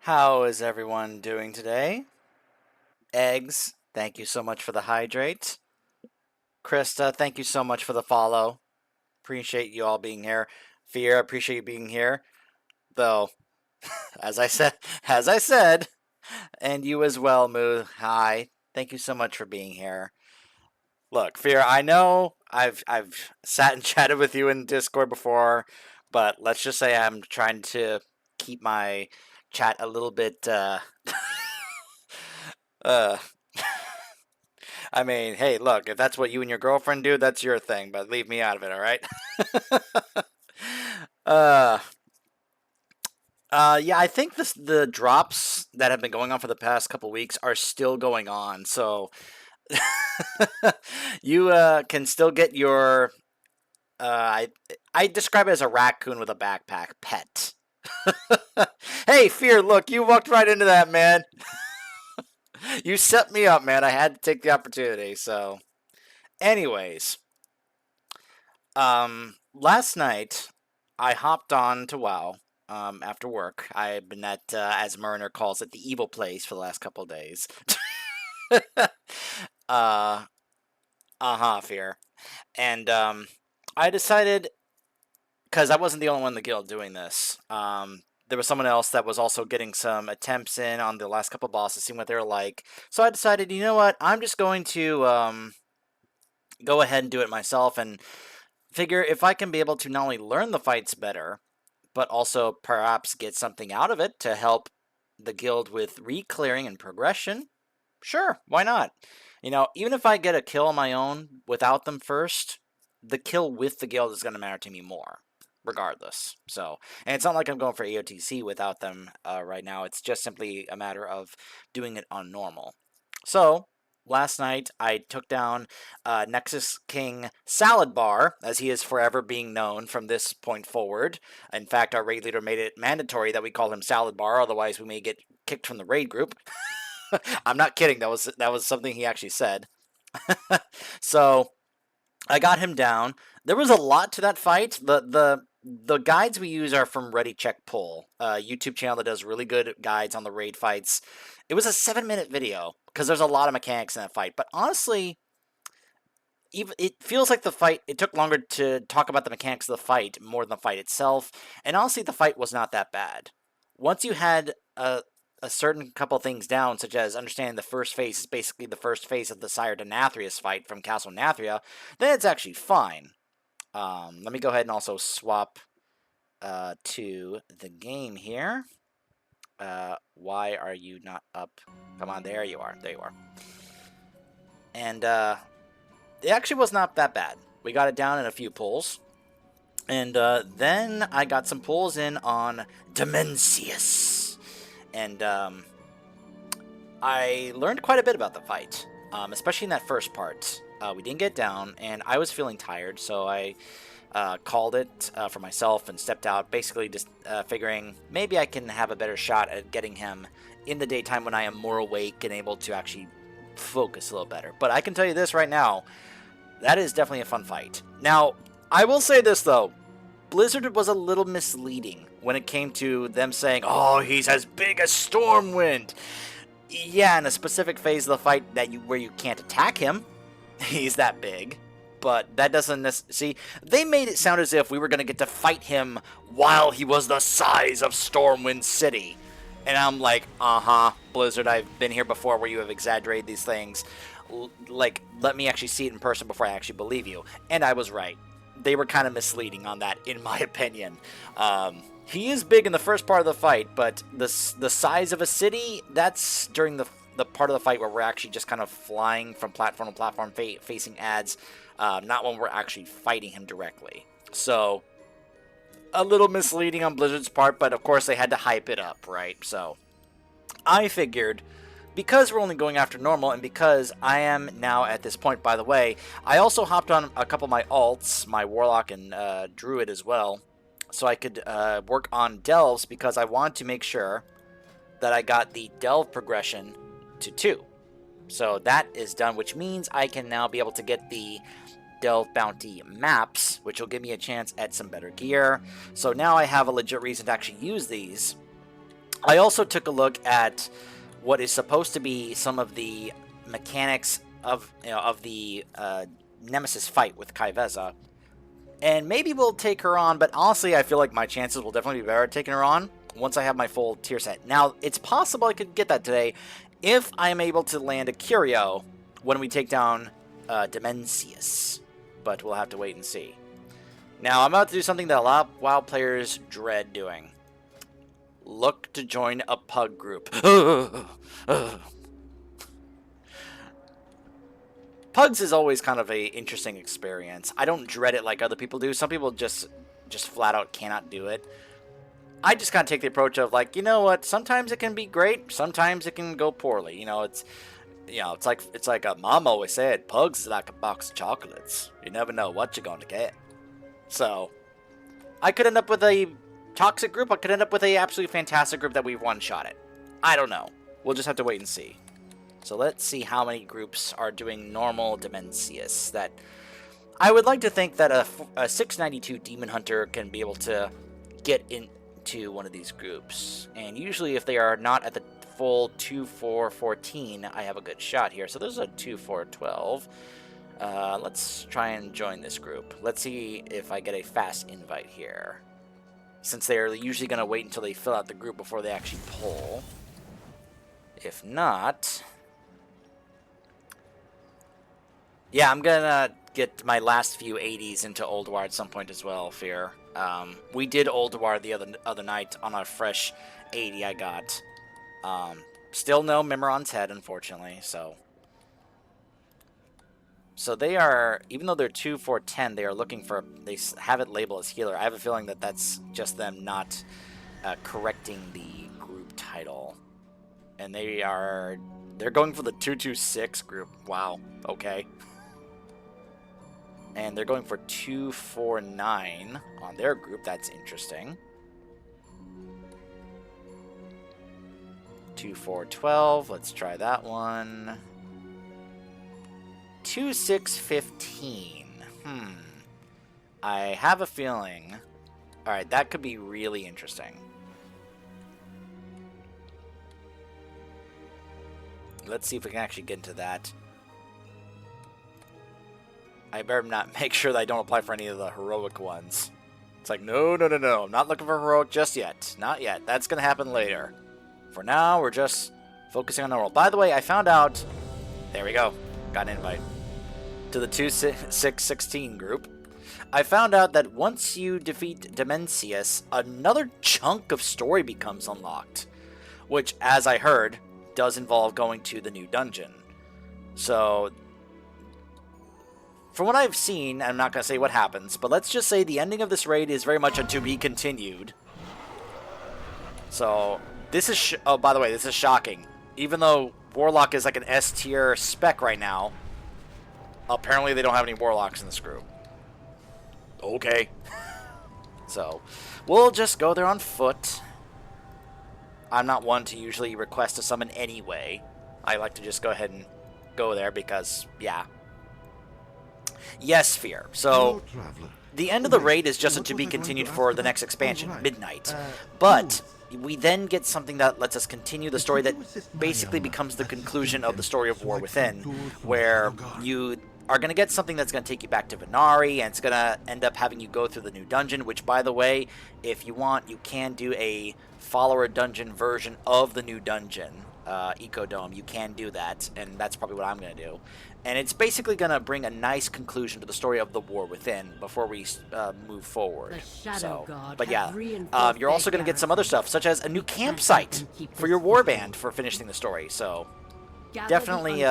How is everyone doing today? Eggs, thank you so much for the hydrate. Krista, thank you so much for the follow. Appreciate you all being here. Fear, appreciate you being here. Though, as I said, as I said, and you as well, Moo. Hi, thank you so much for being here. Look, Fear, I know I've sat and chatted with you in Discord before, but let's just say I'm trying to keep my chat a little bit uh I mean, hey, look, if that's what you and your girlfriend do, that's your thing, but leave me out of it, all right? uh, yeah, I think the drops that have been going on for the past couple weeks are still going on, so you can still get your I describe it as a raccoon with a backpack pet. Hey, Fear, look, you walked right into that, man. You set me up, man. I had to take the opportunity, so anyways, last night I hopped on to WoW. After work, I've been at, as Mariner calls it, the evil place for the last couple of days. uh, Fear. And I decided because I wasn't the only one in the guild doing this. There was someone else that was also getting some attempts in on the last couple of bosses, seeing what they were like. So I decided, you know what? I'm just going to go ahead and do it myself and figure if I can be able to not only learn the fights better, but also perhaps get something out of it to help the guild with re-clearing and progression. Sure, why not? You know, even if I get a kill on my own without them first, the kill with the guild is going to matter to me more, regardless. So, and it's not like I'm going for AOTC without them right now. It's just simply a matter of doing it on normal. So, last night I took down Nexus King Salad Bar, as he is forever being known from this point forward. In fact, our raid leader made it mandatory that we call him Salad Bar, otherwise we may get kicked from the raid group. I'm not kidding. That was something he actually said. So I got him down. There was a lot to that fight. The guides we use are from Ready Check Pull, a YouTube channel that does really good guides on the raid fights. It was a 7-minute video because there's a lot of mechanics in that fight. But honestly, even it feels like the fight. It took longer to talk about the mechanics of the fight more than the fight itself. And honestly, the fight was not that bad. Once you had a certain couple things down, such as understanding the first phase is basically the first phase of the Sire Denathrius fight from Castle Nathria, then it's actually fine. Let me go ahead and also swap to the game here. Why are you not up? Come on, there you are. There you are. And it actually was not that bad. We got it down in a few pulls. And then I got some pulls in on Dimensius. And I learned quite a bit about the fight, especially in that first part. We didn't get down, and I was feeling tired, so I called it for myself and stepped out, basically just figuring maybe I can have a better shot at getting him in the daytime when I am more awake and able to actually focus a little better. But I can tell you this right now, that is definitely a fun fight. Now, I will say this, though. Blizzard was a little misleading when it came to them saying, oh, he's as big as Stormwind. Yeah, in a specific phase of the fight where you can't attack him, he's that big. But that doesn't see. They made it sound as if we were going to get to fight him while he was the size of Stormwind City. And I'm like, Blizzard, I've been here before where you have exaggerated these things. Like, let me actually see it in person before I actually believe you. And I was right. They were kind of misleading on that, in my opinion. He is big in the first part of the fight, but the size of a city, that's during the part of the fight where we're actually just kind of flying from platform to platform, facing ads, not when we're actually fighting him directly. So, a little misleading on Blizzard's part, but of course they had to hype it up, right? So, I figured, because we're only going after normal, and because I am now at this point, by the way, I also hopped on a couple of my alts, my Warlock and Druid as well, so I could work on Delves, because I wanted to make sure that I got the Delve progression to 2. So that is done, which means I can now be able to get the Delve Bounty maps, which will give me a chance at some better gear. So now I have a legit reason to actually use these. I also took a look at what is supposed to be some of the mechanics of the Nemesis fight with Kaiveza, and maybe we'll take her on. But honestly, I feel like my chances will definitely be better at taking her on once I have my full tier set. Now, it's possible I could get that today if I am able to land a Curio when we take down Dimensius, but we'll have to wait and see. Now, I'm about to do something that a lot of WoW players dread doing. Look to join a pug group. Pugs is always kind of a interesting experience. I don't dread it like other people do. Some people just flat out cannot do it. I just kind of take the approach of like, you know what? Sometimes it can be great. Sometimes it can go poorly. It's like a mom always said, pugs is like a box of chocolates. You never know what you're going to get. So, I could end up with a toxic group. I could end up with a absolutely fantastic group that we've one-shot it. I don't know. We'll just have to wait and see. So let's see how many groups are doing normal Dimensius. That I would like to think that a 692 Demon Hunter can be able to get into one of these groups. And usually if they are not at the full 2-4-14, I have a good shot here. So there's a 2-4-12. Let's try and join this group. Let's see if I get a fast invite here, since they're usually going to wait until they fill out the group before they actually pull. If not... yeah, I'm going to get my last few 80s into Old War at some point as well, Fear. We did Old War the other night on a fresh 80 I got. Still no Mimiron's head, unfortunately, so... so they are, even though they're 2-4-10, they are looking for, they have it labeled as healer. I have a feeling that that's just them not correcting the group title. And they're going for the 2-2-6 group. Wow, okay. And they're going for 2-4-9 on their group. That's interesting. 2-4-12, let's try that one. 2-6-15. I have a feeling... alright, that could be really interesting. Let's see if we can actually get into that. I better not make sure that I don't apply for any of the heroic ones. It's like, no. I'm not looking for heroic just yet. Not yet. That's going to happen later. For now, we're just focusing on normal. By the way, I found out... there we go. Got an invite to the 2-6-16 group. I found out that once you defeat Dimensius, another chunk of story becomes unlocked, which, as I heard, does involve going to the new dungeon. So, from what I've seen, I'm not going to say what happens, but let's just say the ending of this raid is very much a to be continued. So, this is... oh, by the way, this is shocking. Even though Warlock is like an S tier spec right now, apparently they don't have any Warlocks in this group. Okay. So, we'll just go there on foot. I'm not one to usually request a summon anyway. I like to just go ahead and go there because, yeah. Yes, Fear. So, the end of the raid is just a to be continued for the next expansion, Midnight. But we then get something that lets us continue the story that basically becomes the conclusion of the story of War Within, where you are going to get something that's going to take you back to Venari, and it's going to end up having you go through the new dungeon, which, by the way, if you want, you can do a follower dungeon version of the new dungeon, Ecodome. You can do that, and that's probably what I'm going to do. And it's basically going to bring a nice conclusion to the story of the War Within before we move forward. So, but yeah, you're also going to get some other stuff, such as a new campsite for your warband for finishing the story. So, definitely, you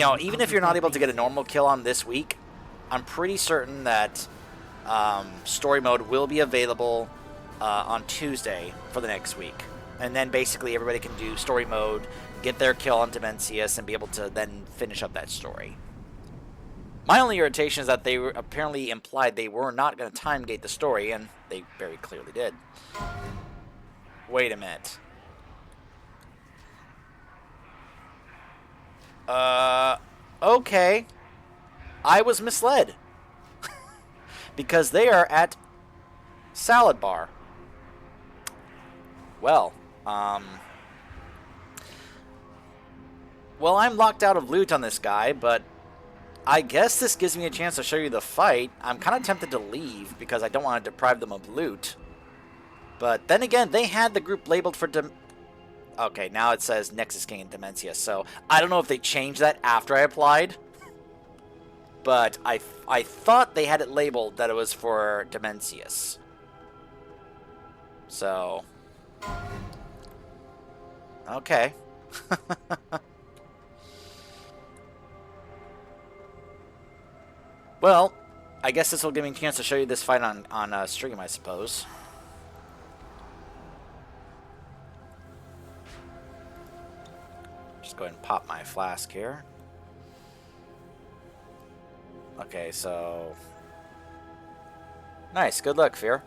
know, even if you're not able to get a normal kill on this week, I'm pretty certain that story mode will be available on Tuesday for the next week. And then basically everybody can do story mode, get their kill on Dimensius, and be able to then finish up that story. My only irritation is that they were apparently implied they were not going to time gate the story, and they very clearly did. Wait a minute. Okay. I was misled. Because they are at Salad Bar. Well, well, I'm locked out of loot on this guy, but I guess this gives me a chance to show you the fight. I'm kind of tempted to leave because I don't want to deprive them of loot. But then again, they had the group labeled for... Okay, now it says Nexus King and Dementia, so I don't know if they changed that after I applied. But I thought they had it labeled that it was for Demencius. So... Okay. Well, I guess this will give me a chance to show you this fight on stream, I suppose. Just go ahead and pop my flask here. Okay, so... Nice, good luck, Fear.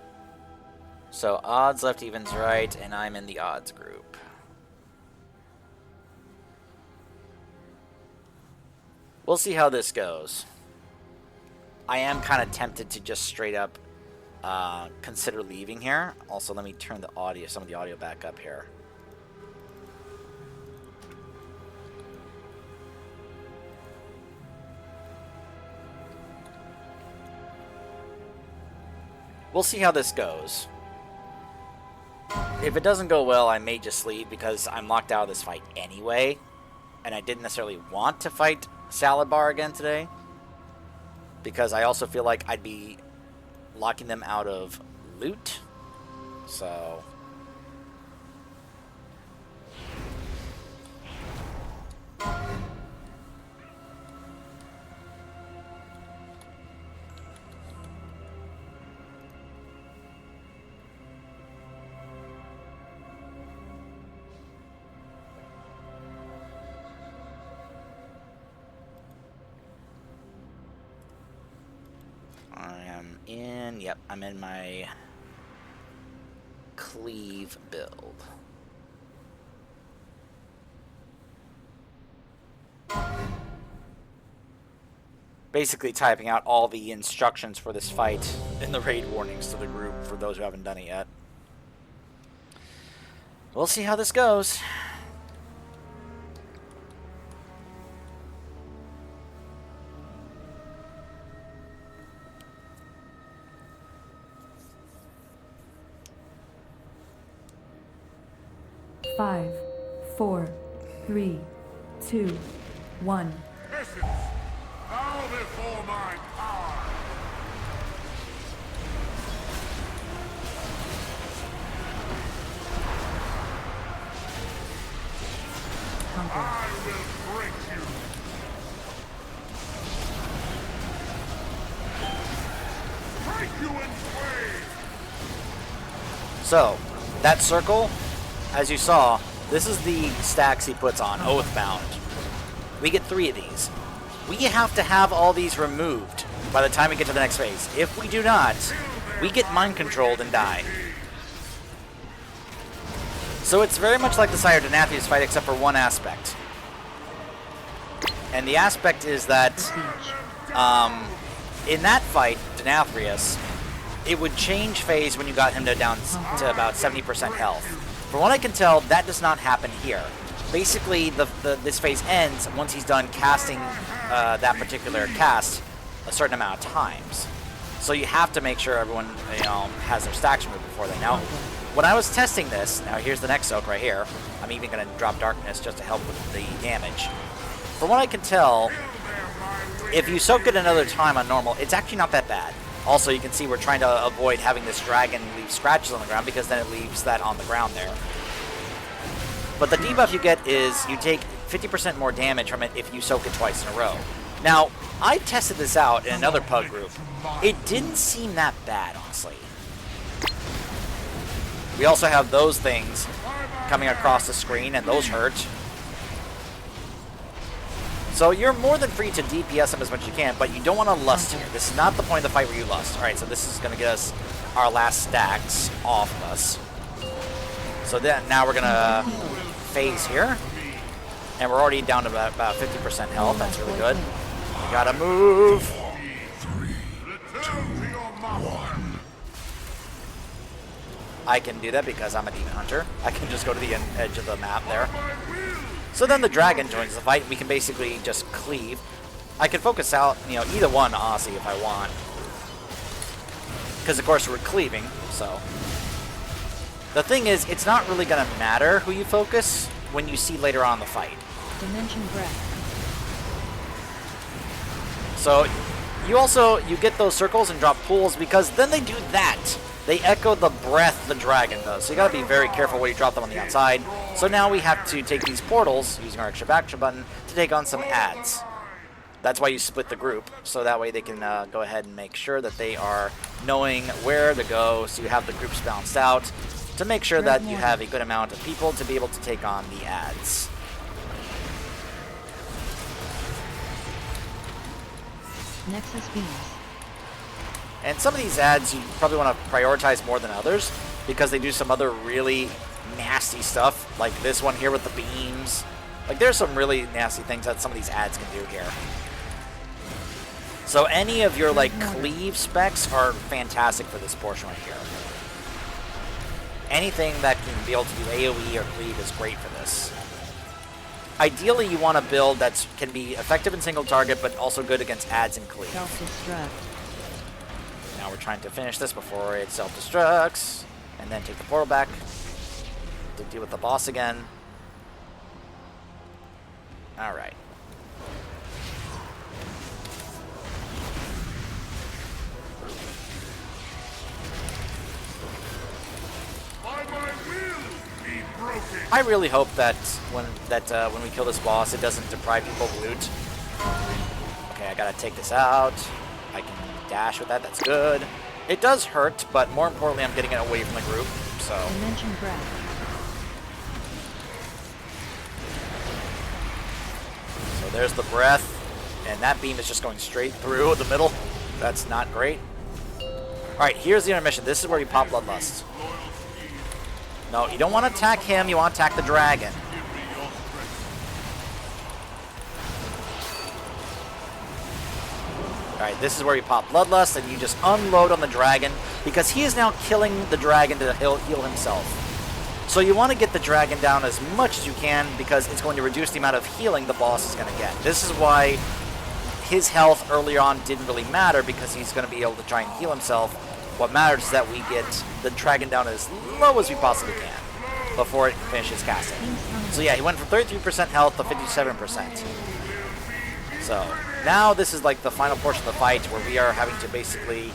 So, odds left, evens right, and I'm in the odds group. We'll see how this goes. I am kind of tempted to just straight up consider leaving here. Also, let me turn the audio, some of the audio back up here. We'll see how this goes. If it doesn't go well, I may just leave because I'm locked out of this fight anyway. And I didn't necessarily want to fight Salad Bar again today. Because I also feel like I'd be locking them out of loot. So... Yep, I'm in my cleave build. Basically typing out all the instructions for this fight in the raid warnings to the group for those who haven't done it yet. We'll see how this goes. Five, 4, 3, 2, 1. Essence, bow before my power. I will break you. Break you in twain. So, that circle, as you saw, this is the stacks he puts on, Oathbound. We get 3 of these. We have to have all these removed by the time we get to the next phase. If we do not, we get mind controlled and die. So it's very much like the Sire Denathrius fight except for one aspect. And the aspect is that in that fight, Denathrius, it would change phase when you got him down to about 70% health. From what I can tell, that does not happen here. Basically, this phase ends once he's done casting that particular cast a certain amount of times. So you have to make sure everyone, has their stacks removed before then. Now, when I was testing this, now here's the next soak right here. I'm even going to drop Darkness just to help with the damage. From what I can tell, if you soak it another time on normal, it's actually not that bad. Also, you can see we're trying to avoid having this dragon leave scratches on the ground because then it leaves that on the ground there. But the debuff you get is you take 50% more damage from it if you soak it twice in a row. Now, I tested this out in another pug group. It didn't seem that bad, honestly. We also have those things coming across the screen, and those hurt. So you're more than free to DPS them as much as you can, but you don't want to lust here. This is not the point of the fight where you lust. Alright, so this is going to get us our last stacks off of us. So then now we're going to phase here. And we're already down to about 50% health. That's really good. We got to move. 3, 2, 1. I can do that because I'm a demon hunter. I can just go to the edge of the map there. So then the dragon joins the fight. We can basically just cleave. I can focus out, you know, either one, honestly, if I want. Because, of course, we're cleaving, so. The thing is, it's not really going to matter who you focus when you see later on the fight. Dimension breath. So, you get those circles and drop pools because then they do that. They echo the breath the dragon does. So you gotta be very careful where you drop them on the outside. So now we have to take these portals, using our extra action button, to take on some ads. That's why you split the group, so that way they can go ahead and make sure that they are knowing where to go, so you have the groups balanced out, to make sure that you have a good amount of people to be able to take on the ads. Nexus beams. And some of these ads you probably want to prioritize more than others, because they do some other really nasty stuff, like this one here with the beams. Like, there's some really nasty things that some of these ads can do here. So any of your, like, cleave specs are fantastic for this portion right here. Anything that can be able to do AoE or cleave is great for this. Ideally, you want a build that can be effective in single target, but also good against ads and cleave. Self-destruct. Now we're trying to finish this before it self-destructs, and then take the portal back to deal with the boss again. Alright. I really hope that when we kill this boss, it doesn't deprive people of loot. Okay, I gotta take this out. I can dash with that. That's good. It does hurt, but more importantly, I'm getting it away from the group. So. Dimension breath. So there's the breath, and that beam is just going straight through the middle. That's not great. All right, here's the intermission. This is where you pop Bloodlust. No, you don't want to attack him. You want to attack the dragon. Alright, this is where you pop Bloodlust, and you just unload on the dragon, because he is now killing the dragon to heal himself. So you want to get the dragon down as much as you can, because it's going to reduce the amount of healing the boss is going to get. This is why his health earlier on didn't really matter, because he's going to be able to try and heal himself. What matters is that we get the dragon down as low as we possibly can before it finishes casting. So yeah, he went from 33% health to 57%. So now this is like the final portion of the fight where we are having to basically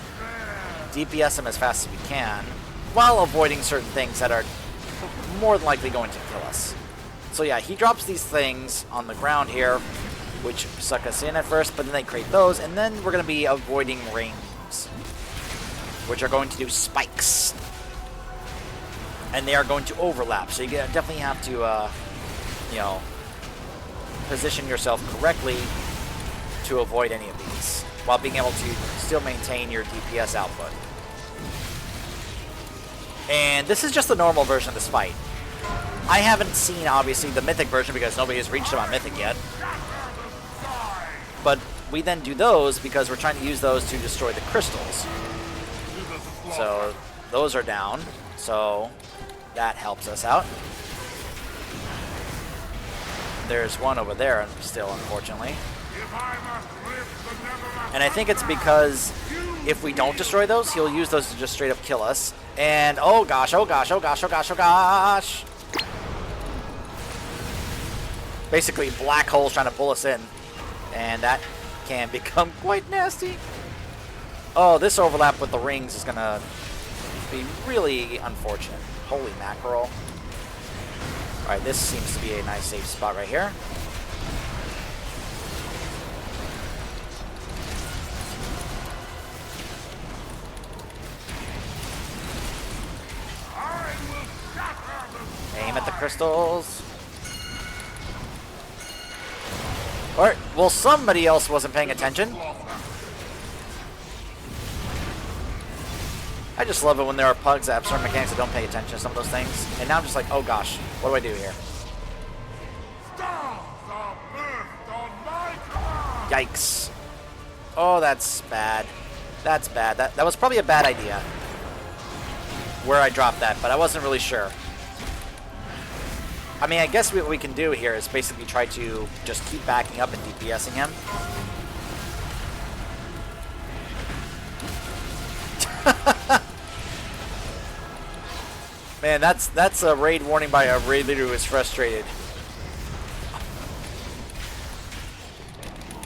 DPS him as fast as we can while avoiding certain things that are more than likely going to kill us. So yeah, he drops these things on the ground here, which suck us in at first, but then they create those, and then we're going to be avoiding rings, which are going to do spikes. And they are going to overlap, so you definitely have to, you know, position yourself correctly to avoid any of these, while being able to still maintain your DPS output. And this is just the normal version of this fight. I haven't seen, obviously, the Mythic version because nobody has reached them on Mythic yet. But we then do those because we're trying to use those to destroy the crystals. So those are down, so that helps us out. There's one over there still, unfortunately. And I think it's because if we don't destroy those, he'll use those to just straight up kill us. And oh gosh, oh gosh, oh gosh, oh gosh, oh gosh. Basically, black holes trying to pull us in. And that can become quite nasty. Oh, this overlap with the rings is going to be really unfortunate. Holy mackerel. Alright, this seems to be a nice safe spot right here. Aim at the crystals. Or, well, somebody else wasn't paying attention. I just love it when there are pugs that have certain mechanics that don't pay attention to some of those things. And now I'm just like, oh gosh, what do I do here? Yikes. Oh, that's bad. That's bad. That was probably a bad idea. where I dropped that, but I wasn't really sure. I mean, I guess what we can do here is basically try to just keep backing up and DPSing him. Man, that's a raid warning by a raid leader who is frustrated.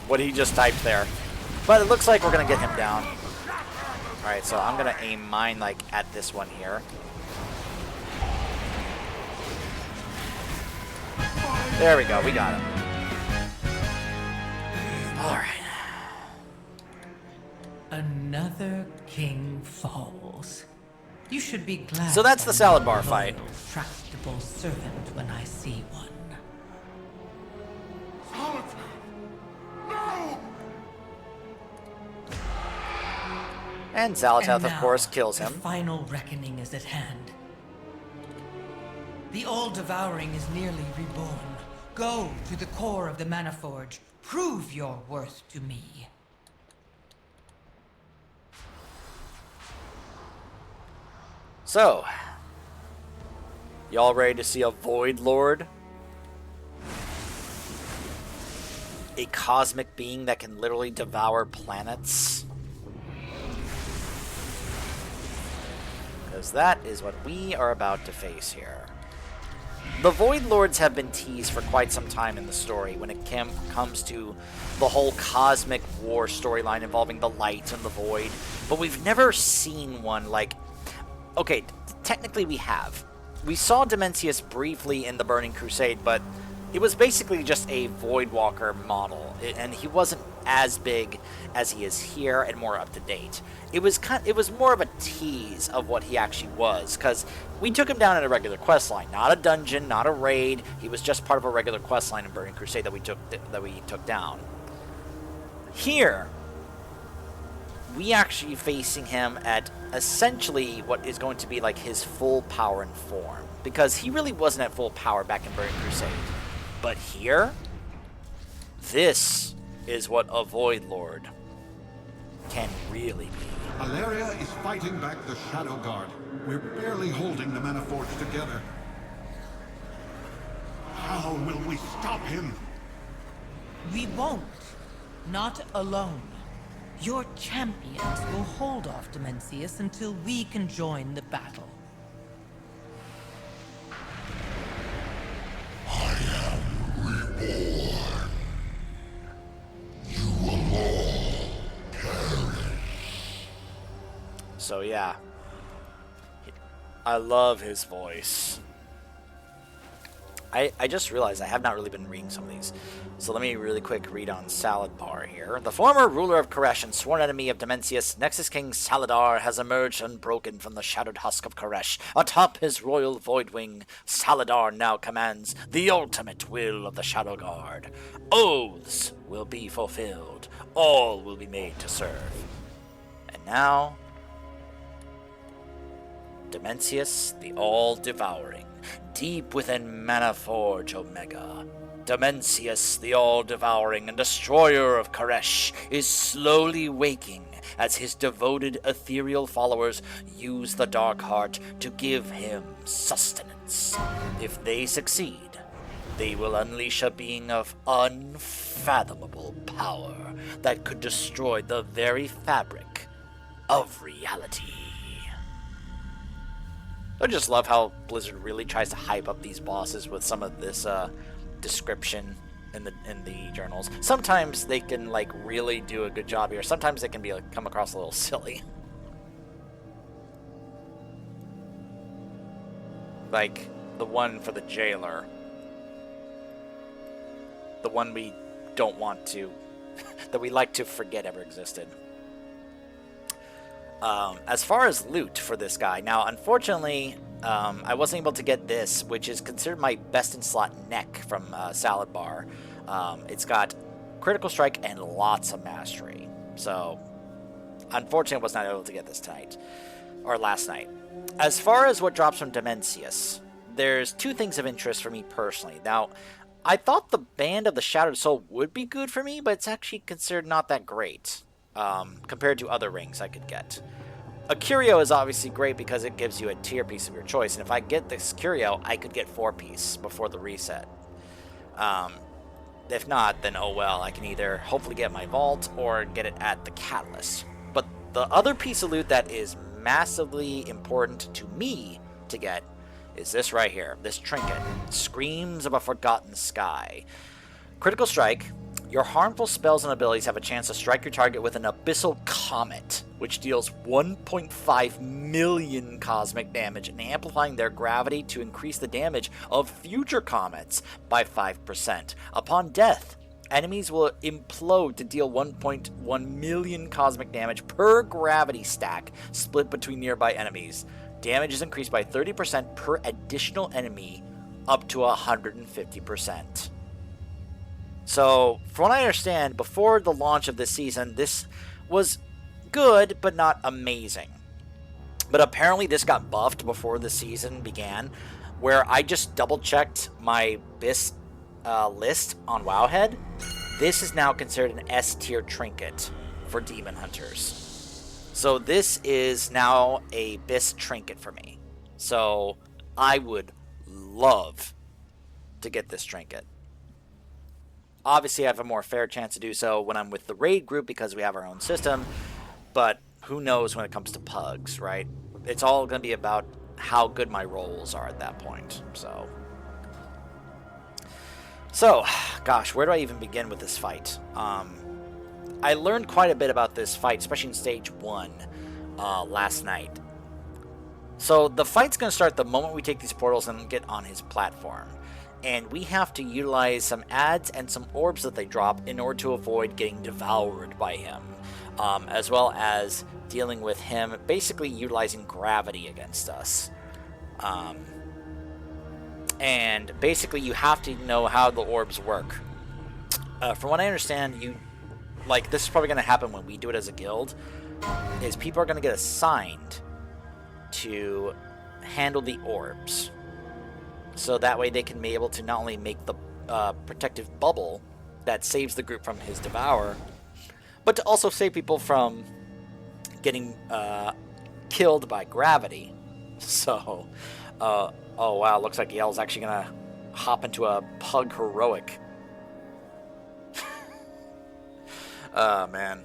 What he just typed there. But it looks like we're going to get him down. Alright, so I'm going to aim mine, like, at this one here. There we go, we got him. Alright. Another king falls. You should be glad. So that's the I'm salad a bar loyal, fight. Tractable servant when I see one. Solitaire! No! And Zalatath, of now, course, kills the him. final reckoning is at hand. The all-devouring is nearly reborn. Go to the core of the Maniforge. Prove your worth to me. So, y'all ready to see a Void Lord? A cosmic being that can literally devour planets? Because that is what we are about to face here. The Void Lords have been teased for quite some time in the story when it comes to the whole cosmic war storyline involving the light and the void, but we've never seen one like... Okay, technically we have. We saw Dimensius briefly in the Burning Crusade, but it was basically just a Voidwalker model, and he wasn't as big as he is here and more up to date. It was more of a tease of what he actually was, because we took him down in a regular quest line, not a dungeon, not a raid. He was just part of a regular quest line in Burning Crusade that we took down. Here, we actually facing him at essentially what is going to be like his full power and form, because he really wasn't at full power back in Burning Crusade. But here, this is what a Void Lord can really be. Alaria is fighting back the Shadow Guard. We're barely holding the Maniforge together. How will we stop him? We won't. Not alone. Your champions will hold off Dimensius until we can join the battle. So yeah, I love his voice. I just realized I have not really been reading some of these. So let me really quick read on Saladbar here. The former ruler of Koresh and sworn enemy of Dimensius, Nexus King Saladar has emerged unbroken from the shadowed husk of Koresh. Atop his royal void wing, Saladar now commands the ultimate will of the Shadow Guard. Oaths will be fulfilled. All will be made to serve. And now, Dimensius the All-Devouring, deep within Maniforge Omega. Dimensius the All-Devouring and Destroyer of Koresh is slowly waking as his devoted ethereal followers use the Dark Heart to give him sustenance. If they succeed, they will unleash a being of unfathomable power that could destroy the very fabric of reality. I just love how Blizzard really tries to hype up these bosses with some of this description in the journals. Sometimes they can like really do a good job here. Sometimes they can be like, come across a little silly. Like the one for the jailer. The one we don't want to, that we like to forget ever existed. As far as loot for this guy, now unfortunately, I wasn't able to get this, which is considered my best in slot neck from Salad Bar. It's got critical strike and lots of mastery. So, unfortunately, I was not able to get this tonight, or last night. As far as what drops from Dimensius, there's two things of interest for me personally. Now, I thought the Band of the Shattered Soul would be good for me, but it's actually considered not that great. Compared to other rings I could get. A curio is obviously great because it gives you a tier piece of your choice, and if I get this curio, I could get 4-piece before the reset. If not, then oh well, I can either hopefully get my vault or get it at the catalyst. But the other piece of loot that is massively important to me to get is this right here, this trinket. Screams of a Forgotten Sky. Critical strike. Your harmful spells and abilities have a chance to strike your target with an abyssal comet, which deals 1.5 million cosmic damage and amplifying their gravity to increase the damage of future comets by 5%. Upon death, enemies will implode to deal 1.1 million cosmic damage per gravity stack split between nearby enemies. Damage is increased by 30% per additional enemy, up to 150%. So, from what I understand, before the launch of this season, this was good, but not amazing. But apparently this got buffed before the season began, where I just double-checked my BIS list on Wowhead. This is now considered an S-tier trinket for Demon Hunters. So this is now a BIS trinket for me. So I would love to get this trinket. Obviously, I have a more fair chance to do so when I'm with the raid group because we have our own system, but who knows when it comes to pugs, right? It's all going to be about how good my rolls are at that point, so, gosh, where do I even begin with this fight? I learned quite a bit about this fight, especially in Stage 1 last night. So, the fight's going to start the moment we take these portals and get on his platform. And we have to utilize some ads and some orbs that they drop in order to avoid getting devoured by him, as well as dealing with him basically utilizing gravity against us. And basically you have to know how the orbs work. From what I understand, this is probably going to happen when we do it as a guild, is people are going to get assigned to handle the orbs. So that way they can be able to not only make the protective bubble that saves the group from his devour, but to also save people from getting killed by gravity. So, oh wow, looks like Yell's actually going to hop into a pug heroic. Oh, man.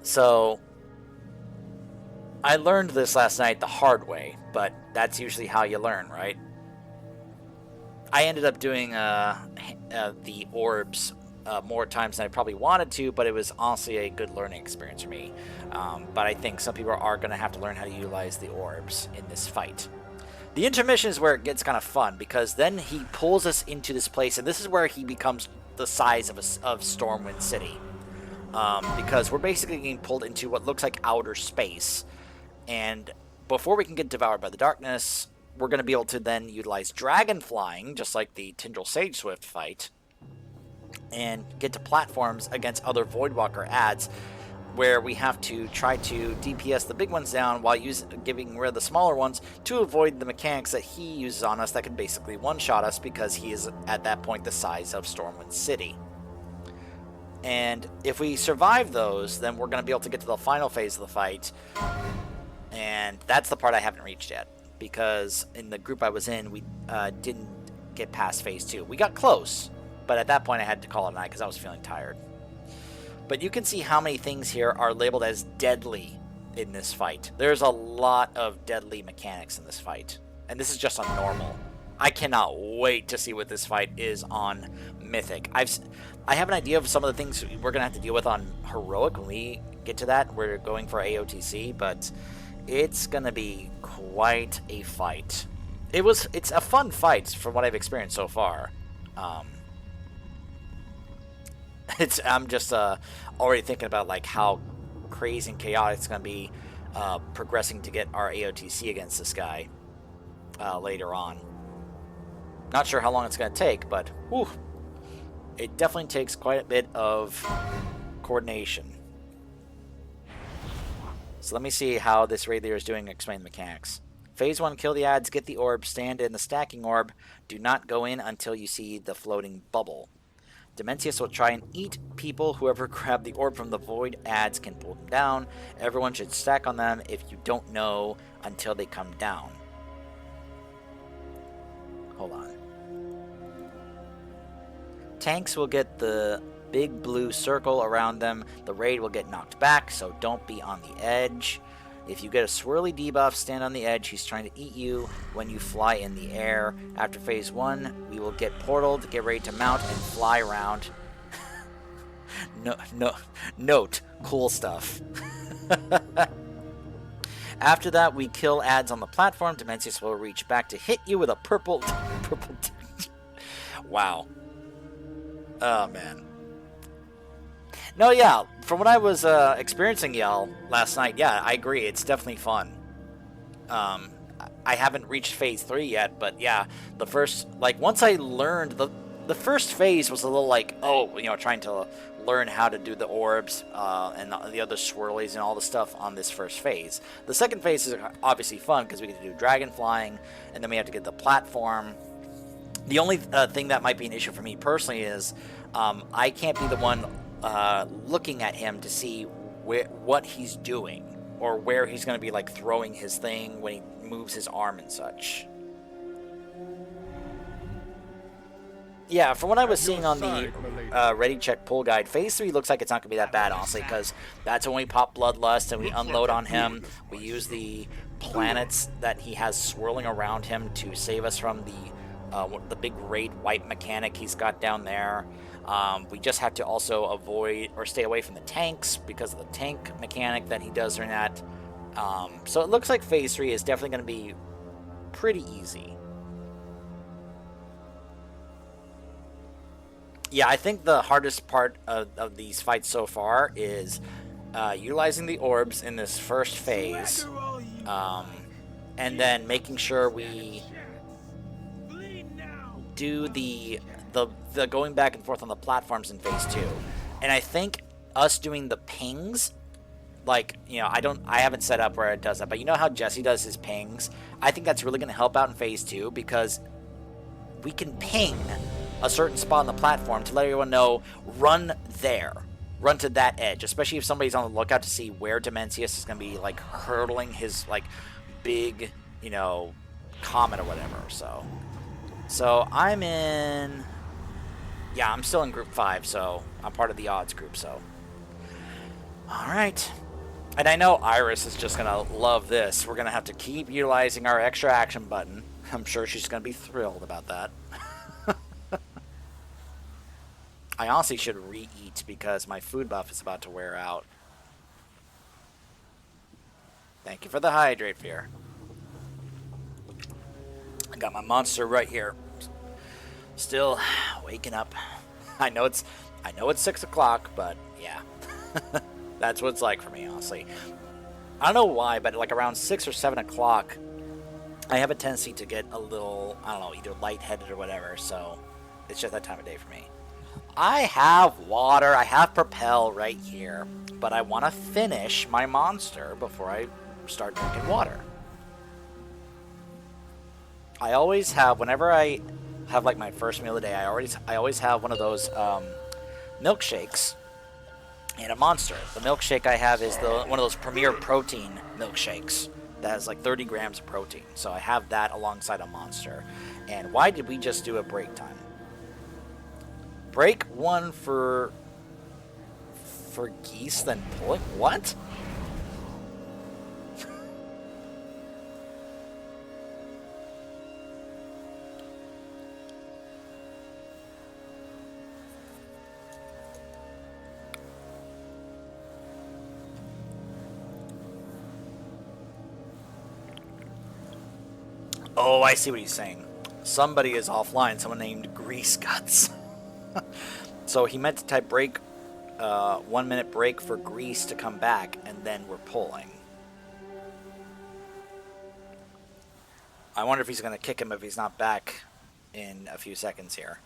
So, I learned this last night the hard way, but that's usually how you learn, right? I ended up doing the orbs more times than I probably wanted to, but it was honestly a good learning experience for me. But I think some people are going to have to learn how to utilize the orbs in this fight. The intermission is where it gets kind of fun, because then he pulls us into this place, and this is where he becomes the size of Stormwind City. Because we're basically getting pulled into what looks like outer space. And before we can get devoured by the darkness, we're going to be able to then utilize dragon flying, just like the Tindral Sage Swift fight, and get to platforms against other Voidwalker ads, where we have to try to DPS the big ones down while giving rid of the smaller ones to avoid the mechanics that he uses on us that can basically one-shot us, because he is at that point the size of Stormwind City. And if we survive those, then we're going to be able to get to the final phase of the fight. And that's the part I haven't reached yet, because in the group I was in, we didn't get past phase 2. We got close, but at that point I had to call it a night because I was feeling tired. But you can see how many things here are labeled as deadly in this fight. There's a lot of deadly mechanics in this fight, and this is just on normal. I cannot wait to see what this fight is on Mythic. I have an idea of some of the things we're going to have to deal with on Heroic when we get to that. We're going for AOTC, but it's going to be quite a fight. It's a fun fight from what I've experienced so far. I'm just already thinking about like how crazy and chaotic it's going to be progressing to get our AOTC against this guy later on. Not sure how long it's going to take, but whew, it definitely takes quite a bit of coordination. So let me see how this raid leader is doing and explain the mechanics. Phase 1, kill the ads, get the orb, stand in the stacking orb. Do not go in until you see the floating bubble. Dimensius will try and eat people. Whoever grabbed the orb from the void adds can pull them down. Everyone should stack on them if you don't know until they come down. Hold on. Tanks will get the big blue circle around them. The raid will get knocked back, so don't be on the edge. If you get a swirly debuff, stand on the edge. He's trying to eat you when you fly in the air. After phase 1, we will get portaled, get ready to mount, and fly around. Note, cool stuff. After that, we kill ads on the platform. Dimensius will reach back to hit you with a purple... Wow. Oh, man. No, yeah, from what I was experiencing Yell last night, yeah, I agree, it's definitely fun. I haven't reached phase 3 yet, but yeah, the first, like, once I learned, the first phase was a little like, oh, you know, trying to learn how to do the orbs and the other swirlies and all the stuff on this first phase. The second phase is obviously fun because we get to do dragon flying, and then we have to get the platform. The only thing that might be an issue for me personally is I can't be the one looking at him to see what he's doing or where he's going to be like throwing his thing when he moves his arm and such. Yeah, from what I was seeing on the Ready Check Pull Guide, Phase 3 looks like it's not going to be that bad, honestly, because that's when we pop Bloodlust and we unload on him. We use the planets that he has swirling around him to save us from the big great white mechanic he's got down there. We just have to also avoid or stay away from the tanks because of the tank mechanic that he does during that. So it looks like Phase 3 is definitely going to be pretty easy. Yeah, I think the hardest part of these fights so far is utilizing the orbs in this first phase, and then making sure we do the going back and forth on the platforms in phase 2. And I think us doing the pings, like, you know, I haven't set up where it does that, but you know how Jesse does his pings? I think that's really going to help out in phase 2 because we can ping a certain spot on the platform to let everyone know, run there. Run to that edge, especially if somebody's on the lookout to see where Dimensius is going to be, like, hurtling his, like, big, you know, comet or whatever, So I'm in... Yeah, I'm still in Group 5, so I'm part of the odds group, so... Alright. And I know Iris is just going to love this. We're going to have to keep utilizing our extra action button. I'm sure she's going to be thrilled about that. I honestly should re-eat because my food buff is about to wear out. Thank you for the hydrate, Fear. I got my monster right here. Still waking up. I know it's 6 o'clock, but yeah. That's what it's like for me, honestly. I don't know why, but like around 6 or 7 o'clock, I have a tendency to get a little, I don't know, either lightheaded or whatever, so it's just that time of day for me. I have water, I have Propel right here, but I want to finish my monster before I start drinking water. I always have, whenever I have like my first meal of the day, I always have one of those milkshakes and a monster. The milkshake I have is one of those Premier Protein milkshakes that has like 30 grams of protein. So I have that alongside a monster. And why did we just do a break time? Break 1 for geese, then pulling? What? Oh, I see what he's saying. Somebody is offline. Someone named Grease Guts. So he meant to type break, 1 minute break for Grease to come back, and then we're pulling. I wonder if he's going to kick him if he's not back in a few seconds here.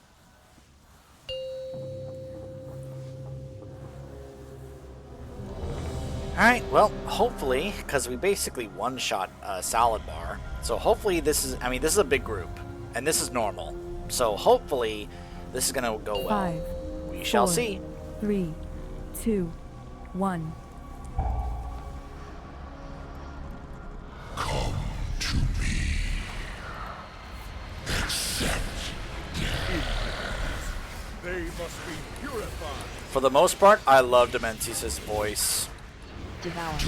Alright, well, hopefully, because we basically one-shot Salad Bar, so hopefully this is, I mean, this is a big group, and this is normal, so hopefully this is going to go well. 5, We shall 4, see. 3, 2, 1. They must be purified. For the most part, I love Dementis' voice. Devour.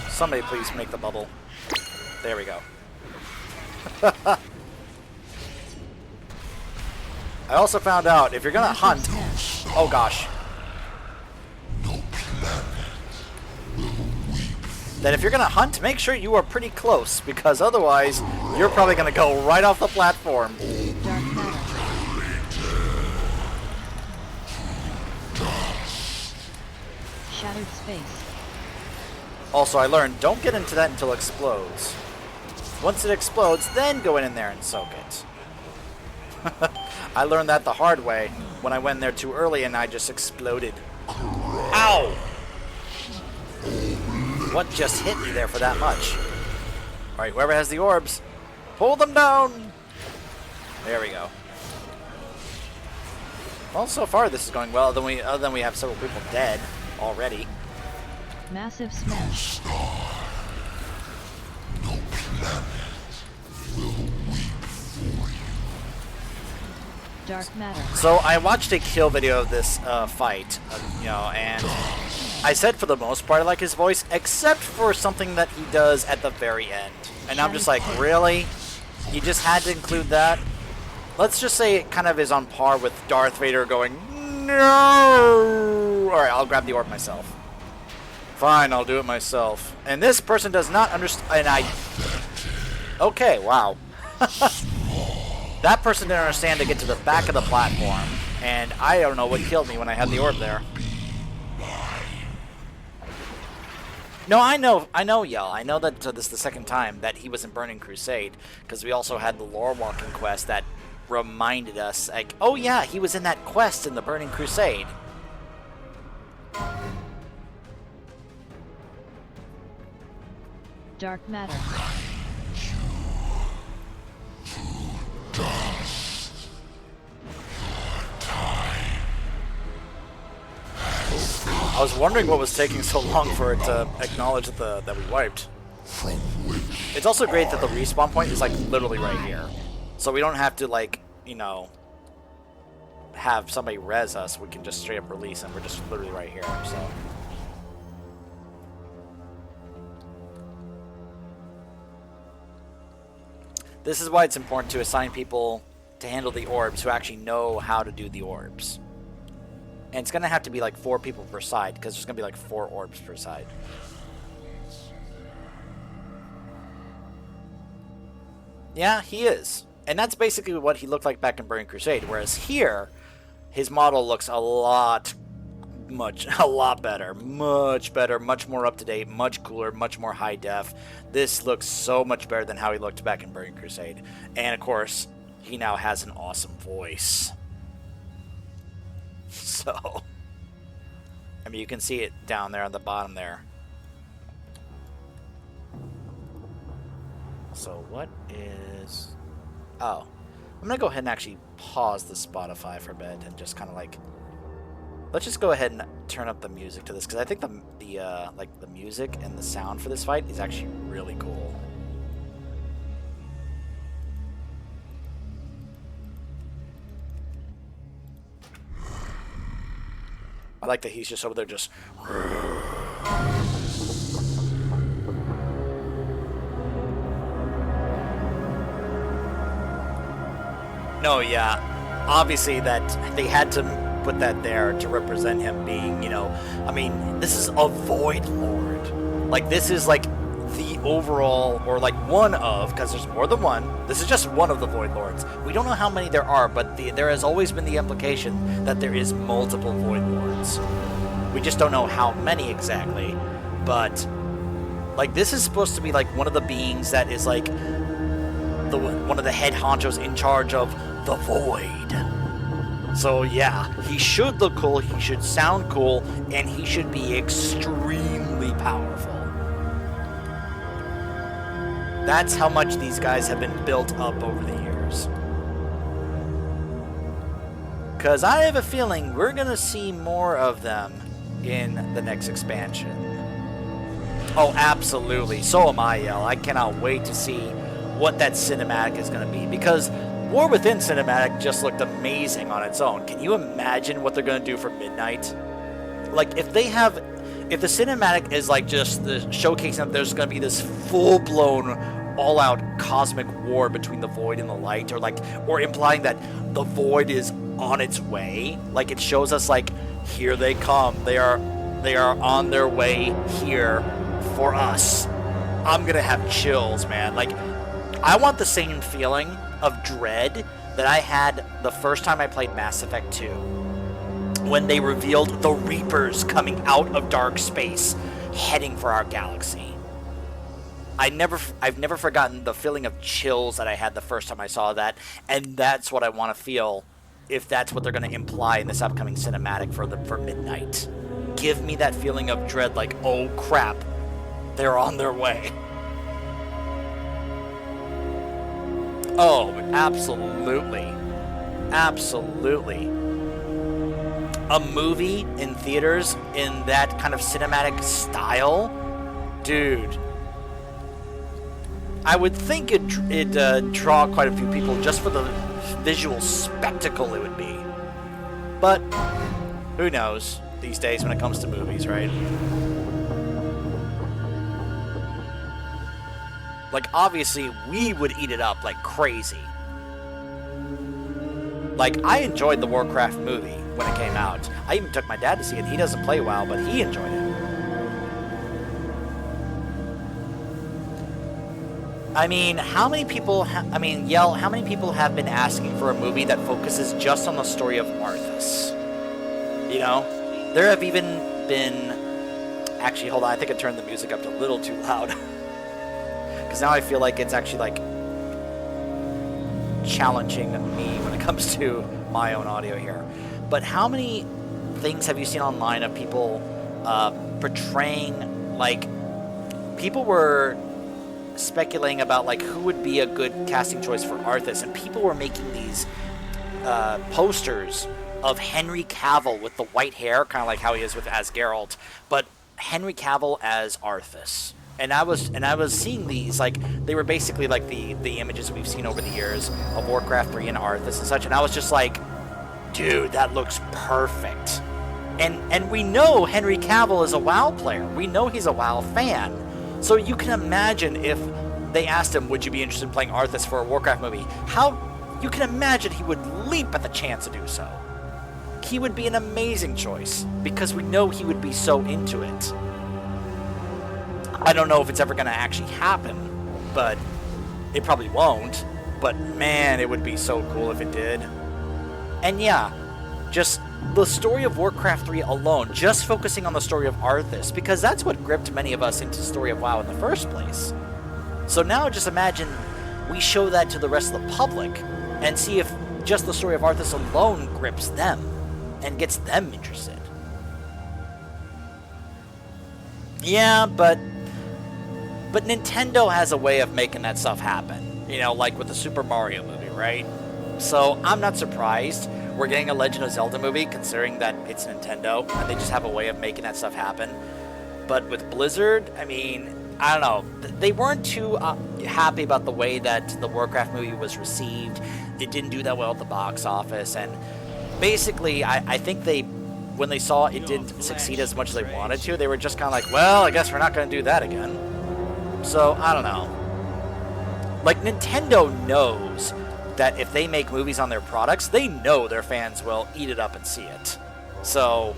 Somebody please make the bubble. There we go. I also found out if you're gonna hunt. Oh gosh. That if you're gonna hunt, make sure you are pretty close, because otherwise you're probably gonna go right off the platform. Dark matter. Shattered space. Also, I learned don't get into that until it explodes. Once it explodes, then go in there and soak it. I learned that the hard way when I went in there too early and I just exploded. Ow! What just hit me there for that much? Alright, whoever has the orbs, pull them down! There we go. Well, so far this is going well, other than we have several people dead already. Massive smash. Dark matter. So I watched a kill video of this fight, and I said for the most part I like his voice, except for something that he does at the very end. And I'm just like, really? You just had to include that? Let's just say it kind of is on par with Darth Vader going, no! Alright, I'll grab the orb myself. Fine, I'll do it myself. And this person does not understand, okay, wow. That person didn't understand to get to the back of the platform, and I don't know what killed me when I had the orb there. No, I know, y'all. I know that this is the second time that he was in Burning Crusade, because we also had the lore walking quest that reminded us, like, oh yeah, he was in that quest in the Burning Crusade. Dark matter. I was wondering what was taking so long for it to acknowledge that we wiped. It's also great that the respawn point is like literally right here. So we don't have to have somebody res us. We can just straight up release and we're just literally right here, so. This is why it's important to assign people to handle the orbs who actually know how to do the orbs. And it's going to have to be like 4 people per side, because there's going to be like 4 orbs per side. Yeah, he is. And that's basically what he looked like back in Burning Crusade. Whereas here, his model looks a lot better. Much better, much more up to date, much cooler, much more high def. This looks so much better than how he looked back in Burning Crusade. And of course, he now has an awesome voice. So, I mean, you can see it down there on the bottom there. So what is... Oh, I'm going to go ahead and actually pause the Spotify for a bit and just kind of like... Let's just go ahead and turn up the music to this, because I think the music and the sound for this fight is actually really cool. I like that he's just over there just... No, yeah. Obviously that they had to put that there to represent him being, I mean, this is a Void Lord. Like, this is like the overall, or like one of, because there's more than one. This is just one of the Void Lords. We don't know how many there are, but there has always been the implication that there is multiple Void Lords. We just don't know how many exactly, but like this is supposed to be like one of the beings that is like one of the head honchos in charge of the Void. So yeah, he should look cool, he should sound cool, and he should be extremely powerful. That's how much these guys have been built up over the years. because I have a feeling we're going to see more of them in the next expansion. Oh, absolutely. So am I, Yell. I cannot wait to see what that cinematic is going to be, because War Within cinematic just looked amazing on its own. Can you imagine what they're going to do for Midnight? Like, if the cinematic is like just the showcasing that there's going to be this full-blown, all-out cosmic war between the Void and the Light, or implying that the Void is on its way, like it shows us like, here they come, they are on their way here for us. I'm gonna have chills, man. Like, I want the same feeling of dread that I had the first time I played Mass Effect 2, when they revealed the Reapers coming out of dark space, heading for our galaxy. I've never forgotten the feeling of chills that I had the first time I saw that, and that's what I want to feel if that's what they're going to imply in this upcoming cinematic for Midnight. Give me that feeling of dread, like, oh crap, they're on their way. Oh, absolutely. Absolutely. A movie in theaters in that kind of cinematic style? Dude. I would think it'd draw quite a few people just for the visual spectacle it would be. But who knows these days when it comes to movies, right? Like, obviously, we would eat it up like crazy. Like, I enjoyed the Warcraft movie when it came out. I even took my dad to see it. He doesn't play WoW, but he enjoyed it. I mean, how many people... Yell, how many people have been asking for a movie that focuses just on the story of Arthas? You know? There have even been... Actually, hold on. I think I turned the music up a little too loud. Because now I feel like it's actually, like, challenging me when it comes to my own audio here. But how many things have you seen online of people portraying, like, people were speculating about, like, who would be a good casting choice for Arthas, and people were making these posters of Henry Cavill with the white hair, kind of like how he is as Geralt, but Henry Cavill as Arthas. And I was seeing these, like, they were basically like the images we've seen over the years of Warcraft 3 and Arthas and such, and I was just like, dude, that looks perfect. And we know Henry Cavill is a WoW player. We know he's a WoW fan. So you can imagine if they asked him, would you be interested in playing Arthas for a Warcraft movie? How you can imagine he would leap at the chance to do so. He would be an amazing choice because we know he would be so into it. I don't know if it's ever going to actually happen, but it probably won't. But man, it would be so cool if it did. And yeah, just the story of Warcraft 3 alone, just focusing on the story of Arthas, because that's what gripped many of us into the story of WoW in the first place. So now just imagine we show that to the rest of the public and see if just the story of Arthas alone grips them and gets them interested. Yeah, but Nintendo has a way of making that stuff happen. You know, like with the Super Mario movie, right? So I'm not surprised we're getting a Legend of Zelda movie, considering that it's Nintendo, and they just have a way of making that stuff happen. But with Blizzard, I mean, I don't know. They weren't too happy about the way that the Warcraft movie was received. It didn't do that well at the box office, and basically, I think when they saw it didn't succeed as much as they wanted to, they were just kind of like, well, I guess we're not going to do that again. So, I don't know. Like, Nintendo knows that if they make movies on their products, they know their fans will eat it up and see it. So,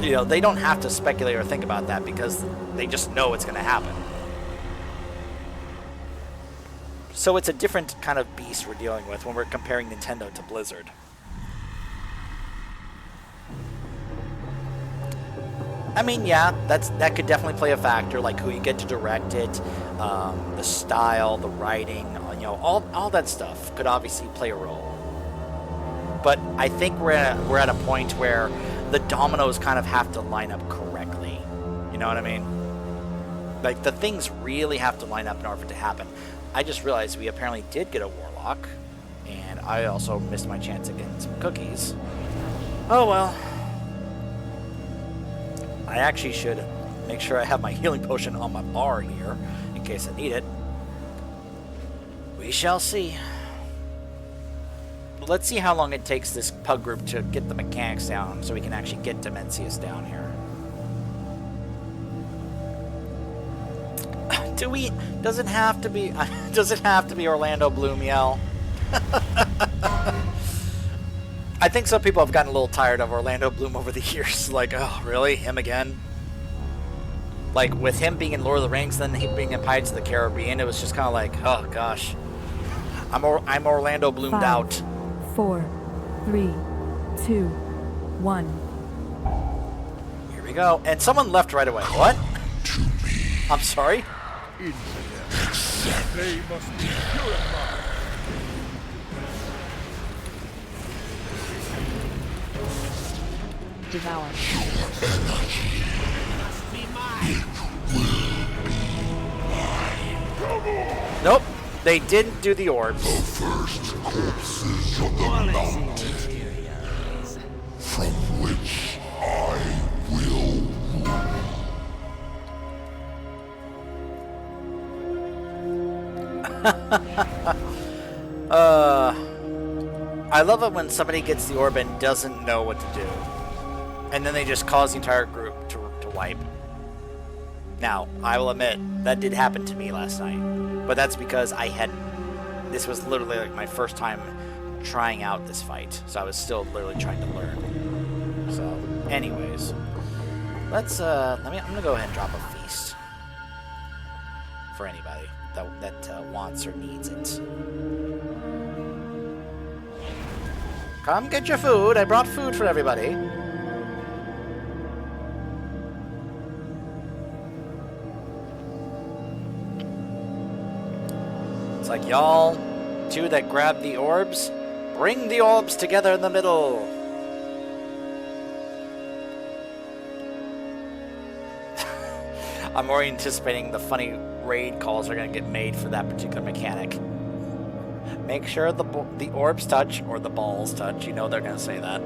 you know, they don't have to speculate or think about that because they just know it's going to happen. So it's a different kind of beast we're dealing with when we're comparing Nintendo to Blizzard. I mean, yeah, that could definitely play a factor, like who you get to direct it, the style, the writing, you know, all that stuff could obviously play a role. But I think we're at a point where the dominoes kind of have to line up correctly. You know what I mean? Like, the things really have to line up in order for it to happen. I just realized we apparently did get a Warlock, and I also missed my chance at getting some cookies. Oh well. I actually should make sure I have my healing potion on my bar here, in case I need it. We shall see. Let's see how long it takes this pug group to get the mechanics down, so we can actually get Dimensius down here. Does it have to be Orlando Bloom yell? I think some people have gotten a little tired of Orlando Bloom over the years. Like, oh, really? Him again? Like, with him being in Lord of the Rings, then he being in Pirates of the Caribbean, it was just kind of like, oh, gosh. I'm Orlando Bloomed 5, out. 4, 3, 2, 1. Here we go. And someone left right away. What? I'm sorry? Into them. They must be purified. Devour. Nope. They didn't do the orbs. I love it when somebody gets the orb and doesn't know what to do. And then they just cause the entire group to wipe. Now, I will admit, that did happen to me last night. But that's because this was literally like my first time trying out this fight. So I was still literally trying to learn. So, anyways. I'm gonna go ahead and drop a feast. For anybody that wants or needs it. Come get your food. I brought food for everybody. It's like, y'all two that grab the orbs, bring the orbs together in the middle. I'm already anticipating the funny raid calls are going to get made for that particular mechanic. Make sure the orbs touch, or the balls touch. You know they're going to say that.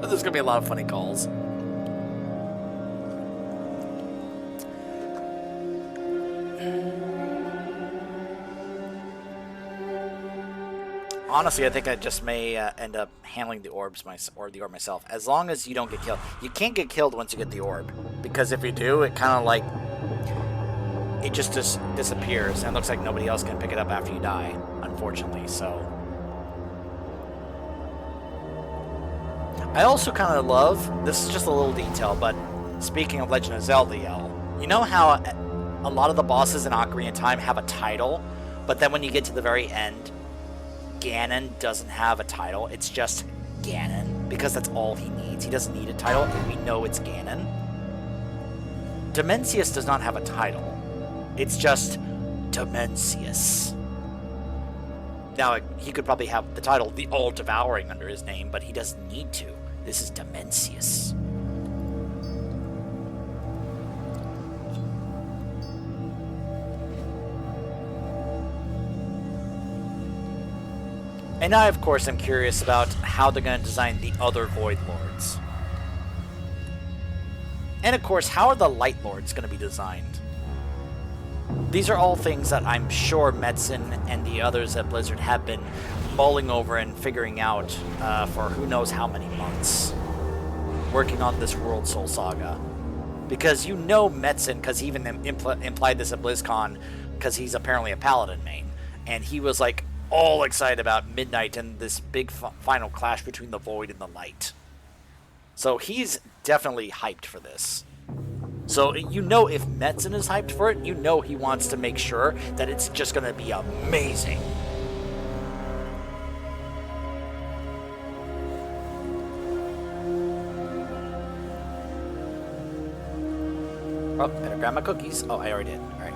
There's going to be a lot of funny calls. Honestly, I think I just may end up handling the orbs myself. As long as you don't get killed. You can't get killed once you get the orb. Because if you do, it kind of like... it just disappears. And it looks like nobody else can pick it up after you die. Unfortunately, so... I also kind of love... This is just a little detail, but... Speaking of Legend of Zelda, you know how a lot of the bosses in Ocarina of Time have a title? But then when you get to the very end... Ganon doesn't have a title. It's just Ganon, because that's all he needs. He doesn't need a title, and we know it's Ganon. Dimensius does not have a title. It's just Dimensius. Now, he could probably have the title The All-Devouring under his name, but he doesn't need to. This is Dimensius. And I, of course, am curious about how they're going to design the other Void Lords. And, of course, how are the Light Lords going to be designed? These are all things that I'm sure Metzen and the others at Blizzard have been mulling over and figuring out for who knows how many months. Working on this World Soul Saga. Because you know Metzen, because he even implied this at BlizzCon, because he's apparently a Paladin main. And he was like, all excited about Midnight and this big final clash between the Void and the Light. So he's definitely hyped for this. So you know if Metzen is hyped for it, you know he wants to make sure that it's just going to be amazing. Oh, better grab my cookies. Oh, I already did. All right.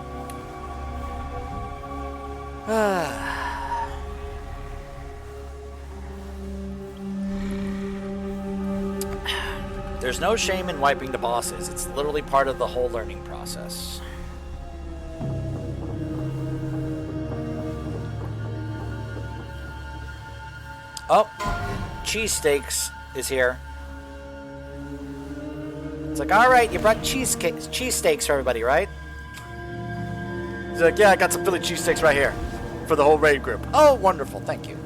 There's no shame in wiping the bosses. It's literally part of the whole learning process. Oh, cheesesteaks is here. It's like, all right, you brought cheesesteaks for everybody, right? He's like, yeah, I got some Philly cheesesteaks right here for the whole raid group. Oh, wonderful, thank you.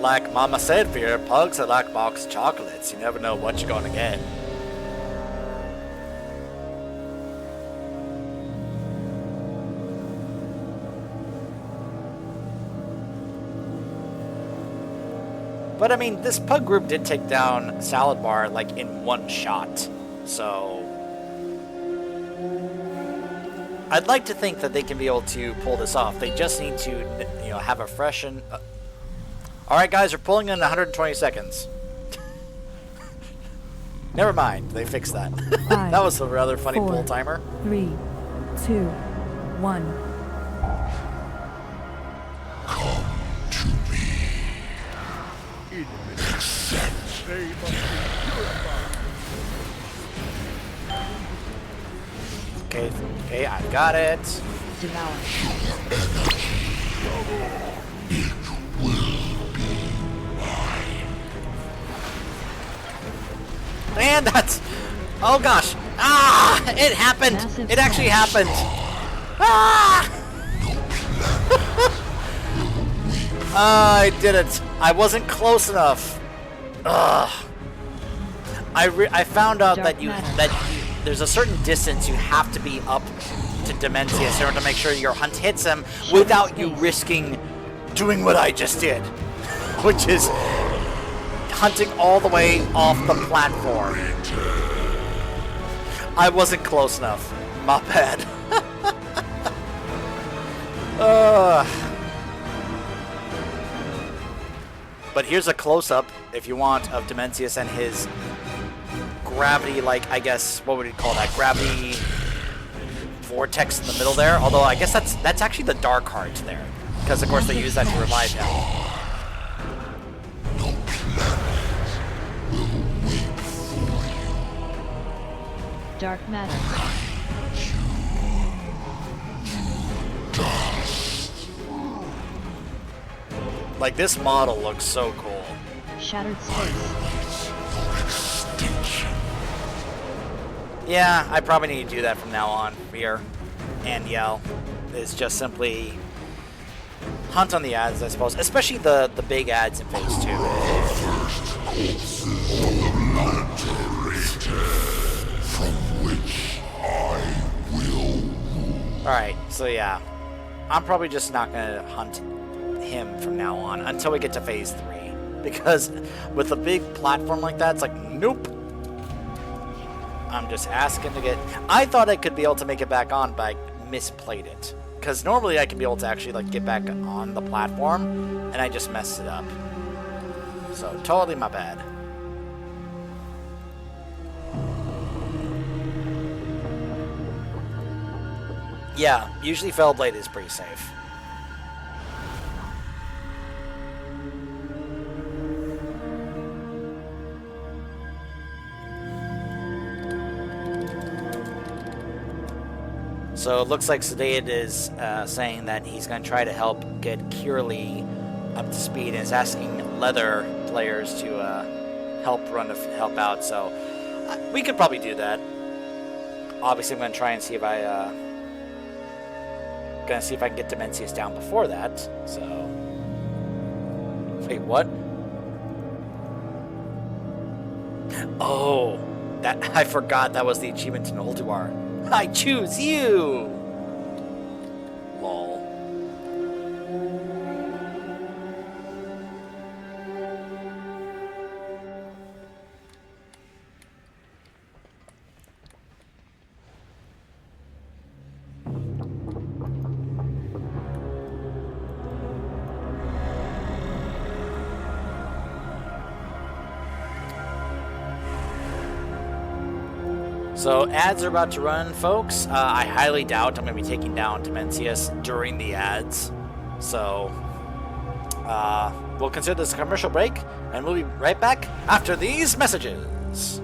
Like Mama said, for your pugs are like box chocolates. You never know what you're gonna get. But I mean, this pug group did take down Salad Bar like in one shot, so I'd like to think that they can be able to pull this off. They just need to, you know, have a fresh and. All right, guys, we're pulling in 120 seconds. Never mind, they fixed that. That was a rather funny 4, pull timer. 3, 2, 1. They must be purified. Okay, I've got it. Devour. And that's... Oh gosh! Ah! It happened! Massive It actually smash. happened! Ah! I didn't. I wasn't close enough. Ugh. I found out Dark that matter. there's a certain distance you have to be up to Demencius in order to make sure your hunt hits him without you space. risking doing what I just did, which is hunting all the way off the platform. I wasn't close enough. My bad. But here's a close-up, if you want, of Demencius and his gravity, like, I guess, what would you call that? Gravity vortex in the middle there. Although, I guess that's actually the dark heart there. Because, of course, they use that to revive him. Dark matter. Like, this model looks so cool. Shattered space. Yeah, I probably need to do that from now on here. And yell. Is just simply hunt on the ads, I suppose. Especially the big ads in phase 2. Alright, so yeah. I'm probably just not gonna hunt him from now on until we get to phase 3. Because with a big platform like that, it's like, nope. I'm just asking to get... I thought I could be able to make it back on, but I misplayed it. Because normally I can be able to actually like get back on the platform, and I just messed it up. So, totally my bad. Yeah, usually Fellblade is pretty safe. So it looks like Sedated is saying that he's going to try to help get Curly up to speed and is asking Leather players to help out. So we could probably do that. Obviously, I'm going to try and see if I can get Demencius down before that. So wait, what? Oh, that I forgot that was the achievement in Ulduar. I choose you! Lol. So ads are about to run, folks. I highly doubt I'm going to be taking down Demencius during the ads. So we'll consider this a commercial break, and we'll be right back after these messages.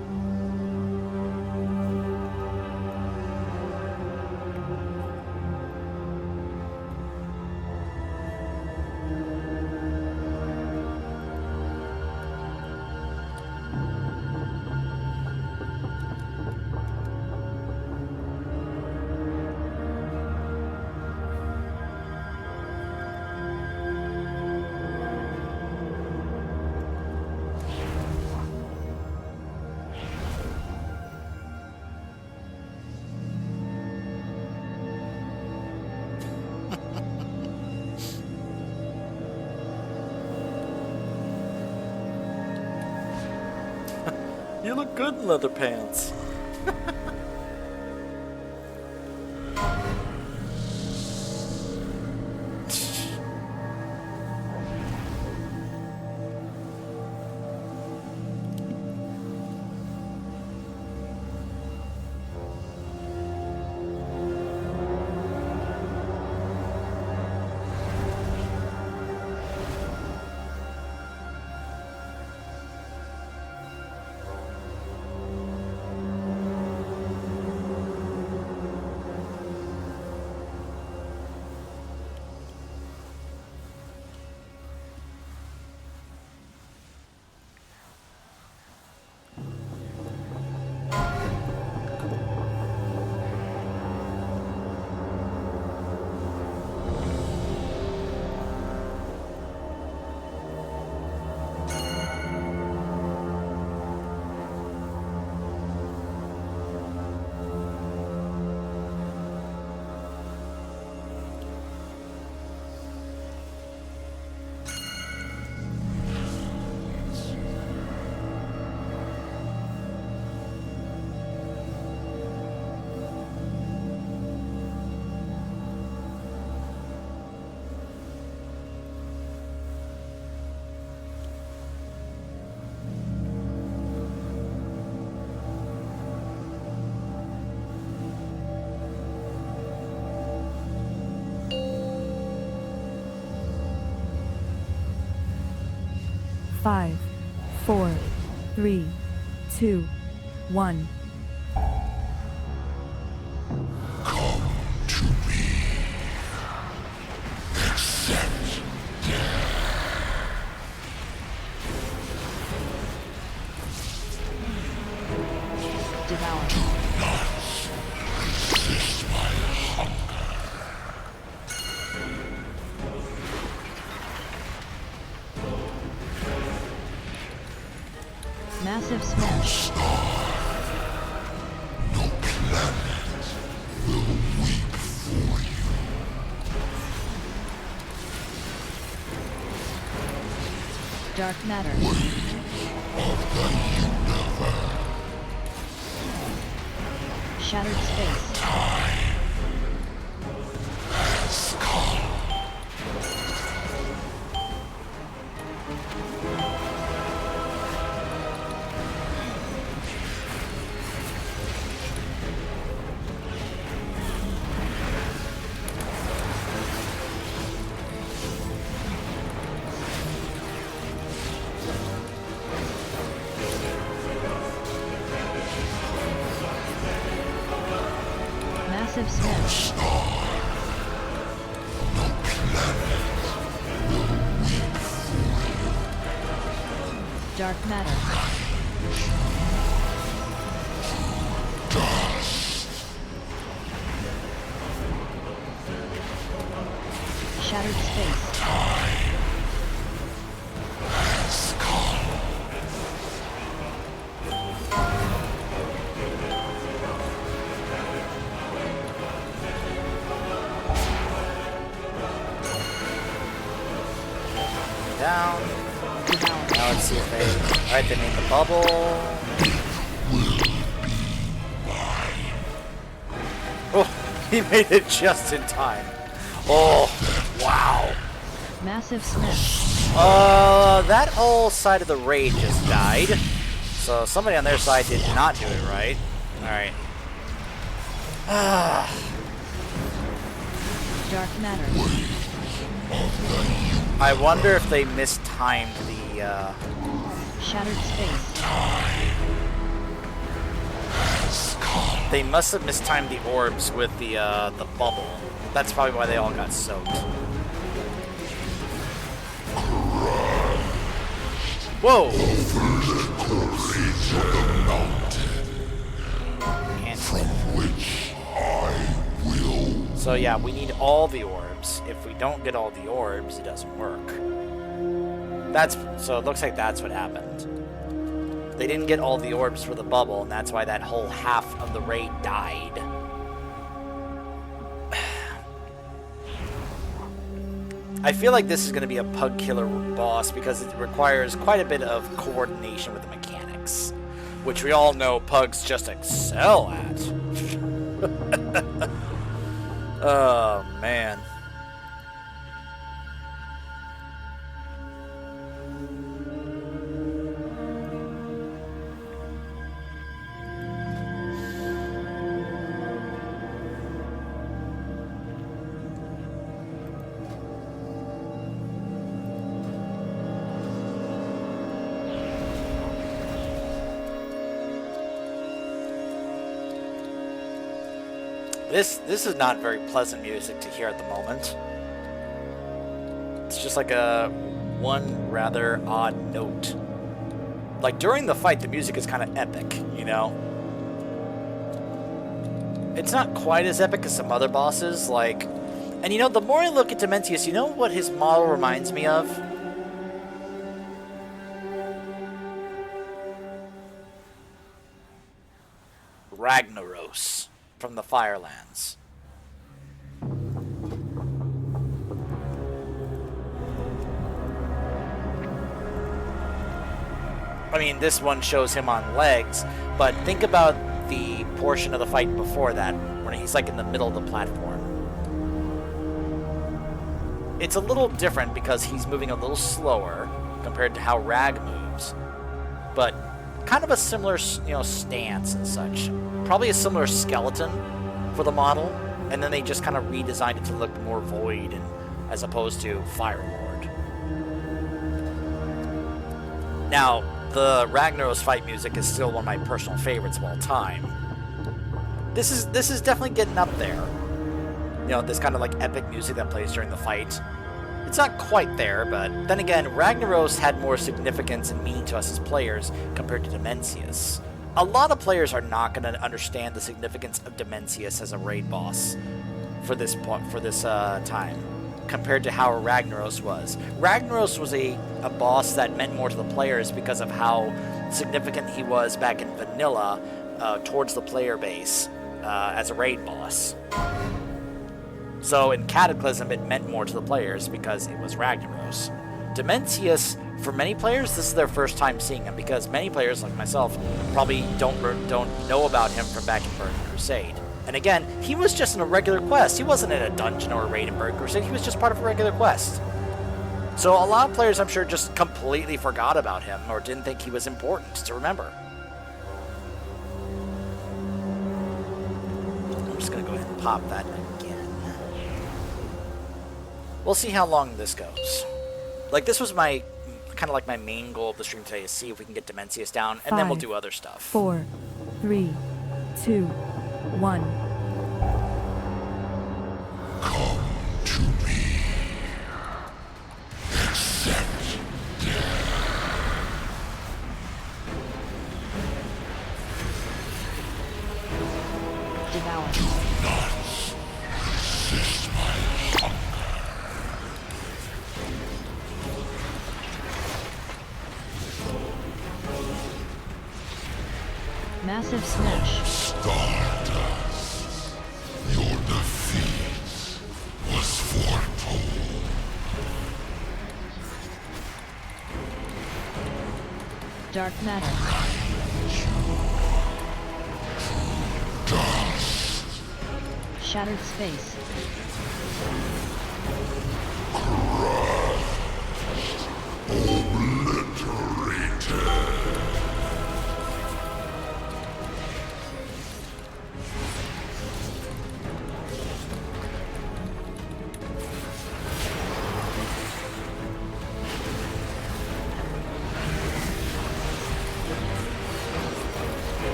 You look good in leather pants. Five, four, three, two, one. Devour. Massive smash. Dark matter. Shattered space. Massive smash. Dark matter. Shattered space. Down. Devour. Now let's see if they... Alright, they made the bubble. Oh, he made it just in time. Oh, wow. Massive smash. That whole side of the raid just died. So somebody on their side did not do it right. Alright. Dark matter. I wonder if they mistimed the, Shattered space. They must have mistimed the orbs with the bubble. That's probably why they all got soaked. Whoa! So yeah, we need all the orbs. If we don't get all the orbs, it doesn't work. So it looks like that's what happened. They didn't get all the orbs for the bubble, and that's why that whole half of the raid died. I feel like this is going to be a pug killer boss because it requires quite a bit of coordination with the mechanics. which we all know pugs just excel at. Oh, man. This is not very pleasant music to hear at the moment. It's just like a one rather odd note. Like during the fight, the music is kind of epic, you know? It's not quite as epic as some other bosses, like... And you know, the more I look at Dimensius, you know what his model reminds me of? Ragnaros from the Firelands. I mean, this one shows him on legs, but think about the portion of the fight before that, when he's like in the middle of the platform. It's a little different because he's moving a little slower compared to how Rag moves, but kind of a similar, you know, stance and such. Probably a similar skeleton for the model, and then they just kind of redesigned it to look more void and as opposed to Firelord. Now, the Ragnaros fight music is still one of my personal favorites of all time. This is definitely getting up there. You know, this kind of like epic music that plays during the fight. It's not quite there, but then again, Ragnaros had more significance and meaning to us as players compared to Dimensius. A lot of players are not going to understand the significance of Dimensius as a raid boss for this time, compared to how Ragnaros was. Ragnaros was a boss that meant more to the players because of how significant he was back in vanilla towards the player base as a raid boss. So in Cataclysm, it meant more to the players because it was Ragnaros. Dimensius, for many players, this is their first time seeing him because many players, like myself, probably don't know about him from back in Burning Crusade. And again, he was just in a regular quest. He wasn't in a dungeon or a raid in Burning Crusade. He was just part of a regular quest. So a lot of players, I'm sure, just completely forgot about him or didn't think he was important to remember. I'm just going to go ahead and pop that again. We'll see how long this goes. Like, this was my kind of like my main goal of the stream today, is see if we can get Dimensius down, and then we'll do other stuff. 4, 3, 2, 1. Come to me. Accept Devour. not resist my hunger. Massive smash. Stardust. Your defeat was foretold. Dark matter. Dust. Shattered space. Obliterated.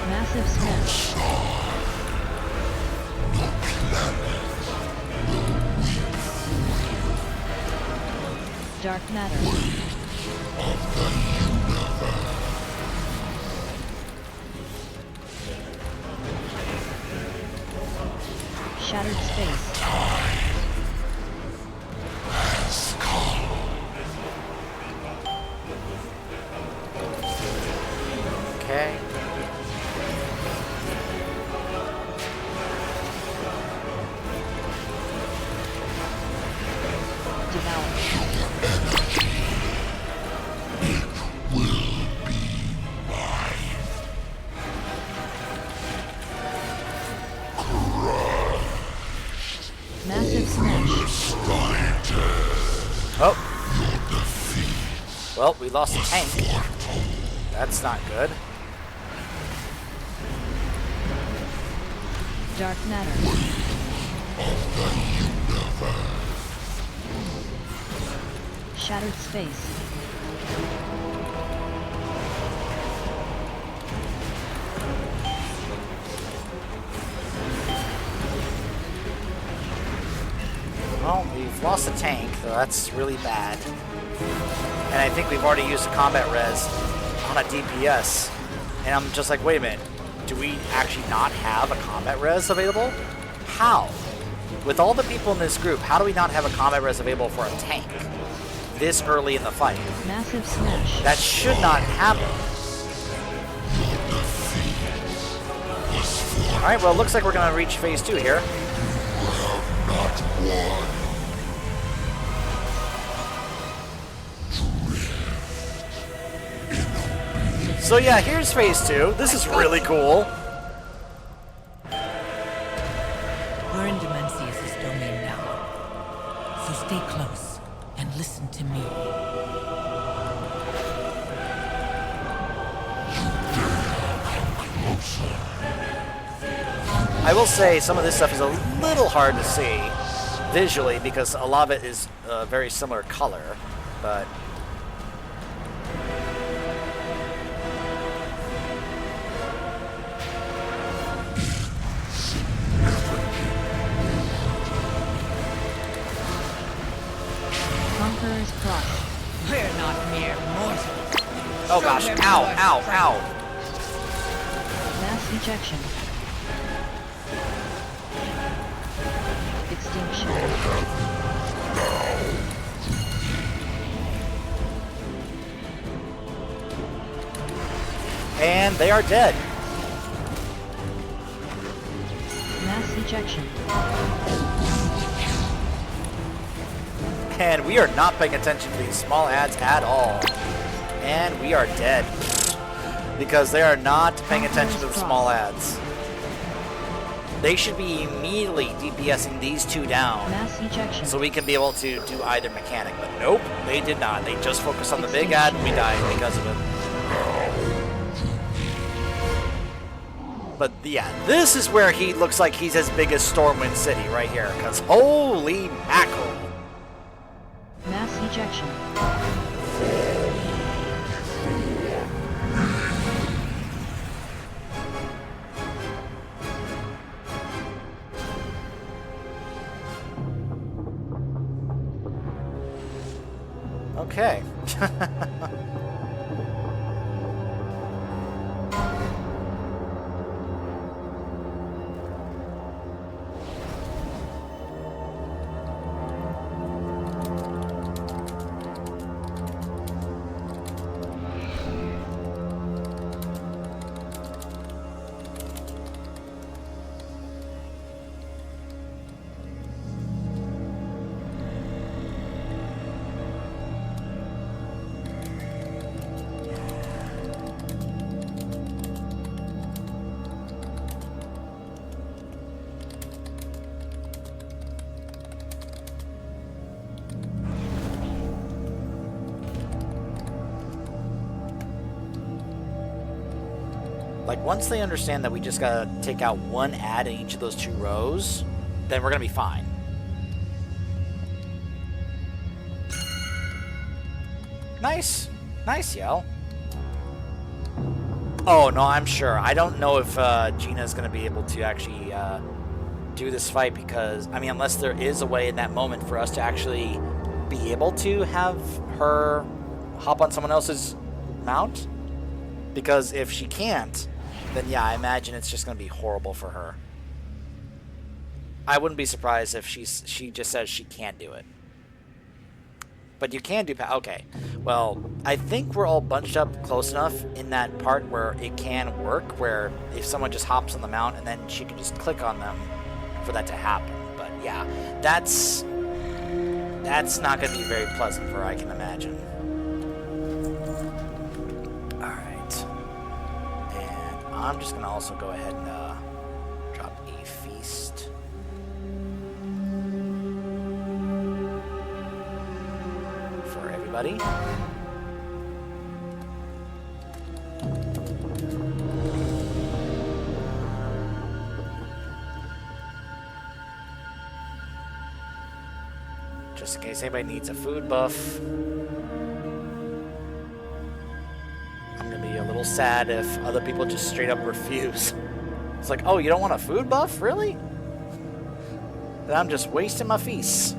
Massive smash. Dark matter. Shattered space. Okay. Devour. Massive smash. Oh. Well, we lost a tank. That's not good. Dark matter. Shattered space. Well, we've lost a tank, so that's really bad. And I think we've already used a combat res on a DPS. And I'm just like, wait a minute. Do we actually not have a combat res available? How? With all the people in this group, how do we not have a combat res available for a tank this early in the fight? Massive smash. That should not happen. Alright, well, it looks like we're going to reach phase 2 here. So yeah, here's phase 2. This is really cool. We're in Demencius' domain now. So stay close and listen to me. I will say some of this stuff is a little hard to see visually because a lot of it is a very similar color, but Conqueror's Cross. We're not mere mortals. oh gosh, ow, ow, ow. Mass ejection. Extinction. And they are dead. Mass ejection. And we are not paying attention to these small ads at all. And we are dead. Because they are not paying attention to the small ads. They should be immediately DPSing these two down. Mass ejection. So we can be able to do either mechanic. But nope, they did not. They just focused on the big ad and we died because of it. But yeah, this is where he looks like he's as big as Stormwind City right here. Because holy mackerel. Mass ejection. Okay. Like, once they understand that we just gotta take out one ad in each of those two rows, then we're gonna be fine. Nice. Nice, Yell. Oh, no, I'm sure. I don't know if Gina's gonna be able to actually do this fight because, I mean, unless there is a way in that moment for us to actually be able to have her hop on someone else's mount. Because if she can't, then yeah, I imagine it's just going to be horrible for her. I wouldn't be surprised if she just says she can't do it. But you can do... Okay. Well, I think we're all bunched up close enough in that part where it can work, where if someone just hops on the mount and then she can just click on them for that to happen. But yeah, that's not going to be very pleasant for her, I can imagine. I'm just going to also go ahead and drop a feast. buddy. Just in case anybody needs a food buff. I'm gonna be a little sad if other people just straight up refuse. It's like, oh, you don't want a food buff? Really? Then I'm just wasting my feasts.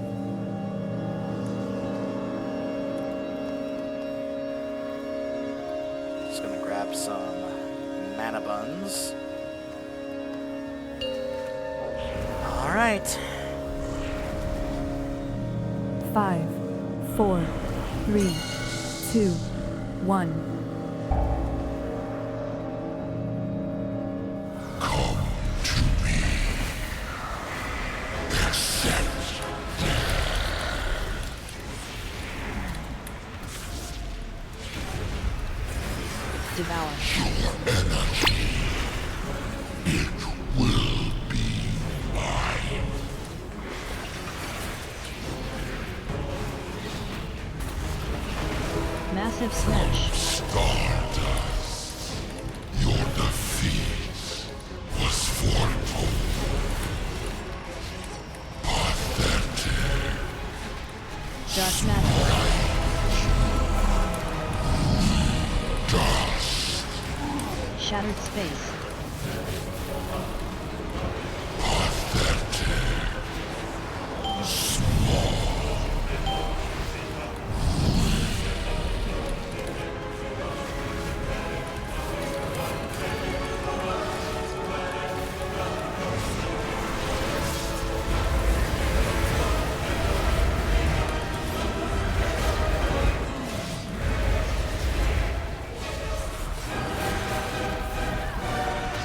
Just gonna grab some mana buns. Alright. 5, 4, 3, 2, 1. Devour. Massive smash. Your defeat was foretold. Pathetic. Dark matter. Dust. Shattered space.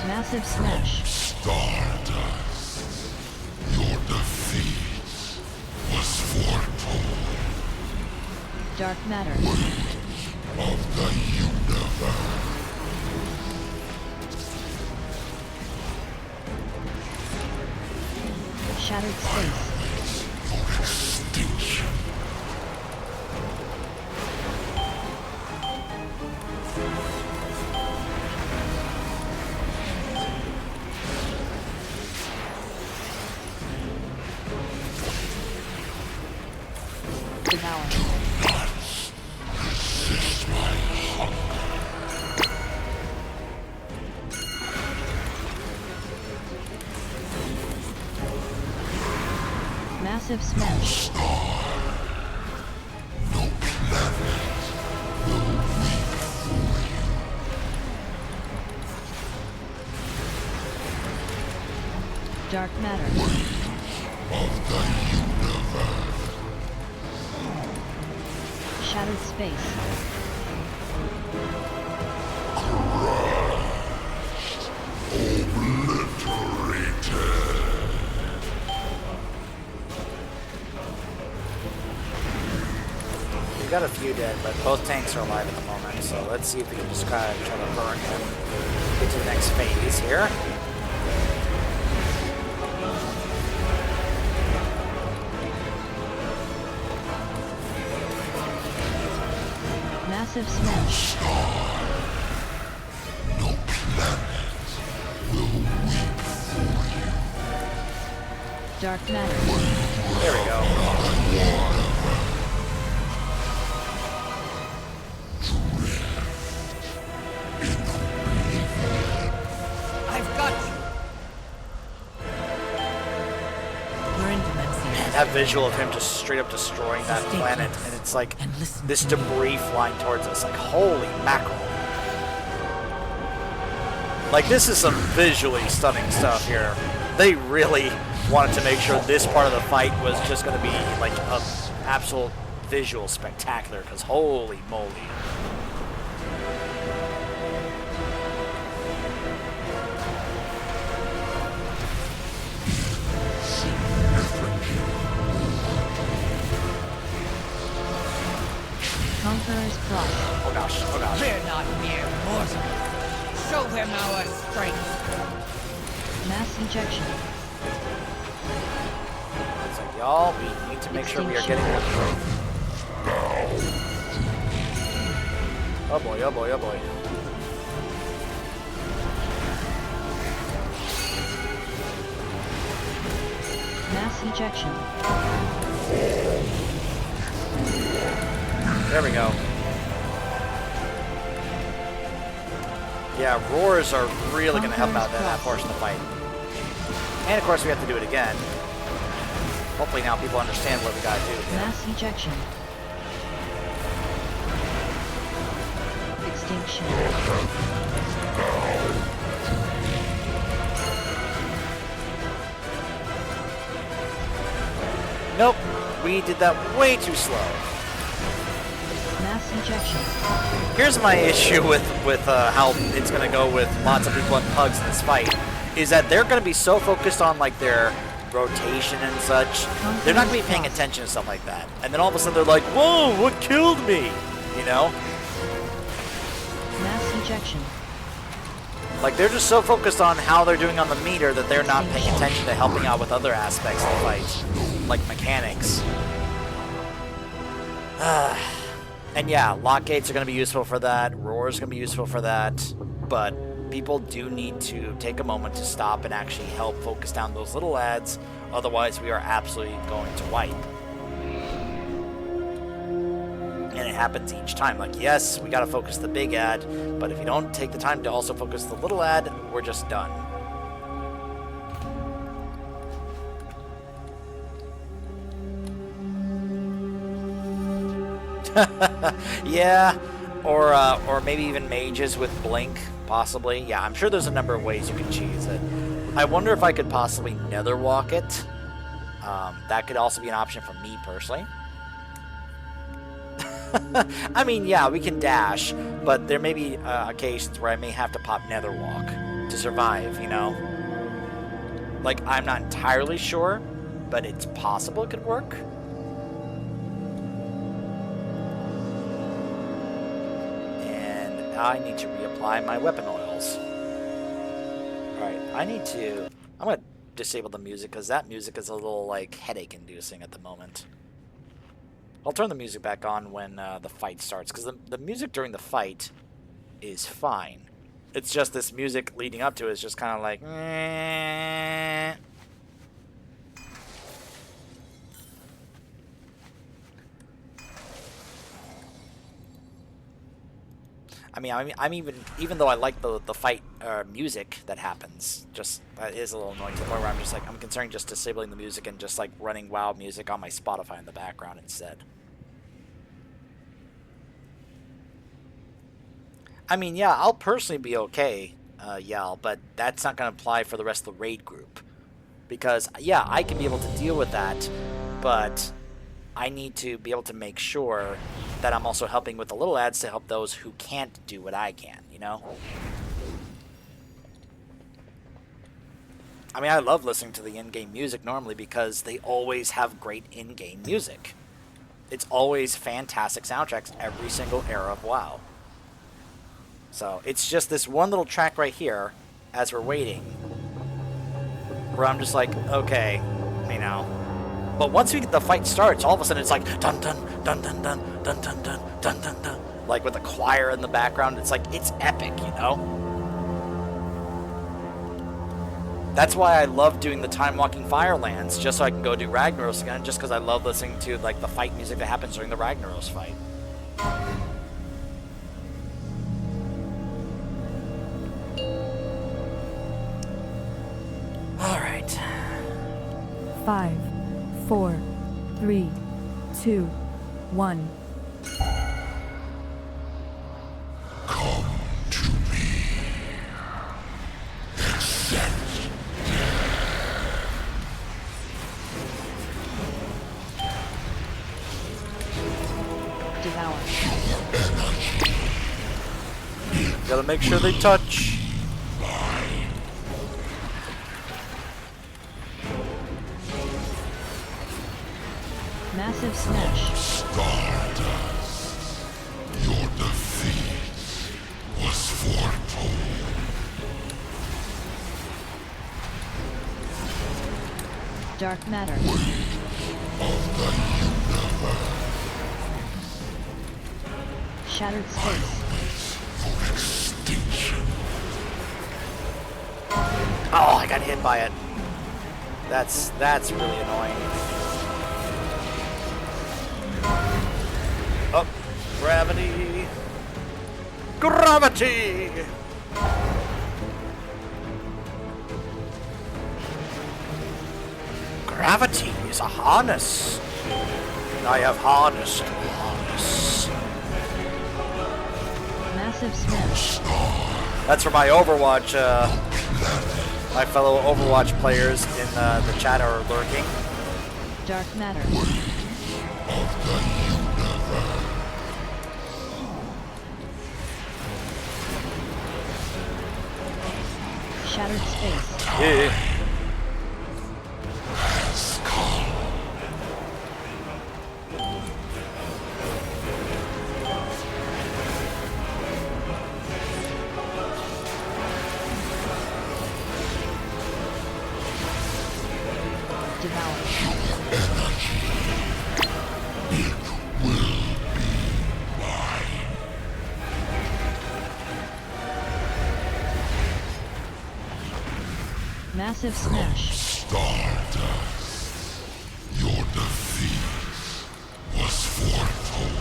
Massive smash. Stardust. Your defeat was foretold. Dark matter. Of the universe. Shattered space. For extinction. Devour. Resist my hunger. Massive smash. No planet will weep for you. Dark matter. Of the universe. Shattered space. Obliterated. We've got a few dead, but both tanks are alive at the moment, so let's see if we can just kind of try to burn him. Get to the next phase here. Massive smash. No planet will weep for you. Dark matter. There we go. I've got you. We're in Dementia. That visual of him just straight up destroying that Stay planet, close and it's like and listen this to me. debris flying towards us. Like, holy mackerel. Like, this is some visually stunning stuff here. They really wanted to make sure this part of the fight was just going to be like a absolute visual spectacular, because holy moly. Conqueror's cross. Oh gosh, oh gosh. We're not mere mortals. Show them our strength. Mass ejection. It's like, y'all, we need to make sure we are getting them. Oh boy, oh boy, oh boy. Mass ejection. There we go. Yeah, roars are really going to help out that portion of the fight. And of course we have to do it again. Hopefully now people understand what we gotta do here. Mass ejection. Extinction. Nope, we did that way too slow. Mass ejection. Here's my issue with how it's gonna go with lots of people and pugs in this fight, is that they're gonna be so focused on like their rotation and such, they're not gonna be paying attention to stuff like that. And then all of a sudden they're like, whoa, what killed me? You know? Mass ejection. Like they're just so focused on how they're doing on the meter that they're not paying attention to helping out with other aspects of the fight, like mechanics. And yeah, lock gates are going to be useful for that, roars are going to be useful for that, but people do need to take a moment to stop and actually help focus down those little ads, otherwise we are absolutely going to wipe. And it happens each time. Like, yes, we got to focus the big ad, but if you don't take the time to also focus the little ad, we're just done. Yeah, or maybe even mages with blink, possibly. Yeah, I'm sure there's a number of ways you can cheese it. I wonder if I could possibly nether walk it. That could also be an option for me personally. I mean, yeah, we can dash, but there may be occasions where I may have to pop nether walk to survive, you know? Like, I'm not entirely sure, but it's possible it could work. I need to reapply my weapon oils. Alright, I'm going to disable the music because that music is a little, like, headache-inducing at the moment. I'll turn the music back on when the fight starts, because the music during the fight is fine. It's just this music leading up to it is just kind of like... I mean, I'm even though I like the fight music that happens, just that is a little annoying to the point where I'm just like, I'm considering just disabling the music and just like running WoW music on my Spotify in the background instead. I mean, yeah, I'll personally be okay, Yal, but that's not going to apply for the rest of the raid group. Because, yeah, I can be able to deal with that, but I need to be able to make sure that I'm also helping with the little ads to help those who can't do what I can, you know? I mean, I love listening to the in-game music normally because they always have great in-game music. It's always fantastic soundtracks every single era of WoW. So, it's just this one little track right here, as we're waiting, where I'm just like, okay, you know. But once we get the fight starts, all of a sudden it's like dun dun dun dun dun dun dun dun dun dun dun, like with a choir in the background. It's like it's epic, you know. That's why I love doing the time walking Firelands, just so I can go do Ragnaros again. Just because I love listening to like the fight music that happens during the Ragnaros fight. All right. 5, 4, 3, 2, 1. Come to me. Accept. Devour. Gotta make sure they touch. Massive smash. Stardust. Your defeat was foretold. Dark matter. Of the universe. Shattered space. got hit by it. That's really annoying. Oh, gravity. Gravity! Gravity is a harness. I have harnessed the harness. Massive smash. That's for my Overwatch, my fellow Overwatch players in the chat are lurking. Dark matter. Shattered space. Yeah. Massive smash. Stardust. Your defeat was foretold.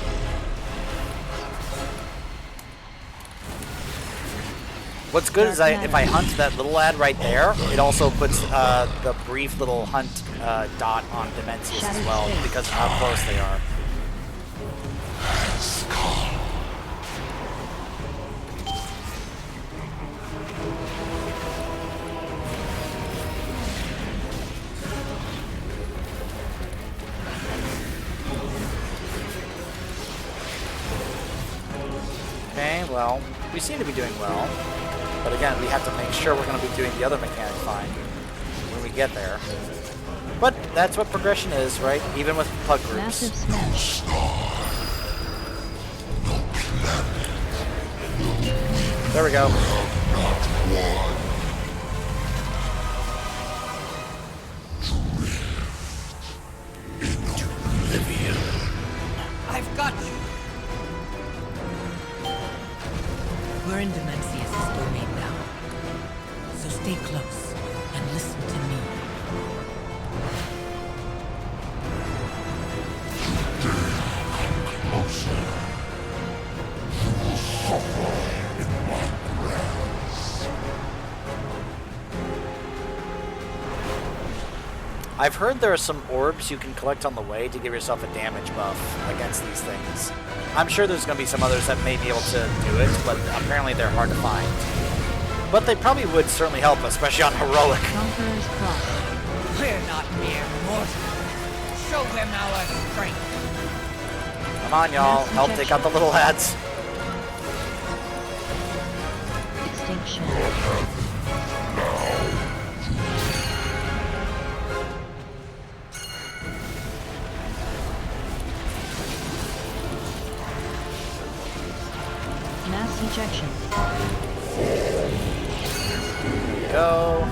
What's good is if I hunt that little lad right there, it also puts the brief little hunt dot on Dimensius as well because of how close they are. Okay, well, we seem to be doing well. But again, we have to make sure we're going to be doing the other mechanic fine when we get there. But that's what progression is, right? Even with pug groups. Massive smash. There we go. I've got you. We're in Dimensius' domain now. So stay close and listen to me. I've heard there are some orbs you can collect on the way to give yourself a damage buff against these things. I'm sure there's going to be some others that may be able to do it, but apparently they're hard to find. But they probably would certainly help, especially on Heroic. Conqueror's cross. We're not mere mortals. Show them our strength. Come on, y'all. Help take out the little lads. Extinction. Mass ejection. Go.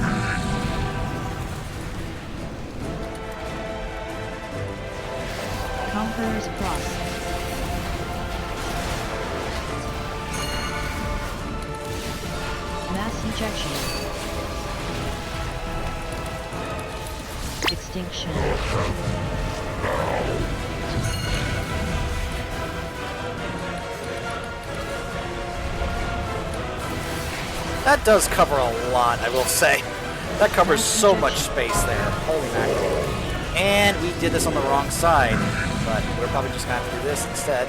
Conqueror's cross. Mass ejection. Extinction. That does cover a lot, I will say. That covers so much space there. Holy mackerel. And we did this on the wrong side, but we're probably just going to have to do this instead.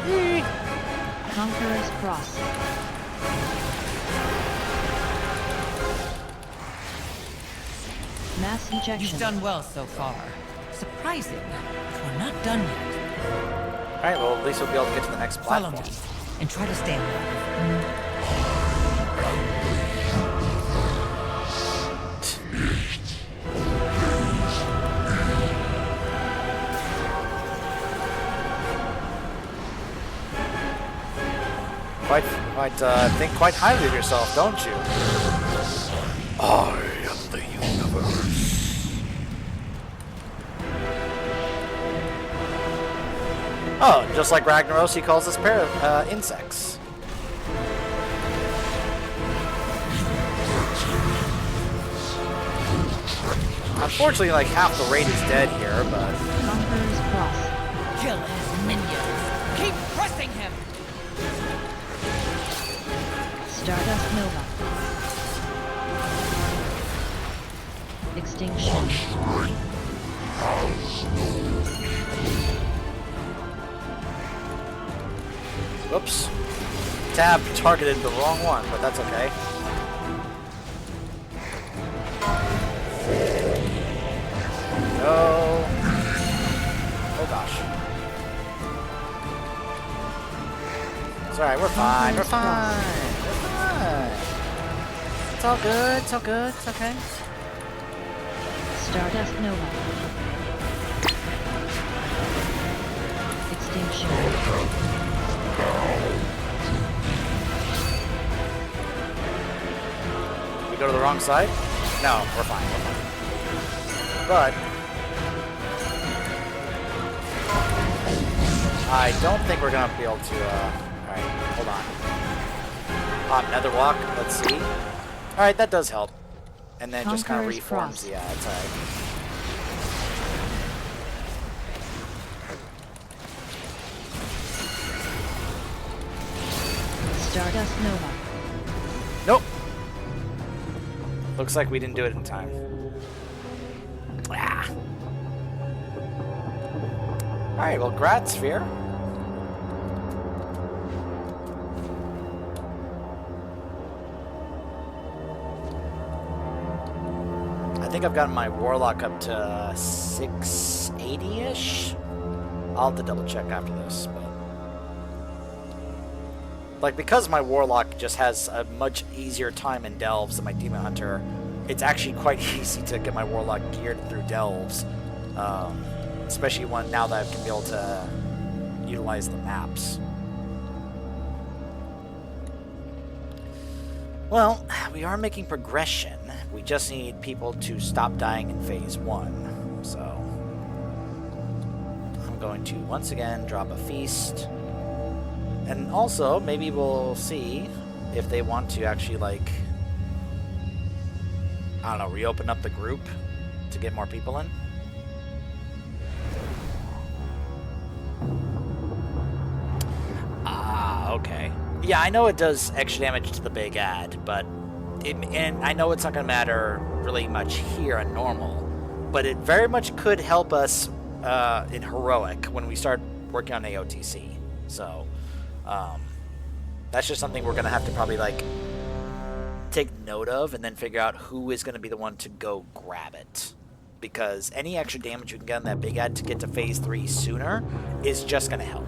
Yee. Conqueror's cross. Mass ejection. You've done well so far. Surprising, but we're not done yet. Alright, well, at least we'll be able to get to the next Follow platform. me and try to stay alive. Think quite highly of yourself, don't you? I am the universe. Oh, just like Ragnaros, he calls us insects. Unfortunately, like half the raid is dead here, but Conqueror's Cross. Kill his minions. Keep pressing him. Stardust Nova. Extinction. whoops. Tab targeted the wrong one, but that's okay. No. Oh gosh. It's alright, we're fine, we're fine. We're fine. It's all good, it's all good, it's okay. Stardust Nova. Extinction. We go to the wrong side? No, we're fine, we're fine. But I don't think we're gonna be able to alright, hold on. Another walk, let's see. Alright, that does help. And then just kind of Conqueror's reforms, Cross. yeah, it's alright. Stardust Nova. Nope. Looks like we didn't do it in time. Ah. Alright, well, Grat Sphere. I think I've gotten my Warlock up to 680-ish. I'll have to double check after this, but... Like, because my Warlock just has a much easier time in Delves than my Demon Hunter, it's actually quite easy to get my Warlock geared through Delves. Especially now that I can be able to utilize the maps. Well, we are making progression. We just need people to stop dying in Phase 1. So, I'm going to once again drop a feast. And also, maybe we'll see if they want to actually, like, I don't know, reopen up the group to get more people in. Ah, okay. Yeah, I know it does extra damage to the big ad, but and I know it's not going to matter really much here on normal, but it very much could help us in heroic when we start working on AOTC. So, that's just something we're going to have to probably, like, take note of and then figure out who is going to be the one to go grab it. Because any extra damage you can get on that big ad to get to Phase 3 sooner is just going to help.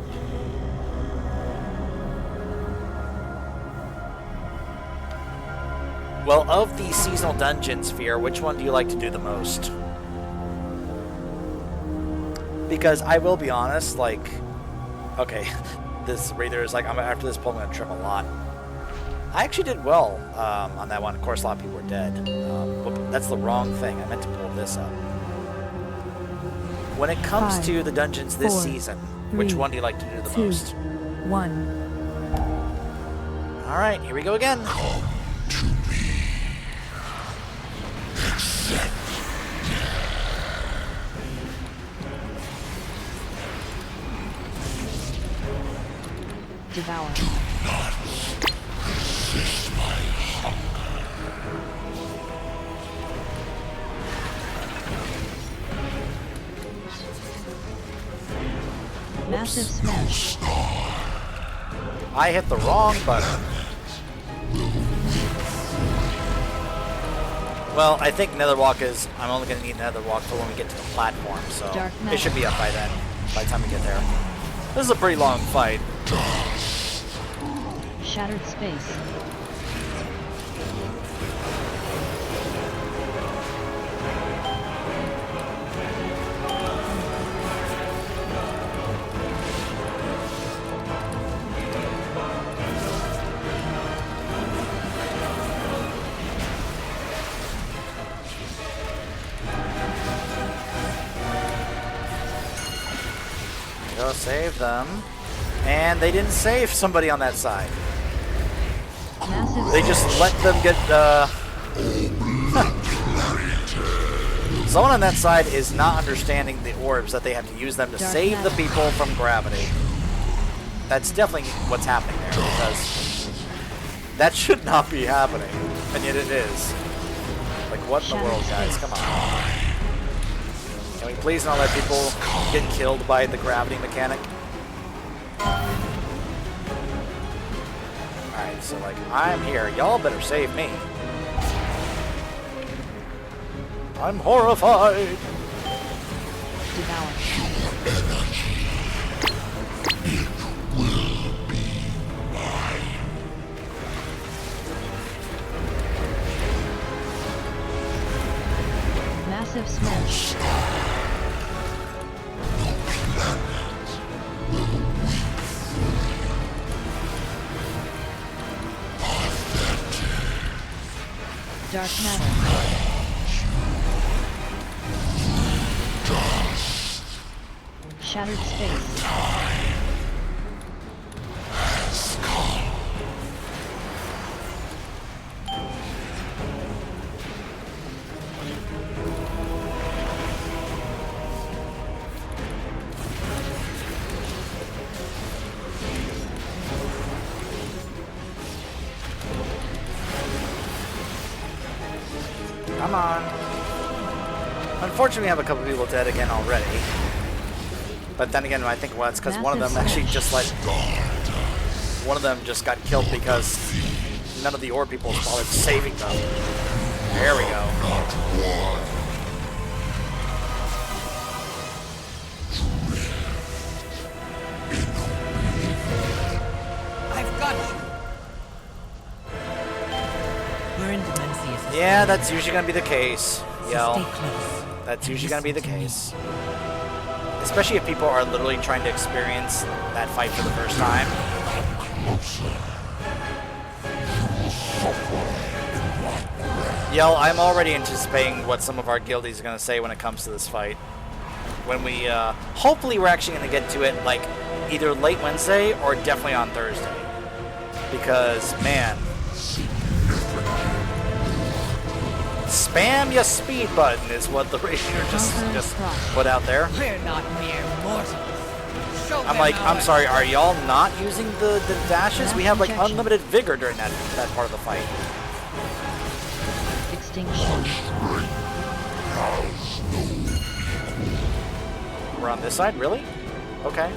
Well, of the seasonal dungeons, Fear, which one do you like to do the most? Because I will be honest, like, okay, this Raider is like, after this pull, I'm going to trim a lot. I actually did well on that one. Of course, a lot of people were dead. But that's the wrong thing. I meant to pull this up. When it comes 5, to the dungeons this 4, season, which 3, one do you like to do the 2, most? 1. Alright, here we go again. Come to me. Accept. Devour. Not resist my hunger. Massive Smash. I hit the wrong button. Well, I think Netherwalk is... I'm only going to need Netherwalk for when we get to the platform, so... Dark It should be up by then, by the time we get there. This is a pretty long fight. Shattered Space. Go save them. And they didn't save somebody on that side. Massive They just let them get, Someone on that side is not understanding the orbs, that they have to use them to Dark save the matter. people from gravity. That's definitely what's happening there, because that should not be happening, and yet it is. Like, what in the world, guys? Come on. Can we please not let people get killed by the gravity mechanic? Alright, so, like, I'm here. Y'all better save me. I'm horrified. Devour. Massive smash. Dark matter. Shattered space. Come on. Unfortunately, we have a couple people dead again already. But then again, I think, well, it's because one of them actually just let... One of them just got killed because none of the orb people bothered saving them. There we go. I've got you. We're in Demencius. Yeah, that's usually going to be the case. So Yo, stay close. that's and usually going to be the listen to me. case. Especially if people are literally trying to experience that fight for the first time. Yo, I'm already anticipating what some of our guildies are going to say when it comes to this fight. When we, hopefully we're actually going to get to it, like, either late Wednesday or definitely on Thursday. Because, man, spam your speed button is what the Ranger just put out there. We're not mere mortals. Show I'm them like, our I'm sorry, are y'all not using the dashes? We have, like, Injection. unlimited vigor during that part of the fight. Extinction. We're on this side? Really? Okay.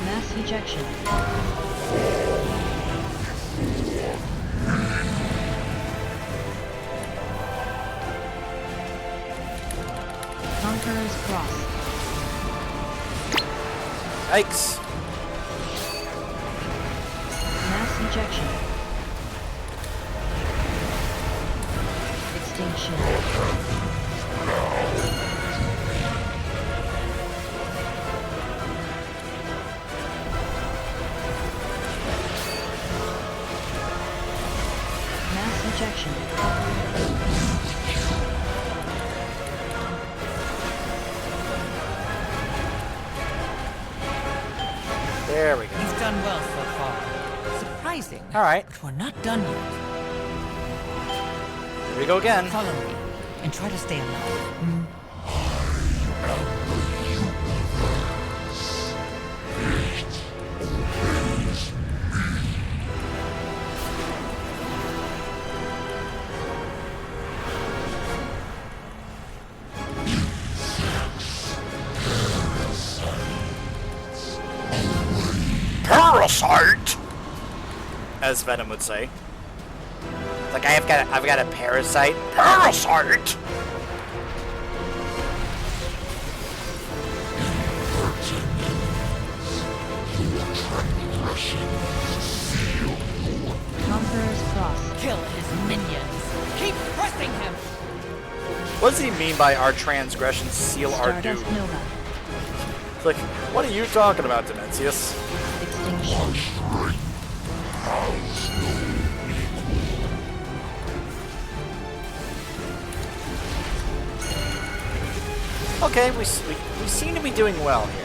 Mass ejection. Conqueror's Cross. Yikes. Mass ejection. Extinction. Mass ejection. There we go. You've done well so far. Surprising. All right. But we're not done yet. Here we go again. Follow me and try to stay alive. Parasite, as Venom would say. Like I've got a parasite. Parasite. Conqueror's Cross. Kill his minions. Keep pressing him. What does he mean by our transgressions seal our doom? Stardust Nova. It's like, what are you talking about, Demencius? Extinction. Okay, we seem to be doing well here.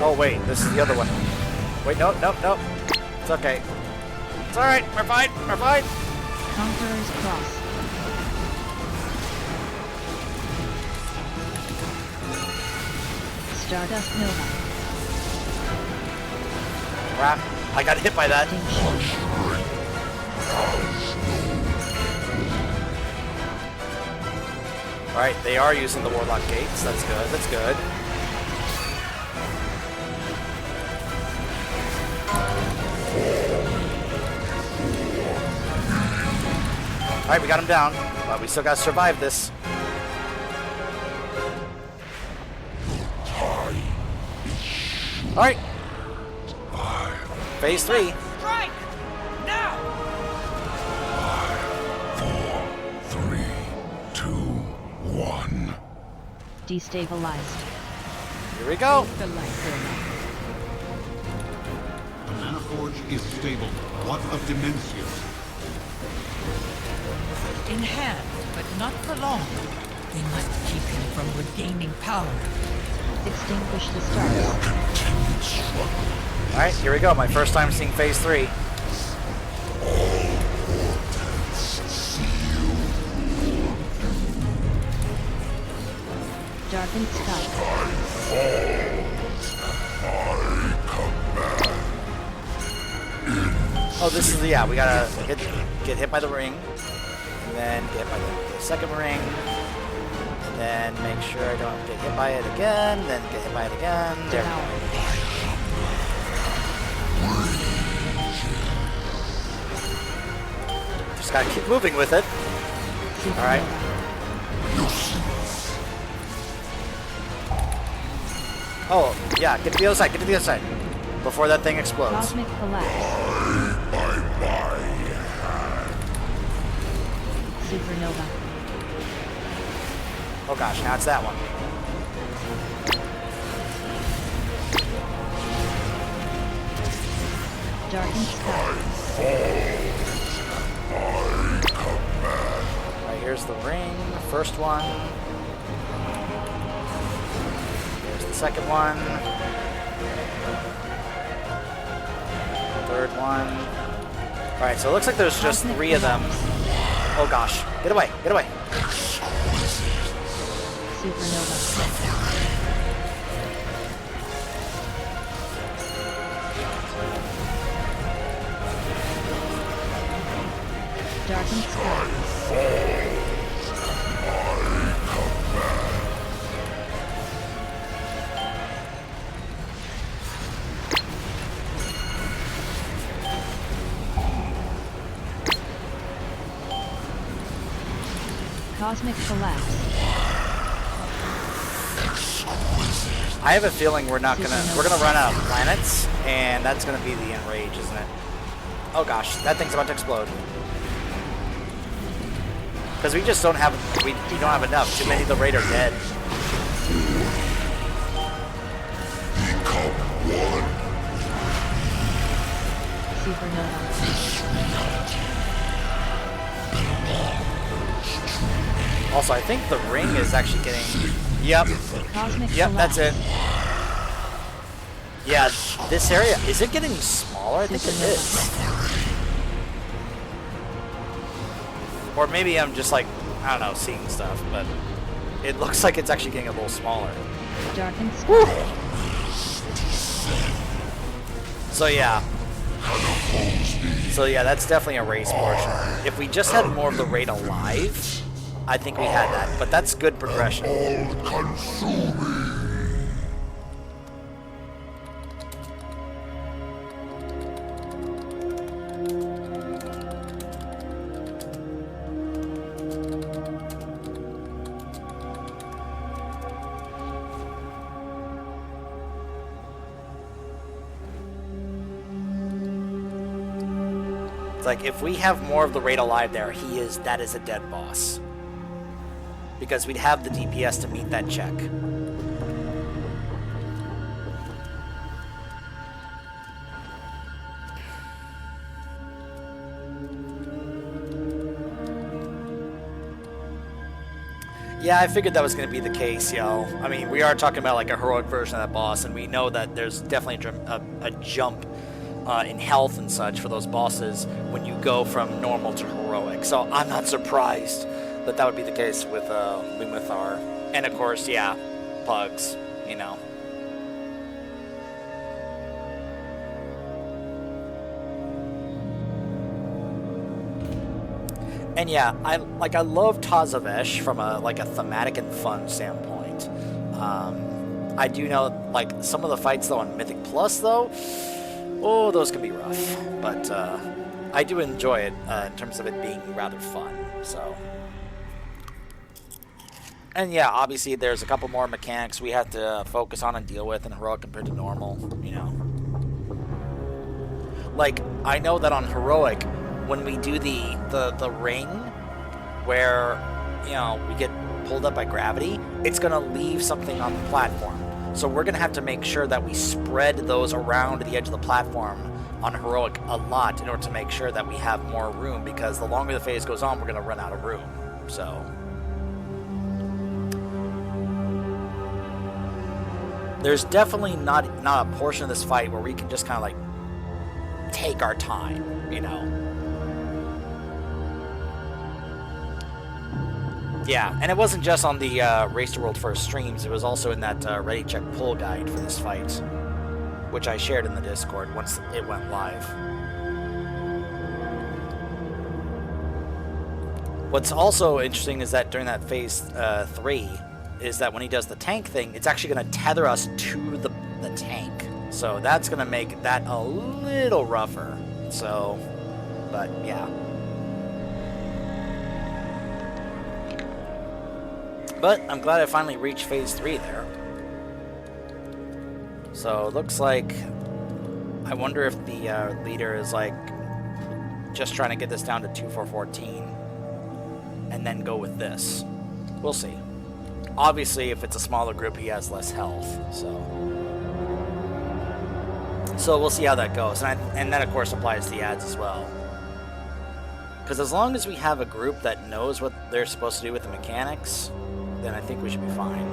Oh wait, this is the other one. Wait, no, no, no. It's okay. It's alright. We're fine. We're fine. Conqueror's Cross. Stardust Nova. Crap. I got hit by that. Extinction. Alright, they are using the Warlock Gates. That's good. That's good. Alright, we got him down. But we still gotta survive this. Alright. Phase 3. Strike! Now! 3, 2, 1. Destabilized. Here we go. The light burner. The Mana Forge is stable. What of Dimensius? In hand, but not for long. We must keep him from regaining power. Extinguish the stars. Alright, here we go. My first time seeing Phase 3. Darkened sky. Oh, this is yeah. We gotta get hit by the ring, and then get hit by the second ring, and then make sure I don't get hit by it again. Then get hit by it again. There. Just gotta keep moving with it. All right. Oh yeah, get to the other side. Get to the other side before that thing explodes. Cosmic collapse. Supernova. Oh gosh, now it's that one. Darkened sky. Alright, here's the ring, first one. Here's the second one. Third one. Alright, so it looks like there's just 3 of them. Oh gosh, get away, get away. Supernova. Darkened sky. Cosmic collapse. I have a feeling we're gonna run out of planets, and that's gonna be the enrage, isn't it? Oh gosh, that thing's about to explode. Because we just don't have we don't have enough. Too many of the raid are dead. Supernova. Also, I think the ring is actually getting. Yep. Cosmic Yep, collapse. that's it. Yeah, this area is it getting smaller? I think it is. Or maybe I'm just like, I don't know, seeing stuff, but it looks like it's actually getting a little smaller. Darkened sky. So yeah. So yeah, that's definitely a race portion. If we just had more of the raid alive, I think we had that. But that's good progression. It's like if we have more of the raid alive there, that is a dead boss. Because we'd have the DPS to meet that check. Yeah, I figured that was going to be the case, yo. I mean, we are talking about like a heroic version of that boss, and we know that there's definitely a jump in health and such for those bosses when you go from normal to heroic. So I'm not surprised that that would be the case with Lumathar. And of course, yeah, pugs, you know. And yeah, I love Tazavesh from a thematic and fun standpoint. I do know like some of the fights though on Mythic Plus though, oh, those can be rough. But I do enjoy it in terms of it being rather fun. So, and yeah, obviously there's a couple more mechanics we have to focus on and deal with in heroic compared to normal. You know, like I know that on heroic, when we do the ring where, you know, we get pulled up by gravity, it's going to leave something on the platform. So we're going to have to make sure that we spread those around the edge of the platform on heroic a lot in order to make sure that we have more room, because the longer the phase goes on, we're going to run out of room. So there's definitely not a portion of this fight where we can just kind of like take our time, you know. Yeah, and it wasn't just on the Race to World First streams, it was also in that Ready Check Pull guide for this fight, which I shared in the Discord once it went live. What's also interesting is that during that Phase 3, is that when he does the tank thing, it's actually going to tether us to the tank. So that's going to make that a little rougher. So, but yeah. But I'm glad I finally reached Phase 3 there. So it looks like, I wonder if the leader is like just trying to get this down to 2-4-14 and then go with this. We'll see. Obviously, if it's a smaller group, he has less health. So we'll see how that goes. And that, of course, applies to the ads as well. Because as long as we have a group that knows what they're supposed to do with the mechanics, then I think we should be fine.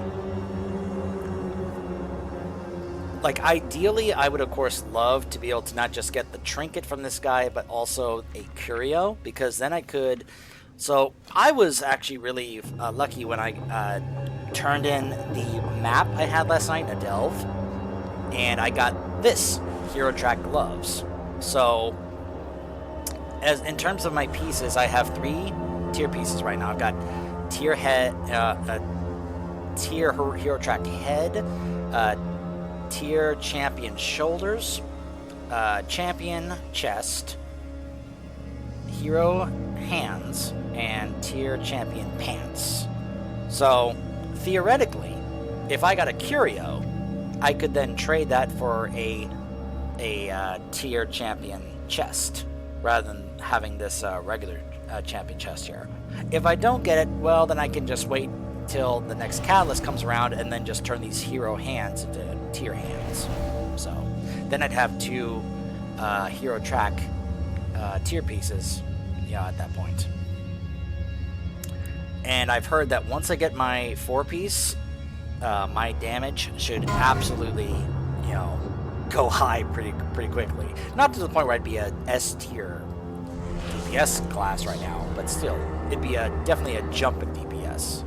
Like, ideally, I would, of course, love to be able to not just get the trinket from this guy, but also a curio, because then I could... So, I was actually really lucky when I turned in the map I had last night in a delve, and I got this, Hero Track Gloves. So, as in terms of my pieces, I have 3 tier pieces right now. I've got tier head, tier Hero Track head, tier champion shoulders, champion chest, hero hands, and tier champion pants. So theoretically, if I got a curio, I could then trade that for a tier champion chest rather than having this regular champion chest here. If I don't get it, well, then I can just wait till the next catalyst comes around and then just turn these hero hands into tier hands. So then I'd have 2 hero track tier pieces, yeah, at that point. And I've heard that once I get my 4-piece, my damage should absolutely, you know, go high pretty quickly. Not to the point where I'd be a S tier DPS class right now, but still, it'd be definitely a jump in DPS.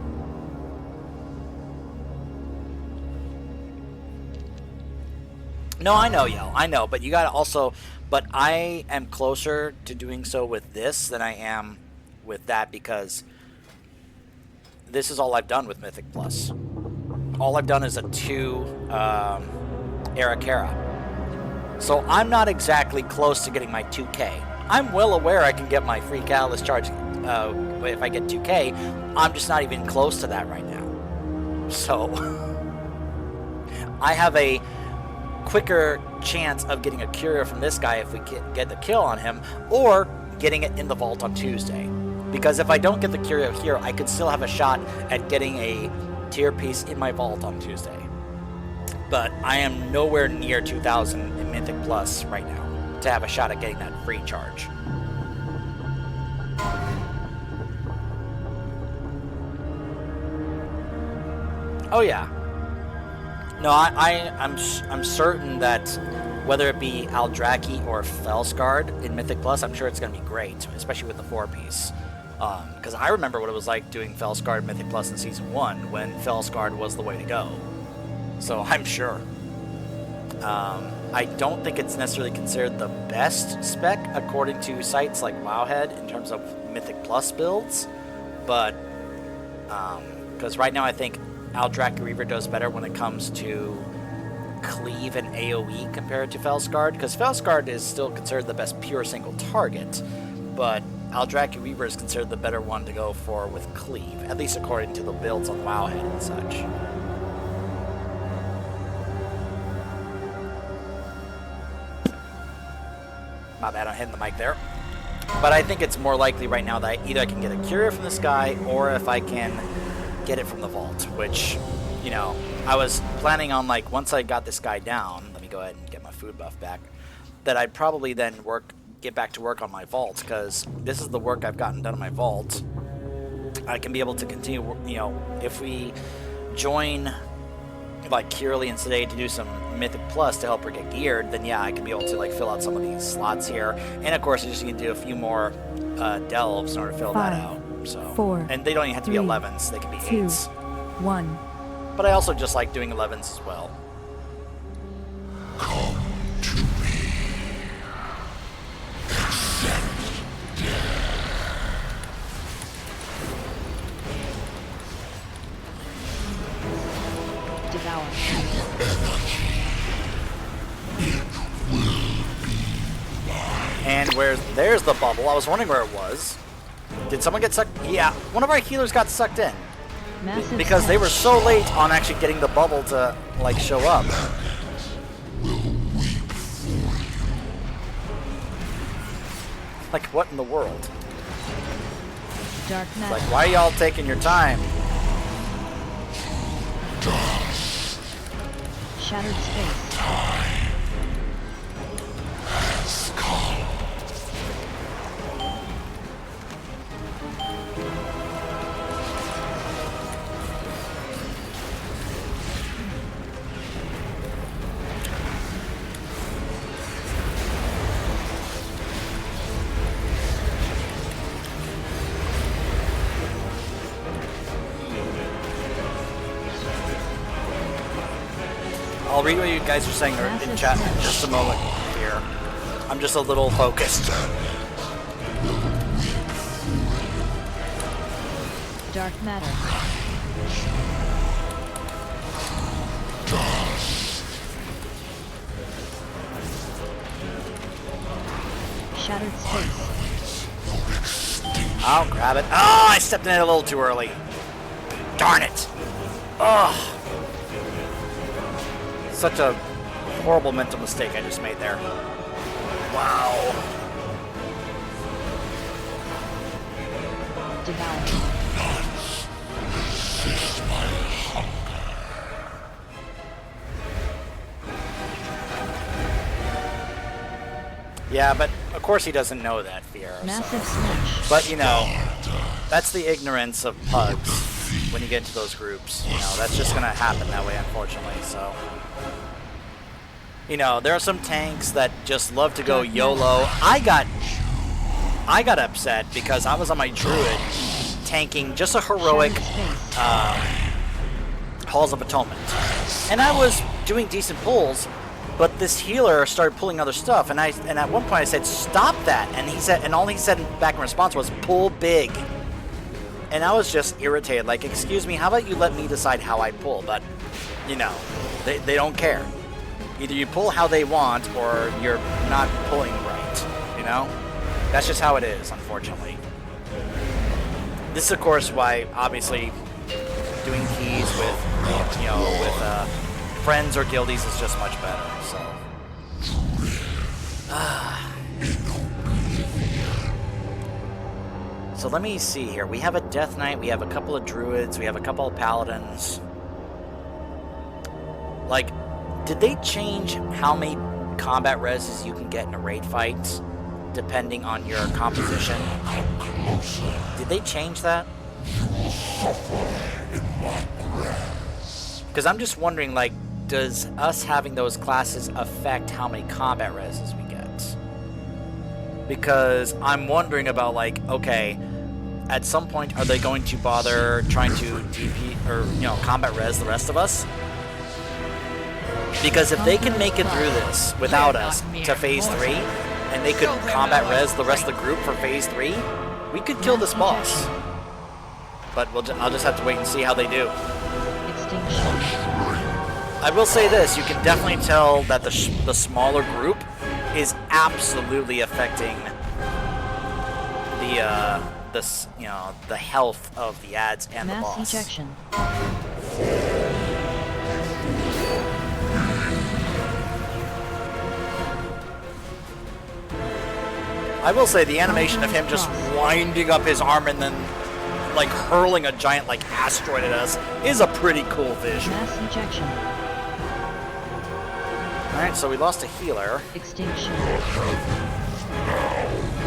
No, I know, yo, I know, but you gotta also, but I am closer to doing so with this than I am with that, because this is all I've done with Mythic Plus. All I've done is a 2 Arakara. So I'm not exactly close to getting my 2K. I'm well aware I can get my free catalyst charge if I get 2K. I'm just not even close to that right now. So I have a quicker chance of getting a curio from this guy if we get the kill on him, or getting it in the vault on Tuesday. Because if I don't get the curio here, I could still have a shot at getting a tier piece in my vault on Tuesday. But I am nowhere near 2,000 in Mythic Plus right now to have a shot at getting that free charge. Oh yeah. No, I'm certain that whether it be Aldraki or Felsguard in Mythic Plus, I'm sure it's going to be great, especially with the 4-piece. Because I remember what it was like doing Felsguard Mythic Plus in Season 1, when Felsguard was the way to go. So I'm sure. I don't think it's necessarily considered the best spec according to sites like Wowhead in terms of Mythic Plus builds, but because right now I think Aldraki Reaver does better when it comes to cleave and AoE compared to Felsguard, because Felsguard is still considered the best pure single target, but Aldraki Reaver is considered the better one to go for with cleave, at least according to the builds on Wowhead and such. My bad on hitting the mic there. But I think it's more likely right now that either I can get a Curia from this guy, or if I can get it from the vault, which, you know, I was planning on, like, once I got this guy down, let me go ahead and get my food buff back, that I'd probably then get back to work on my vault, because this is the work I've gotten done on my vault. I can be able to continue, you know, if we join like Kirli and Sedate to do some Mythic Plus to help her get geared, then yeah, I can be able to like fill out some of these slots here. And of course, I just need to do a few more delves in order to fill that out. So, 4, and they don't even have to be 3, 11s; they can be 2, 8s. 1. But I also just like doing 11s as well. Come to me. Accept Devour. And there's the bubble. I was wondering where it was. Did someone get sucked? Yeah, one of our healers got sucked in. Massive Because they were smash. so late on actually getting the bubble to, like, show up. Like, what in the world? Dark Like, magic. why are y'all taking your time? Shattered space. I'll read what you guys are saying in chat in just a moment here. I'm just a little focused. Dark matter. Shattered space. I'll grab it. Oh, I stepped in it a little too early. Darn it. Ugh. Such a horrible mental mistake I just made there. Wow. Devour. Yeah, but of course he doesn't know that, Fear. So. Massive smash. But, you know, that's the ignorance of pugs when you get into those groups. You know, that's just going to happen that way, unfortunately, so. You know, there are some tanks that just love to go YOLO. I got upset because I was on my druid tanking just a heroic Halls of Atonement. And I was doing decent pulls, but this healer started pulling other stuff, and at one point I said, "Stop that!" And all he said back in response was, "Pull big." And I was just irritated, like, "Excuse me, how about you let me decide how I pull?" But you know, they don't care. Either you pull how they want, or you're not pulling right. You know, that's just how it is, unfortunately. This is, of course, why obviously doing keys with friends or guildies is just much better. So. So let me see here. We have a Death Knight, we have a couple of Druids, we have a couple of Paladins. Like, did they change how many combat reses you can get in a raid fight depending on your composition? Did they change that? Because I'm just wondering, like, does us having those classes affect how many combat reses we get? Because I'm wondering about, like, okay, at some point, are they going to bother trying to DP, or, you know, combat res the rest of us? Because if they can make it through this without us to phase 3, and they could combat res the rest of the group for phase 3, we could kill this boss. But I'll just have to wait and see how they do. Extinction. I will say this, you can definitely tell that the smaller group is absolutely affecting the health of the ads and the boss. Mass ejection. I will say the animation of him just winding up his arm and then like hurling a giant like asteroid at us is a pretty cool visual. Mass ejection. Alright, so we lost a healer. Extinction.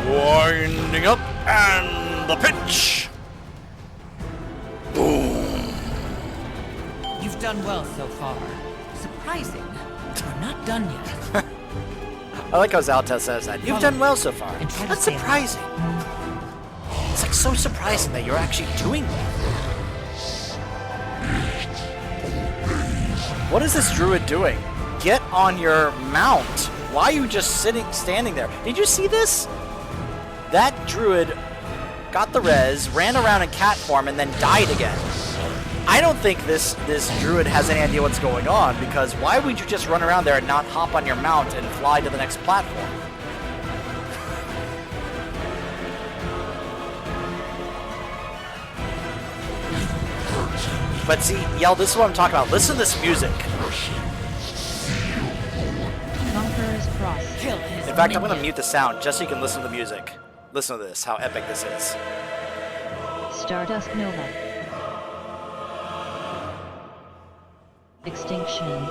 Winding up and the pitch! Boom! You've done well so far. Surprising. We're not done yet. I like how Zalta says that. You've done well so far. And try to That's stay surprising. It's like so surprising that you're actually doing that. What is this druid doing? Get on your mount. Why are you just standing there? Did you see this? That druid got the res, ran around in cat form, and then died again. I don't think this druid has any idea what's going on, because why would you just run around there and not hop on your mount and fly to the next platform? But see, Yell, this is what I'm talking about. Listen to this music. Conqueror's Cross. Kill his In fact, I'm going to minion. mute the sound just so you can listen to the music. Listen to this, how epic this is. Stardust Nova. Extinction.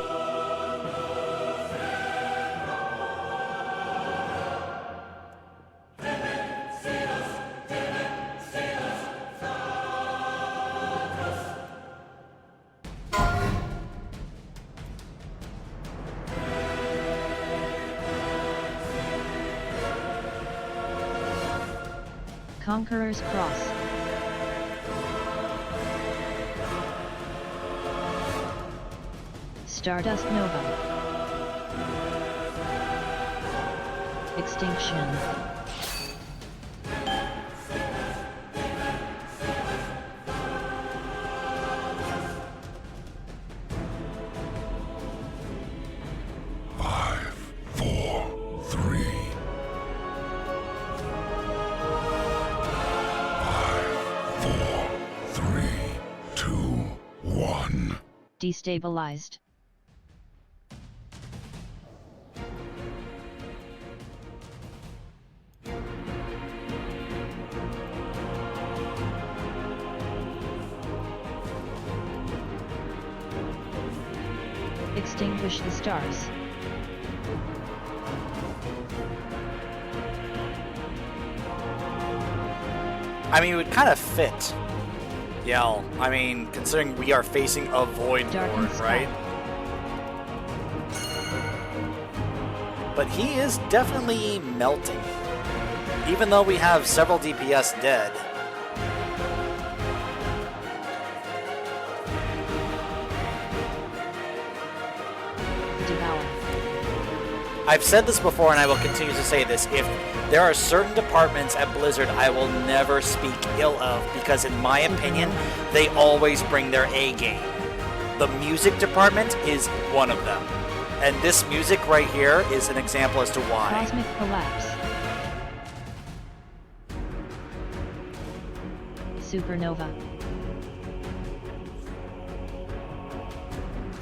Conqueror's Cross. Stardust Nova. Extinction. Five, four, three. Five, four, three, two, one. Destabilized. Extinguish the stars. I mean, it would kind of fit. Yell. I mean, considering we are facing a Void Darkened Lord, sky. right? But he is definitely melting. Even though we have several DPS dead. Devour. I've said this before and I will continue to say this. If there are certain departments at Blizzard I will never speak ill of, because in my opinion, they always bring their A game. The music department is one of them. And this music right here is an example as to why. Cosmic collapse. Supernova.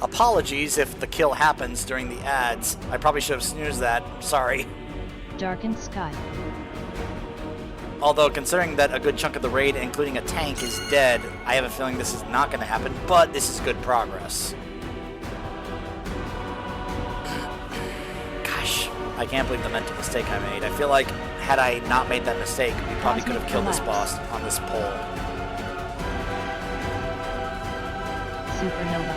Apologies if the kill happens during the ads. I probably should have snoozed that. Sorry. Darkened sky. Although, considering that a good chunk of the raid, including a tank, is dead, I have a feeling this is not going to happen, but this is good progress. Gosh, I can't believe the mental mistake I made. I feel like, had I not made that mistake, we probably could have killed this boss on this pole. Supernova.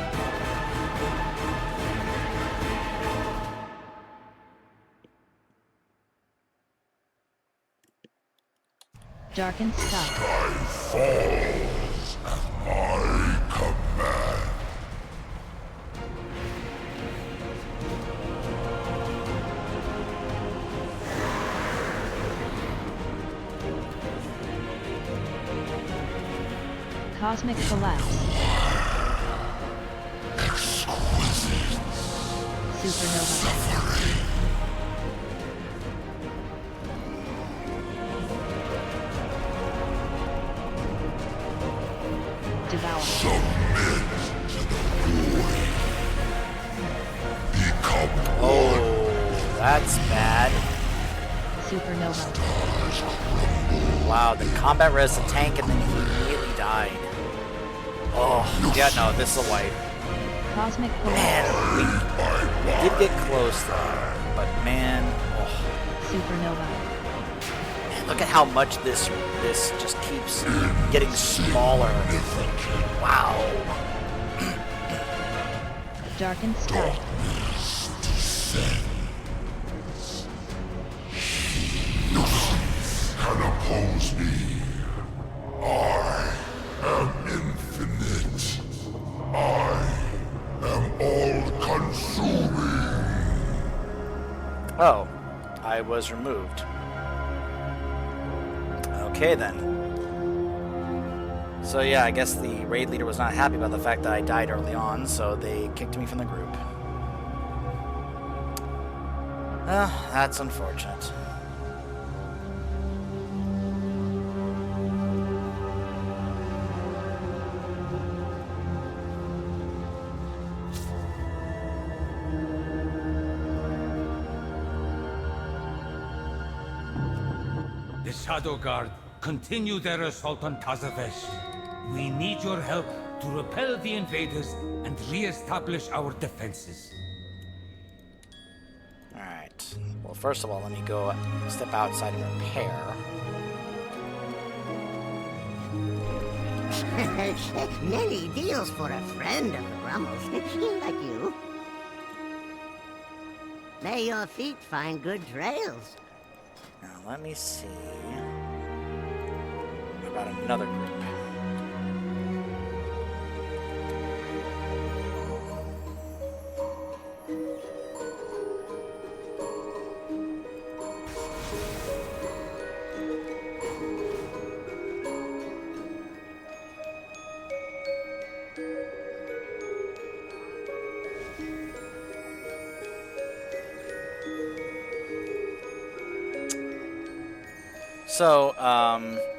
Darkened sky. Cosmic collapse. Supernova. Devour. Oh, that's bad. Supernova. Wow, the combat res the tank and then he immediately died. Oh, yeah, no, this is a wipe. Cosmic Man, collapse. we did get close though, but man, oh, Supernova. man, look at how much this just keeps getting smaller. Wow. Darkened sky. Can oppose me. I am infinite. I am all-consuming. Oh, I was removed. Okay then. So yeah, I guess the raid leader was not happy about the fact that I died early on, so they kicked me from the group. That's unfortunate. The Shadow Guard continue their assault on Tazavesh. We need your help to repel the invaders and re-establish our defenses. Alright. Well, first of all, let me go step outside and repair. Many deals for a friend of the Grummels, like you. May your feet find good trails. Now, let me see. What about another group? So,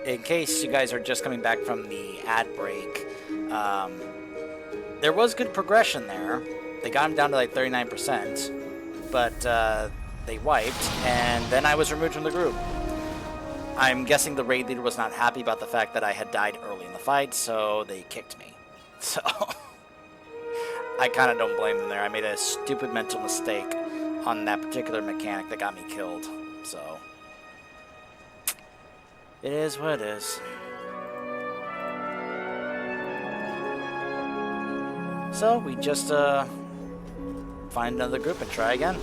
in case you guys are just coming back from the ad break, there was good progression there. They got him down to like 39%, but they wiped, and then I was removed from the group. I'm guessing the raid leader was not happy about the fact that I had died early in the fight, so they kicked me. So, I kind of don't blame them there. I made a stupid mental mistake on that particular mechanic that got me killed, so... It is what it is. So, we just, find another group and try again.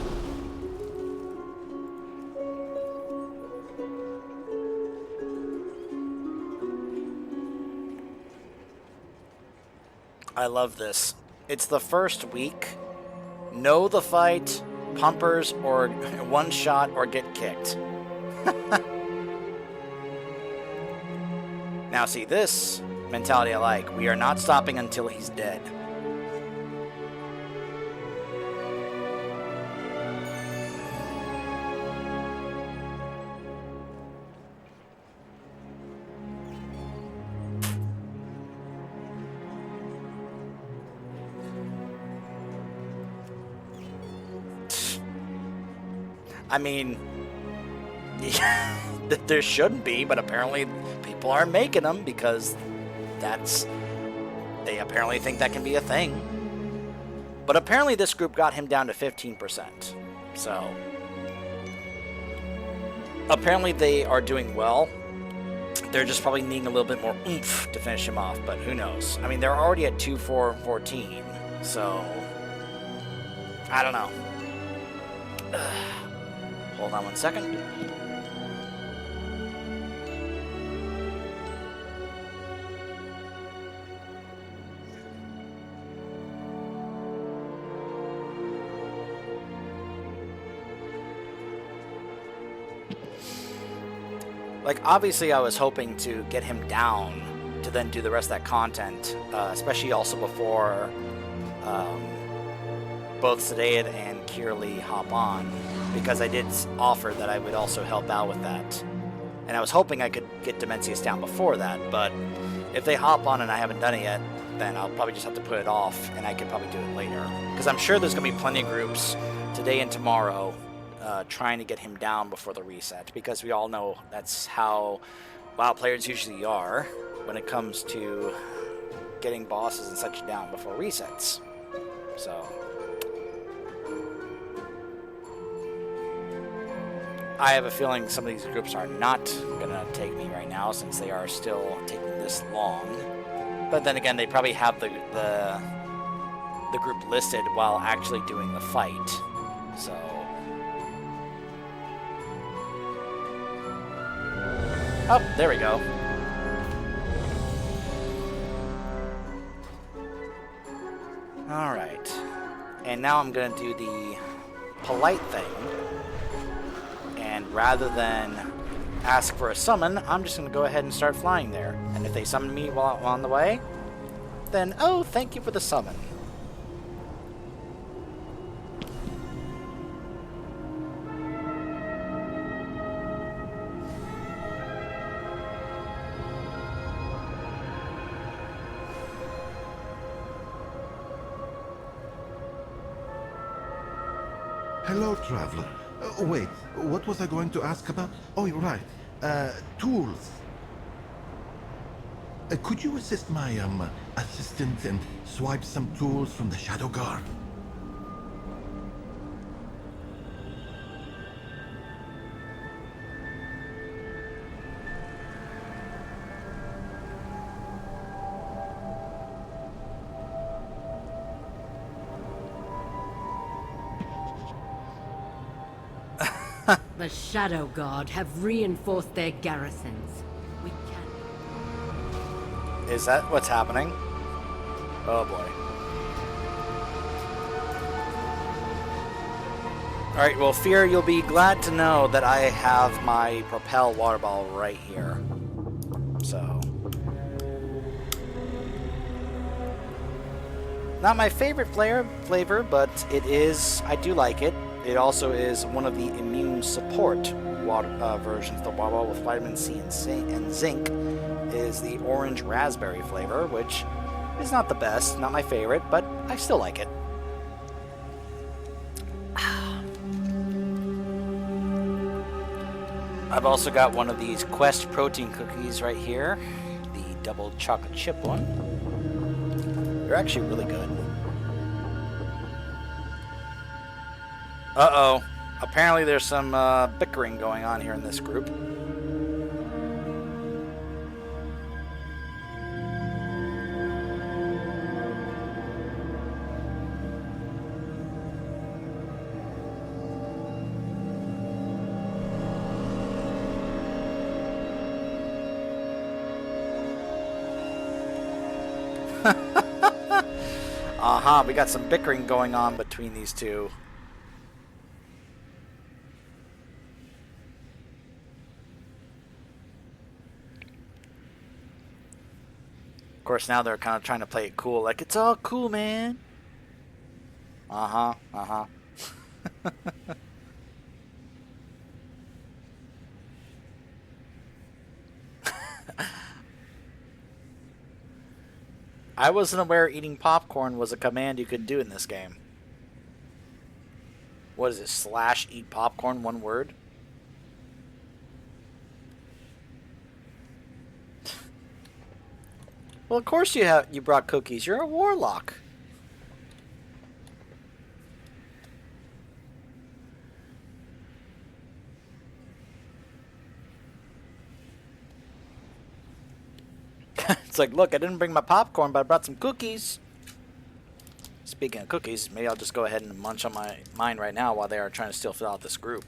I love this. It's the first week. Know the fight, pumpers, or one shot, or get kicked. Now see, this mentality I like. We are not stopping until he's dead. I mean, there shouldn't be, but apparently people are making them because they apparently think that can be a thing. But apparently this group got him down to 15%. So apparently they are doing well. they're just probably needing a little bit more oomph to finish him off, but who knows? I mean, they're already at 2, 4, and 14, so I don't know. Hold on one second. Like, obviously I was hoping to get him down to then do the rest of that content, especially also before both Sedaid and Kirli hop on, because I did offer that I would also help out with that. And I was hoping I could get Dimensius down before that, but if they hop on and I haven't done it yet, then I'll probably just have to put it off, and I could probably do it later. Because I'm sure there's going to be plenty of groups today and tomorrow trying to get him down before the reset, because we all know that's how WoW players usually are when it comes to getting bosses and such down before resets. So I have a feeling some of these groups are not gonna take me right now, since they are still taking this long. But then again, they probably have the group listed while actually doing the fight. So oh, there we go. Alright. And now I'm going to do the polite thing. And rather than ask for a summon, I'm just going to go ahead and start flying there. And if they summon me while I'm on the way, then, oh, thank you for the summon. Hello, traveler. Wait, what was I going to ask about? Oh, you're right. Tools. Could you assist my, assistant and swipe some tools from the Shadow Guard? The Shadow Guard have reinforced their garrisons. We can... Is that what's happening? Oh boy. Alright, well, Fear, you'll be glad to know that I have my Propel water ball right here. So... not my favorite flavor, but it is... I do like it. It also is one of the immune support water, versions of the water ball with vitamin C and zinc. Is the orange raspberry flavor, which is not the best, not my favorite, but I still like it. I've also got one of these Quest protein cookies right here, the double chocolate chip one. They're actually really good. Uh-oh. Apparently there's some bickering going on here in this group. We got some bickering going on between these two. Of course, now they're kind of trying to play it cool, like, it's all cool, man. I wasn't aware eating popcorn was a command you could do in this game. What is it, / eat popcorn, one word? Well, of course you brought cookies. You're a warlock. It's like, look, I didn't bring my popcorn, but I brought some cookies. Speaking of cookies, maybe I'll just go ahead and munch on mine right now while they are trying to still fill out this group.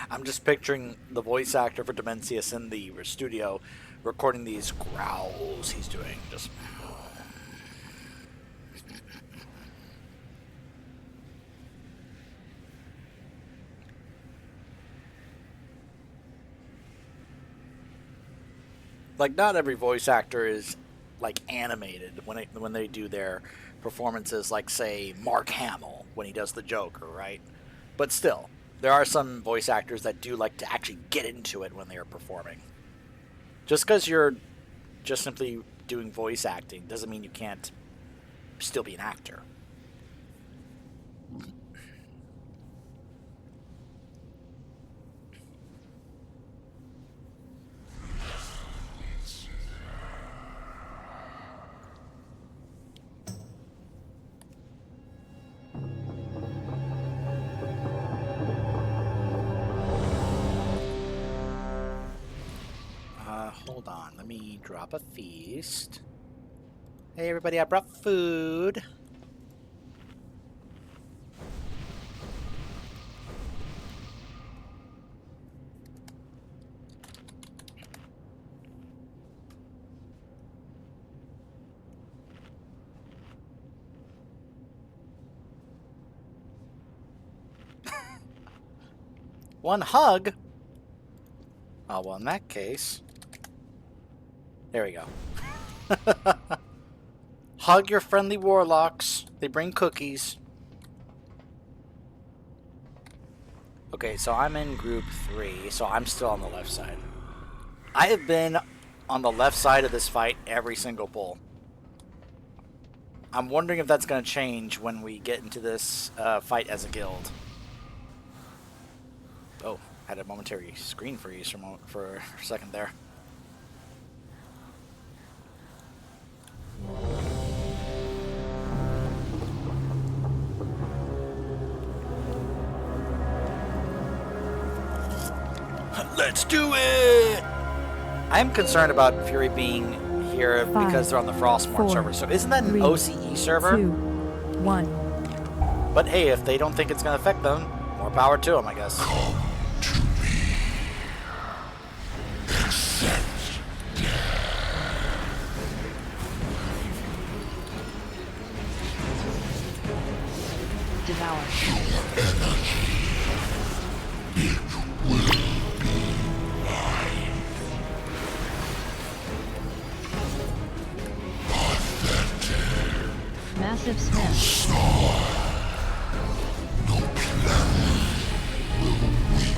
I'm just picturing the voice actor for Demencius in the studio recording these growls he's doing. Just... like, not every voice actor is like animated when they do their performances, like say Mark Hamill when he does the Joker, right? But still, there are some voice actors that do like to actually get into it when they are performing. Just because you're just simply doing voice acting doesn't mean you can't still be an actor. Hold on, let me drop a feast. Hey everybody, I brought food. One hug? Oh, well, in that case... there we go. Hug your friendly warlocks. They bring cookies. Okay, so I'm in group 3, so I'm still on the left side. I have been on the left side of this fight every single pull. I'm wondering if that's going to change when we get into this fight as a guild. Oh, had a momentary screen freeze for a second there. Let's do it! I'm concerned about Fury being here because they're on the Frostmourne server. So isn't that an OCE server? 2, 1. But hey, if they don't think it's going to affect them, more power to them, I guess. Come to me. Accept Devour. your energy. It will be mine. Pathetic. Massive smash. Star. No planet will weep for you.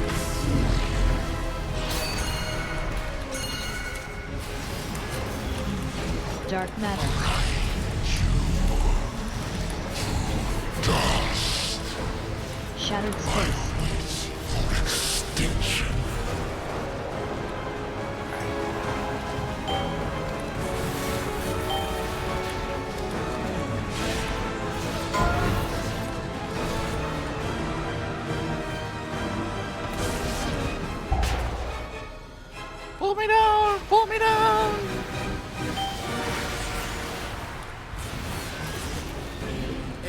Dark matter. Dust. Shattered space. For extinction.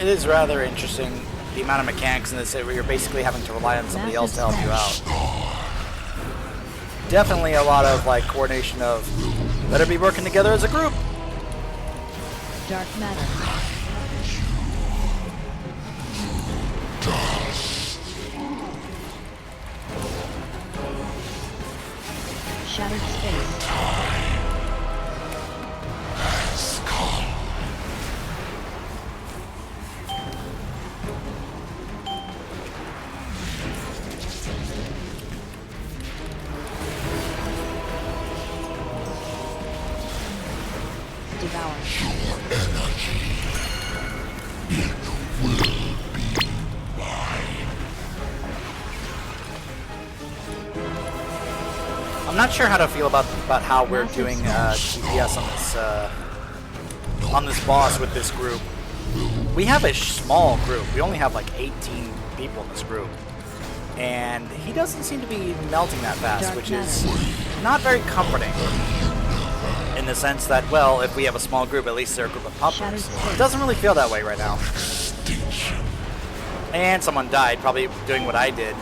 is rather interesting, the amount of mechanics in this where you're basically having to rely on somebody else to help you out. Definitely a lot of like coordination of better be working together as a group. Dark matter. Shattered space. Devour. I'm not sure how to feel about how we're doing TPS on this boss with this group. We have a small group. We only have like 18 people in this group, and he doesn't seem to be melting that fast, which is not very comforting. In the sense that, well, if we have a small group, at least they're a group of puppers. It doesn't really feel that way right now. And someone died, probably doing what I did,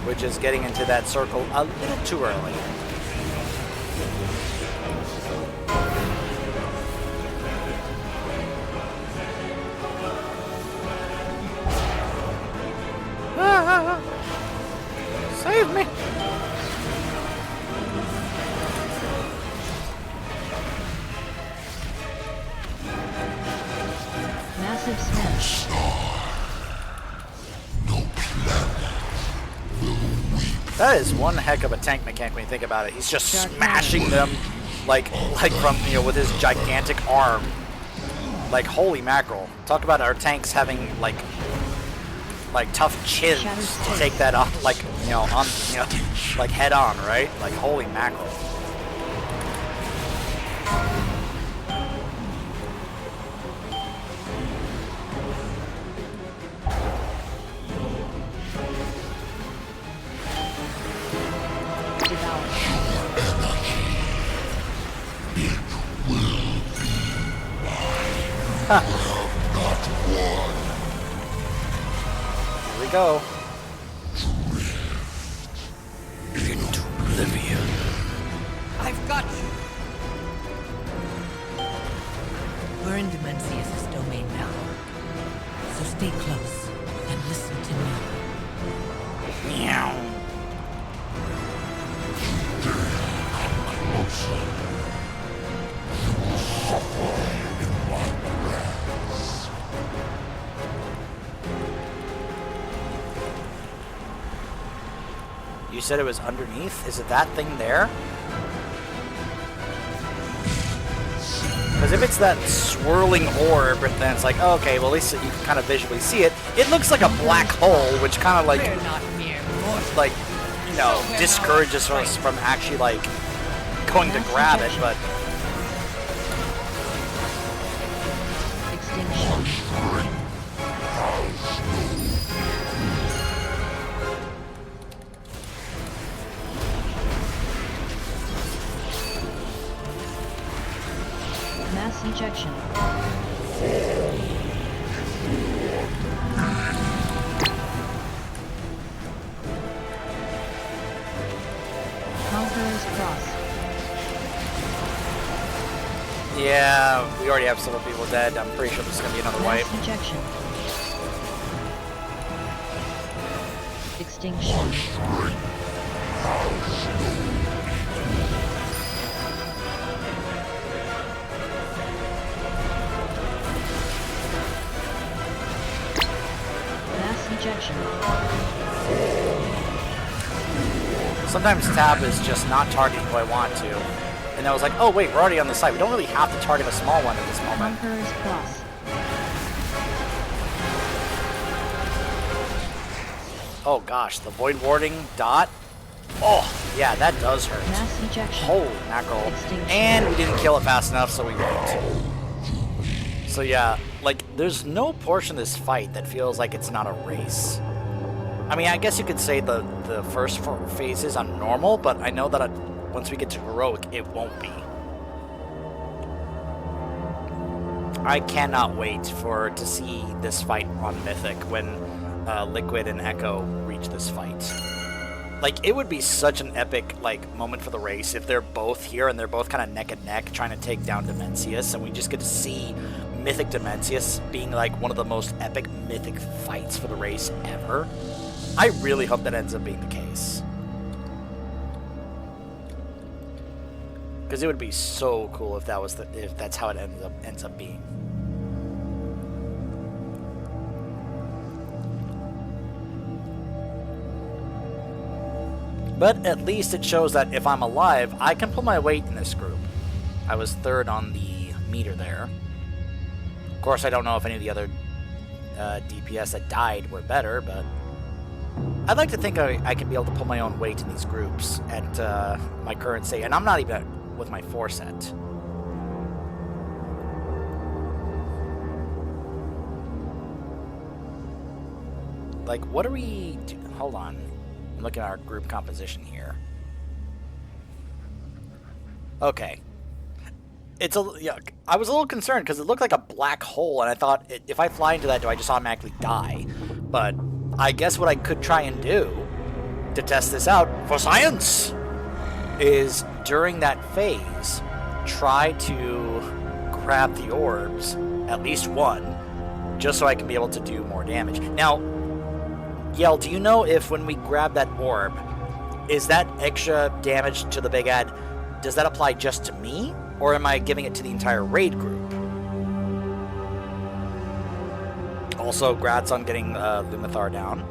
which is getting into that circle a little too early. Save me! Massive smash. That is one heck of a tank mechanic when you think about it. He's just smashing them like from, you know, with his gigantic arm. Like, holy mackerel. Talk about our tanks having like tough chins to take that off, like, you know, on, you know, like head on, right? Like, holy mackerel. Here we go. Into oblivion. I've got you. We're in Dimensius' domain now. So stay close and listen to me. Meow. You said it was underneath? Is it that thing there? Because if it's that swirling orb, then it's like, oh, okay, well, at least you can kind of visually see it. It looks like a black hole, which kind of like, We're not mere mortals. like, you know, discourages us from actually like going to grab it, but Extinction. Mass ejection. Conqueror's Cross. yeah, we already have several people dead. I'm pretty sure there's going to be another wipe. Mass ejection. Extinction. Mass ejection. Sometimes Tab is just not targeting who I want to. And I was like, oh wait, we're already on the site. We don't really have to target a small one at this moment. Conqueror's Cross. Oh gosh, the Void Warding dot. Oh, yeah, that does hurt. Mass ejection. Holy mackerel. Extinction. And we didn't kill it fast enough, so we won't. So yeah, like, there's no portion of this fight that feels like it's not a race. I mean, I guess you could say the first 4 phases on normal, but I know that once we get to heroic, it won't be. I cannot wait to see this fight on Mythic when Liquid and Echo reach this fight. Like, it would be such an epic, like, moment for the race if they're both here and they're both kind of neck and neck trying to take down Dimensius, and we just get to see Mythic Dimensius being, like, one of the most epic Mythic fights for the race ever. I really hope that ends up being the case. Because it would be so cool if if that's how it ends up being. But at least it shows that if I'm alive, I can pull my weight in this group. I was third on the meter there. Of course, I don't know if any of the other DPS that died were better, but I'd like to think I can be able to pull my own weight in these groups at my current state. And I'm not even with my 4 set. Like, what are we... Hold on. I'm looking at our group composition here. Okay. It's a... Yeah, I was a little concerned because it looked like a black hole, and I thought, if I fly into that, do I just automatically die? But I guess what I could try and do to test this out for science is during that phase, try to grab the orbs, at least one, just so I can be able to do more damage. Now, Yell, do you know if when we grab that orb, is that extra damage to the Big Ad, does that apply just to me, or am I giving it to the entire raid group? Also, grats on getting Lumathar down.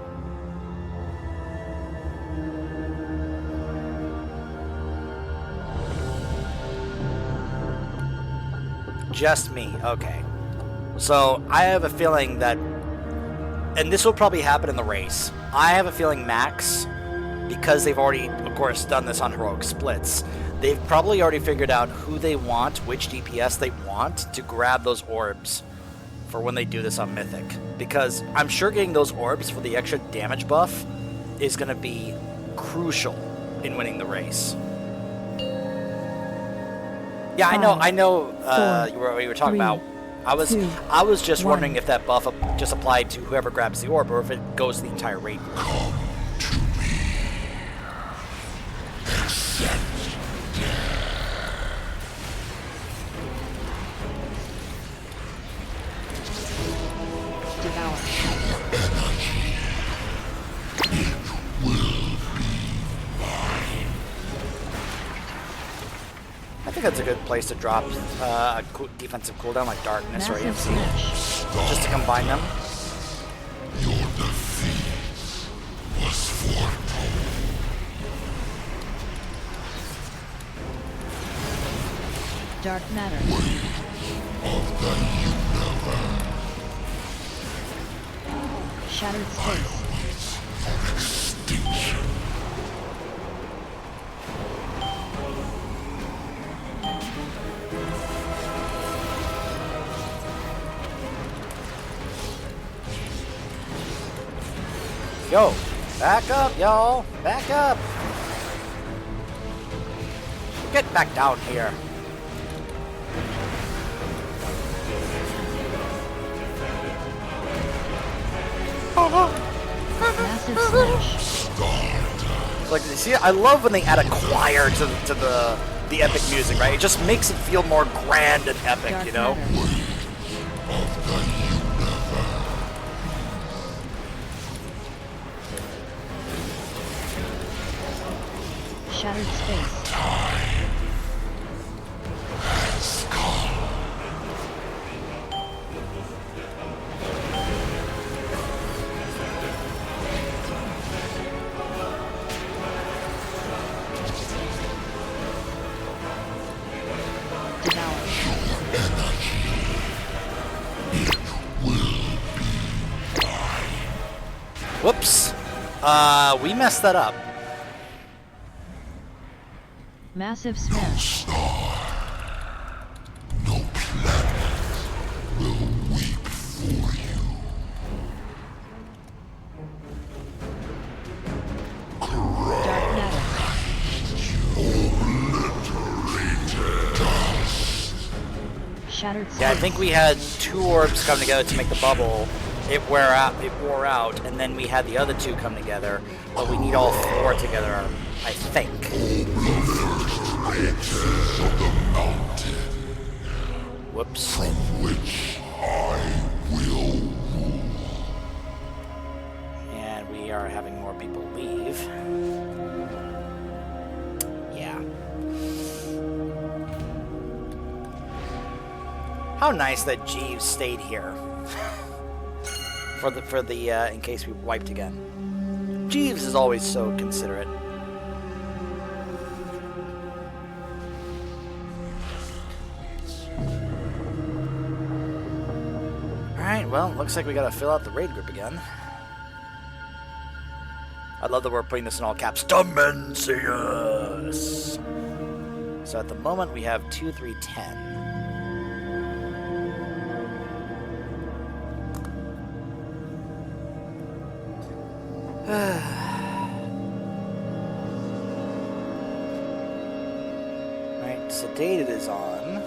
Just me, okay. So, I have a feeling that, and this will probably happen in the race, I have a feeling Max, because they've already, of course, done this on Heroic Splits, they've probably already figured out who they want, which DPS they want, to grab those orbs for when they do this on Mythic. Because I'm sure getting those orbs for the extra damage buff is going to be crucial in winning the race. Yeah, I know what you were talking about. I was just wondering if that buff just applied to whoever grabs the orb, or if it goes to the entire raid group. Come to me. Accept Devour. energy. It will be mine. I think that's a good place to drop a defensive cooldown like Darkness or Massive EFC, smash. just to combine them. Your defeat was foretold. Dark matter. Of the universe. Shattered space. Extinction. Yo, back up, y'all. Back up. Get back down here. Massive smash. Like, see, I love when they add a choir to the epic music, right? It just makes it feel more grand and epic, Dark you know? matter. Of the universe. Shattered space. Has come. Devour. Whoops. We messed that up. Massive smash. No planet will weep for you. Dark matter. Shattered space. Yeah, I think we had 2 orbs come together to make the bubble. It wore out, and then we had the other 2 come together. But we need all 4 together, I think. Whoops. From which I will rule. And we are having more people leave. Yeah. How nice that Jeeves stayed here. for the in case we wiped again. Jeeves is always so considerate. Alright, well, looks like we gotta fill out the raid group again. I love that we're putting this in all caps. Dimensius! So at the moment we have 2, 3, 10. Right, sedated is on.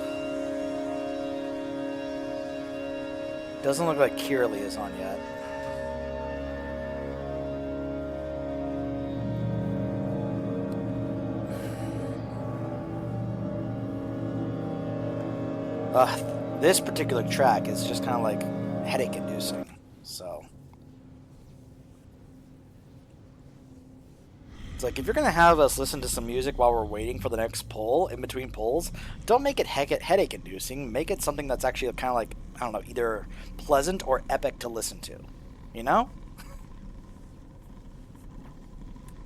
Doesn't look like Kirli is on yet. This particular track is just kind of like headache-inducing, so... It's like, if you're going to have us listen to some music while we're waiting for the next poll, in between polls, don't make it headache-inducing. Make it something that's actually kind of like, I don't know, either pleasant or epic to listen to. You know?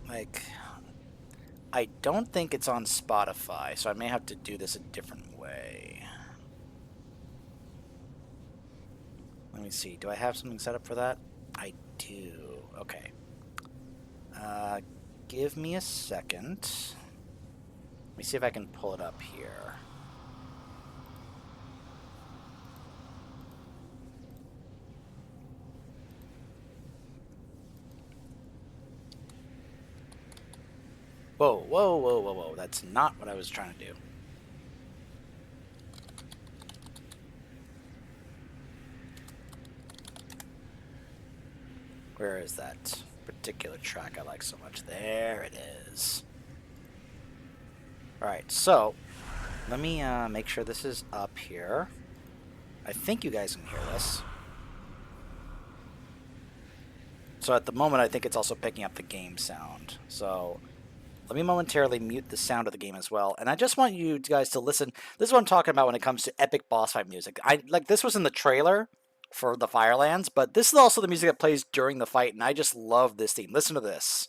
Like, I don't think it's on Spotify, so I may have to do this a different way. Let me see. Do I have something set up for that? I do. Okay. Give me a second. Let me see if I can pull it up here. Whoa, whoa, whoa, whoa, whoa. That's not what I was trying to do. Where is that particular track I like so much? There it is. Alright, so let me make sure this is up here. I think you guys can hear this. So at the moment I think it's also picking up the game sound. So let me momentarily mute the sound of the game as well. And I just want you guys to listen. This is what I'm talking about when it comes to epic boss fight music. This was in the trailer for the Firelands, but this is also the music that plays during the fight, and I just love this theme. Listen to this.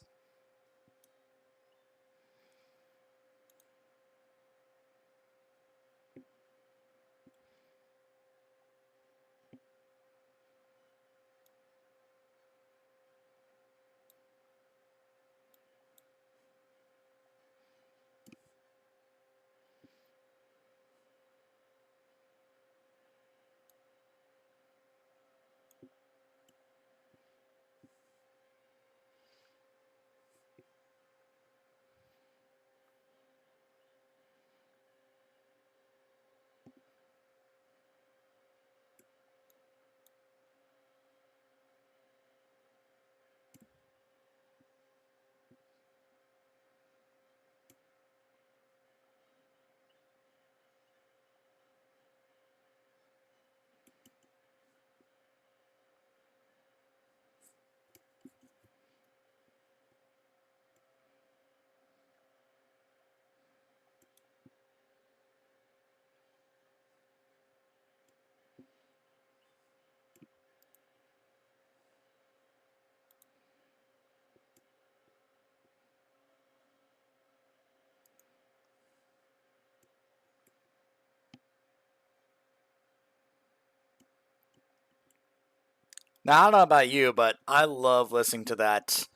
Now, I don't know about you, but I love listening to that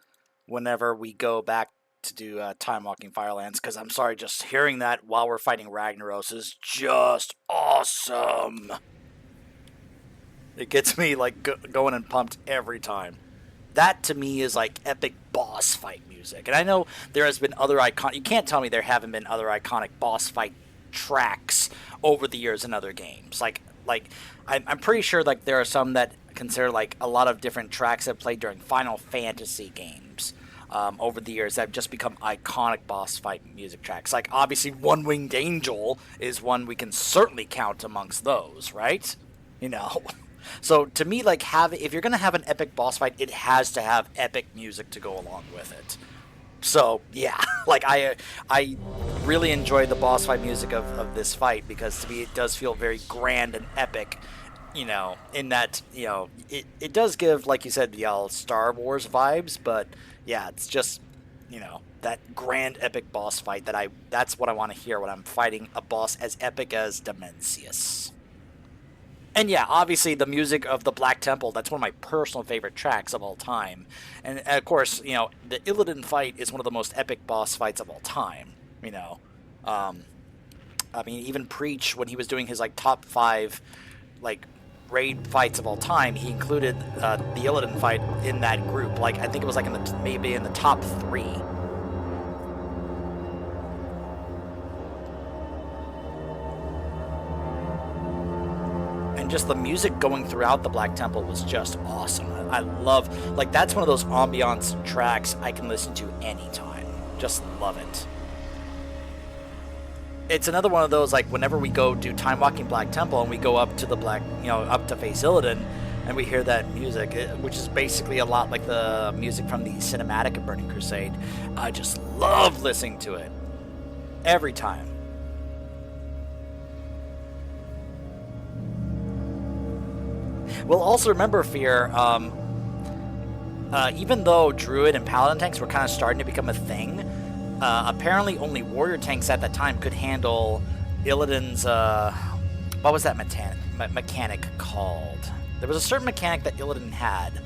whenever we go back to do Time Walking Firelands, because I'm sorry, just hearing that while we're fighting Ragnaros is just awesome. It gets me like going and pumped every time. That to me is like epic boss fight music. And I know there has been other iconic... You can't tell me there haven't been other iconic boss fight tracks over the years in other games. I'm pretty sure like there are some that consider like a lot of different tracks that played during Final Fantasy games over the years that have just become iconic boss fight music tracks. Like obviously One Winged Angel is one we can certainly count amongst those, right? You know. So to me, like if you're gonna have an epic boss fight, it has to have epic music to go along with it. So yeah, like I really enjoyed the boss fight music of this fight because to me it does feel very grand and epic. You know, in that, you know, it does give, like you said, the Star Wars vibes, but yeah, it's just, you know, that grand epic boss fight that's what I want to hear when I'm fighting a boss as epic as Dimensius. And yeah, obviously the music of the Black Temple, that's one of my personal favorite tracks of all time. And of course, you know, the Illidan fight is one of the most epic boss fights of all time, you know. I mean, even Preach, when he was doing his, like, top 5, like, raid fights of all time, he included the Illidan fight in that group. Like, I think it was, like, maybe in the top 3. And just the music going throughout the Black Temple was just awesome. I love, like, that's one of those ambiance tracks I can listen to anytime. Just love it. It's another one of those, like, whenever we go do Time Walking Black Temple and we go up to the up to face Illidan and we hear that music, which is basically a lot like the music from the cinematic of Burning Crusade, I just love listening to it. Every time. Well, also remember, Fear, even though Druid and Paladin tanks were kind of starting to become a thing, apparently only Warrior tanks at that time could handle Illidan's, what was that mechanic called? There was a certain mechanic that Illidan had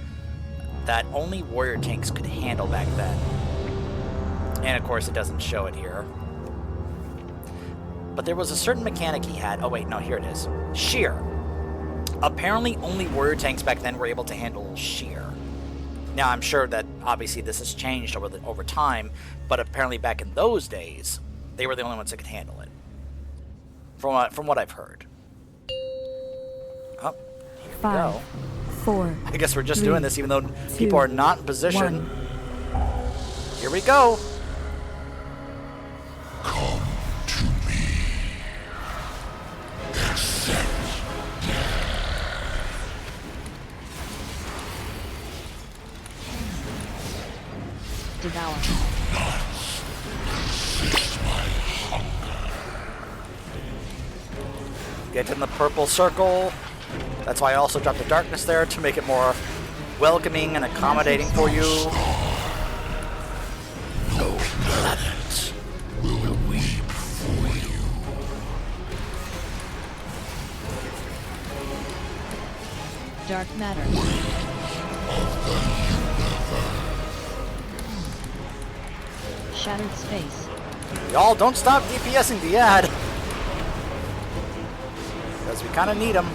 that only Warrior tanks could handle back then. And of course it doesn't show it here. But there was a certain mechanic he had. Oh wait, no, here it is. Shear. Apparently, only warrior tanks back then were able to handle shear. Now, I'm sure that obviously this has changed over time, but apparently back in those days, they were the only ones that could handle it. From what I've heard. Oh, here we 5, go. 4. I guess we're just 3, doing this even though 2, people are not in position. 1. Here we go. Come to me. Accept. Devour. Get in the purple circle. That's why I also dropped the darkness there to make it more welcoming and accommodating for you. No planet will weep for you. Dark matter. Shattered space. Y'all don't stop DPSing the ad. Because we kind of need them.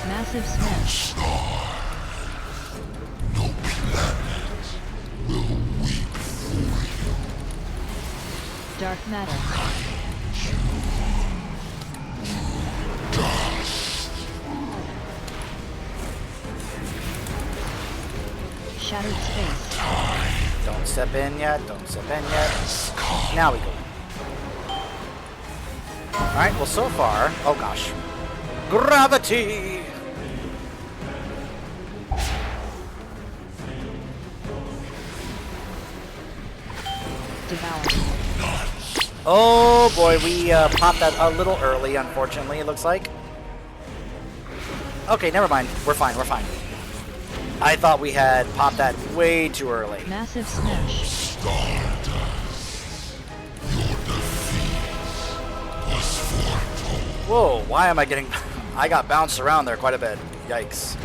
Massive smash. No planet will weep for you. Dark matter. Dust. Shattered space. Don't step in yet. Don't step in yet. Now we go. Alright, well so far... Oh gosh. Gravity! Devour. Oh boy, we popped that a little early, unfortunately, it looks like. Okay, never mind. We're fine, we're fine. I thought we had popped that way too early. Massive smash. Stardust. Your defeat was foretold. Whoa, why am I getting... I got bounced around there quite a bit. Yikes.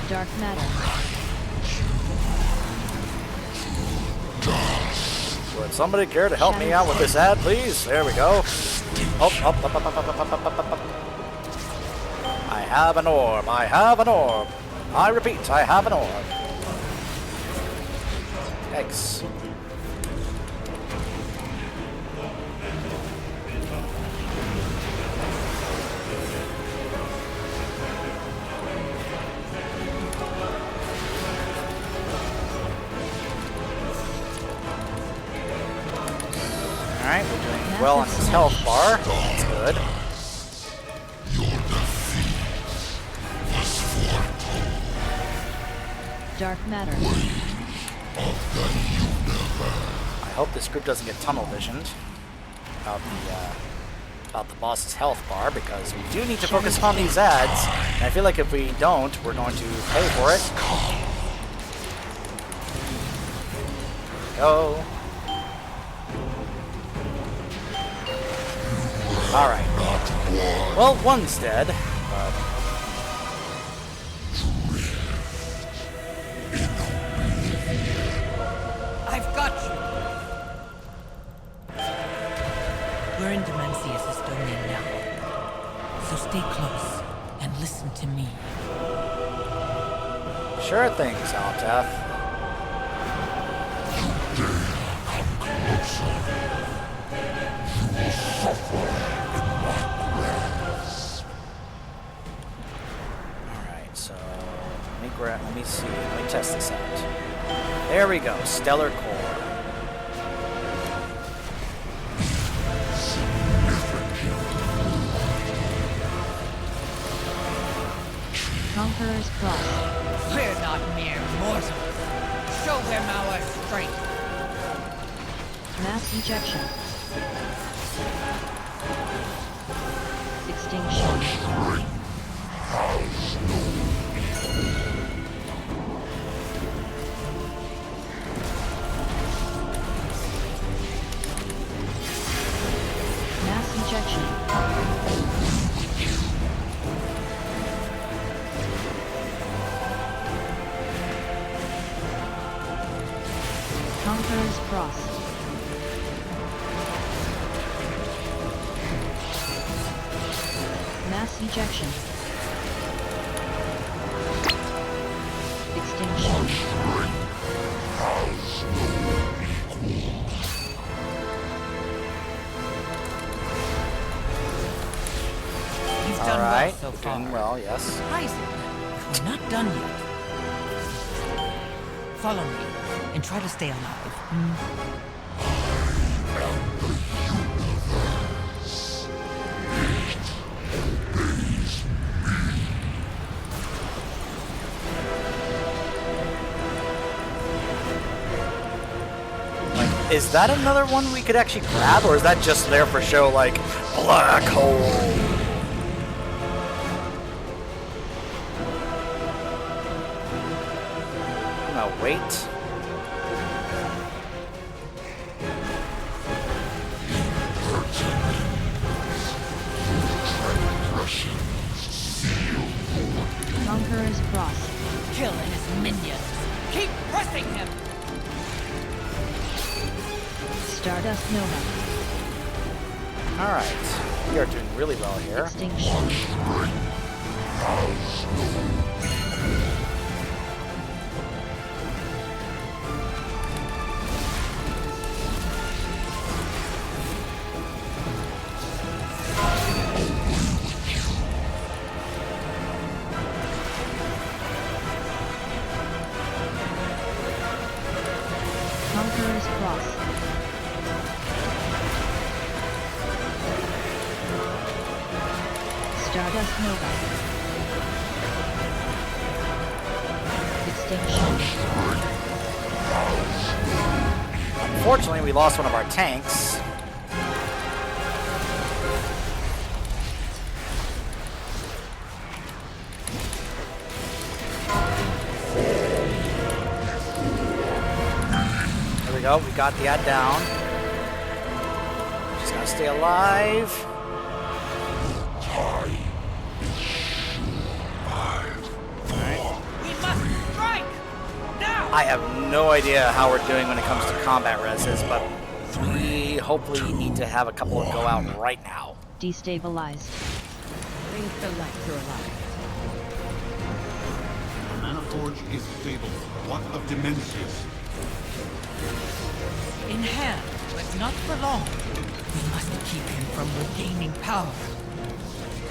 Dark matter. Would somebody care to help me out with this ad, please? There we go. Up. I have an orb. I have an orb. I repeat, I have an orb. Yikes. Alright, we're doing well on his health bar. That's good. Your defeat was foretold. Dark matter. Of the universe. I hope this group doesn't get tunnel visioned about the boss's health bar, because we do need to focus on these ads, and I feel like if we don't, we're going to pay for it. Go. Alright. Well, one's dead, but... I've got you. We're in Demencius' domain now. So stay close and listen to me. Sure thing, Saltef. Alright, so let me see. Let me test this out. There we go, Stellar Core. Conqueror's Cross. We're not mere mortals. Show them our strength. Mass ejection. Extinction. Mass ejection. Conqueror's Cross. Mass ejection. Extinction. You've done Alright, well so we're far. doing well, yes. Isaac, we're not done yet. Follow me and try to stay alive. Is that another one we could actually grab, or is that just there for show, like, black hole? No, wait. Conqueror's Cross. Kill his minions. Keep pressing him. Stardust Nova. Alright, we are doing really well here. Extinction. Conqueror's Cross. Stardust Nova. Extinction. Unfortunately, we lost one of our tanks. There we go, we got the ad down. Just gotta stay alive. We I have no idea how we're doing when it comes to combat reses, but we hopefully need to have a couple of go out right now. Destabilized. Think the lights are alive. The Mana Forge is stable. What of Dimensius? In hand, but not for long. We must keep him from regaining power.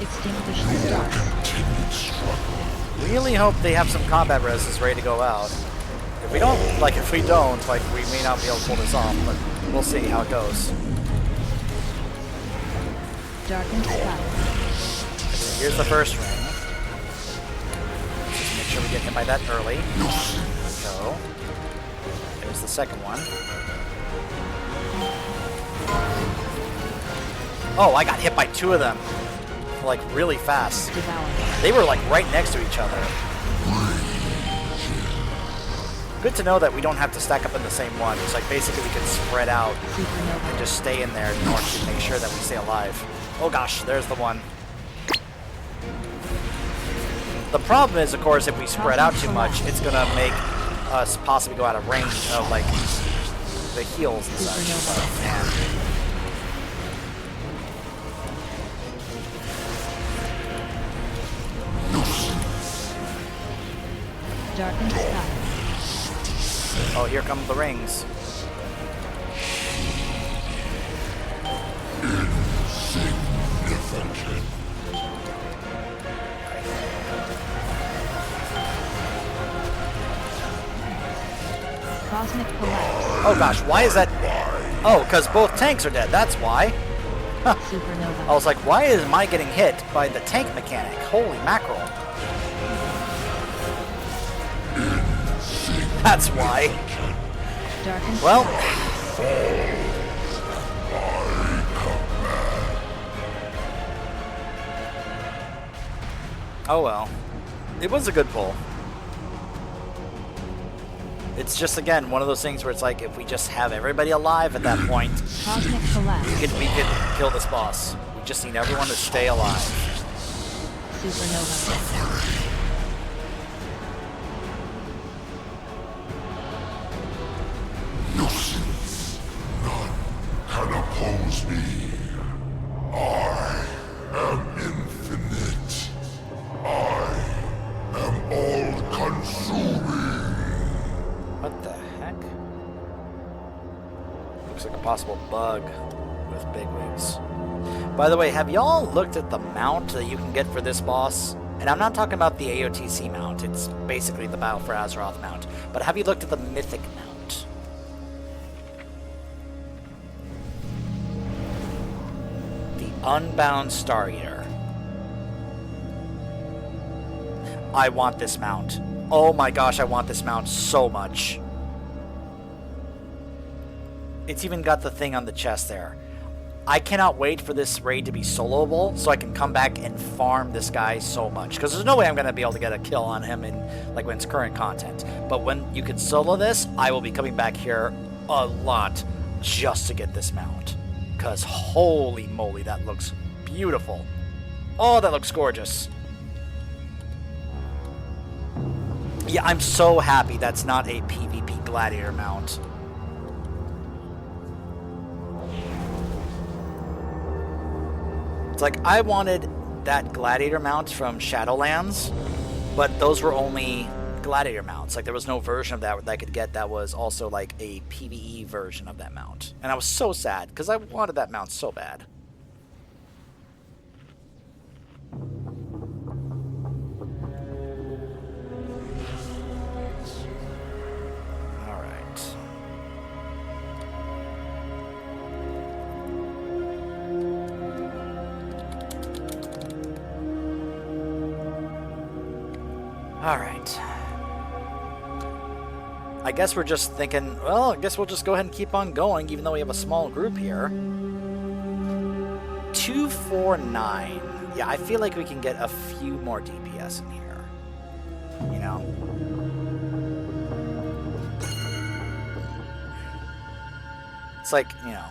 Extinguish the stars. Continued struggle. Really hope they have some combat reses ready to go out. If we don't, we may not be able to pull this off, but we'll see how it goes. Darkened sky. Here's the first ring. Just make sure we get hit by that early. So, there's the second one. Oh, I got hit by two of them. Like, really fast. Devour. They were, like, right next to each other. Good to know that we don't have to stack up in the same one. It's like, basically, we can spread out and Supernova. just stay in there in order to make sure that we stay alive. Oh gosh, there's the one. The problem is, of course, if we spread out too much, it's gonna make us possibly go out of range of, like, the heals and such. Supernova. Man. Darkened sky. Oh, here come the rings. Insignificant. Cosmic collapse. Oh gosh, why is that? Oh, because both tanks are dead, that's why. Supernova. I was like, why am I getting hit by the tank mechanic? Holy mackerel. That's why. Darkened Well, oh well. It was a good pull. It's just, again, one of those things where it's like, if we just have everybody alive at that point, Cosmic collapse. we could kill this boss. We just need everyone to stay alive. Supernova. Can oppose me. I am infinite. I am all-consuming. What the heck? Looks like a possible bug with bigwigs. By the way, have y'all looked at the mount that you can get for this boss? And I'm not talking about the AOTC mount. It's basically the Battle for Azeroth mount. But have you looked at the Mythic mount? Unbound Star Eater. I want this mount. Oh my gosh, I want this mount so much. It's even got the thing on the chest there. I cannot wait for this raid to be soloable so I can come back and farm this guy so much. Because there's no way I'm going to be able to get a kill on him in when it's current content. But when you can solo this, I will be coming back here a lot just to get this mount. Because holy moly, that looks beautiful. Oh, that looks gorgeous. Yeah, I'm so happy that's not a PvP gladiator mount. It's like, I wanted that gladiator mount from Shadowlands, but those were only gladiator mounts. Like, there was no version of that I could get that was also like a PvE version of that mount. And I was so sad, because I wanted that mount so bad. Alright. Alright. I guess we're just thinking, well, I guess we'll just go ahead and keep on going, even though we have a small group here. 249. Yeah, I feel like we can get a few more DPS in here. You know? It's like, you know.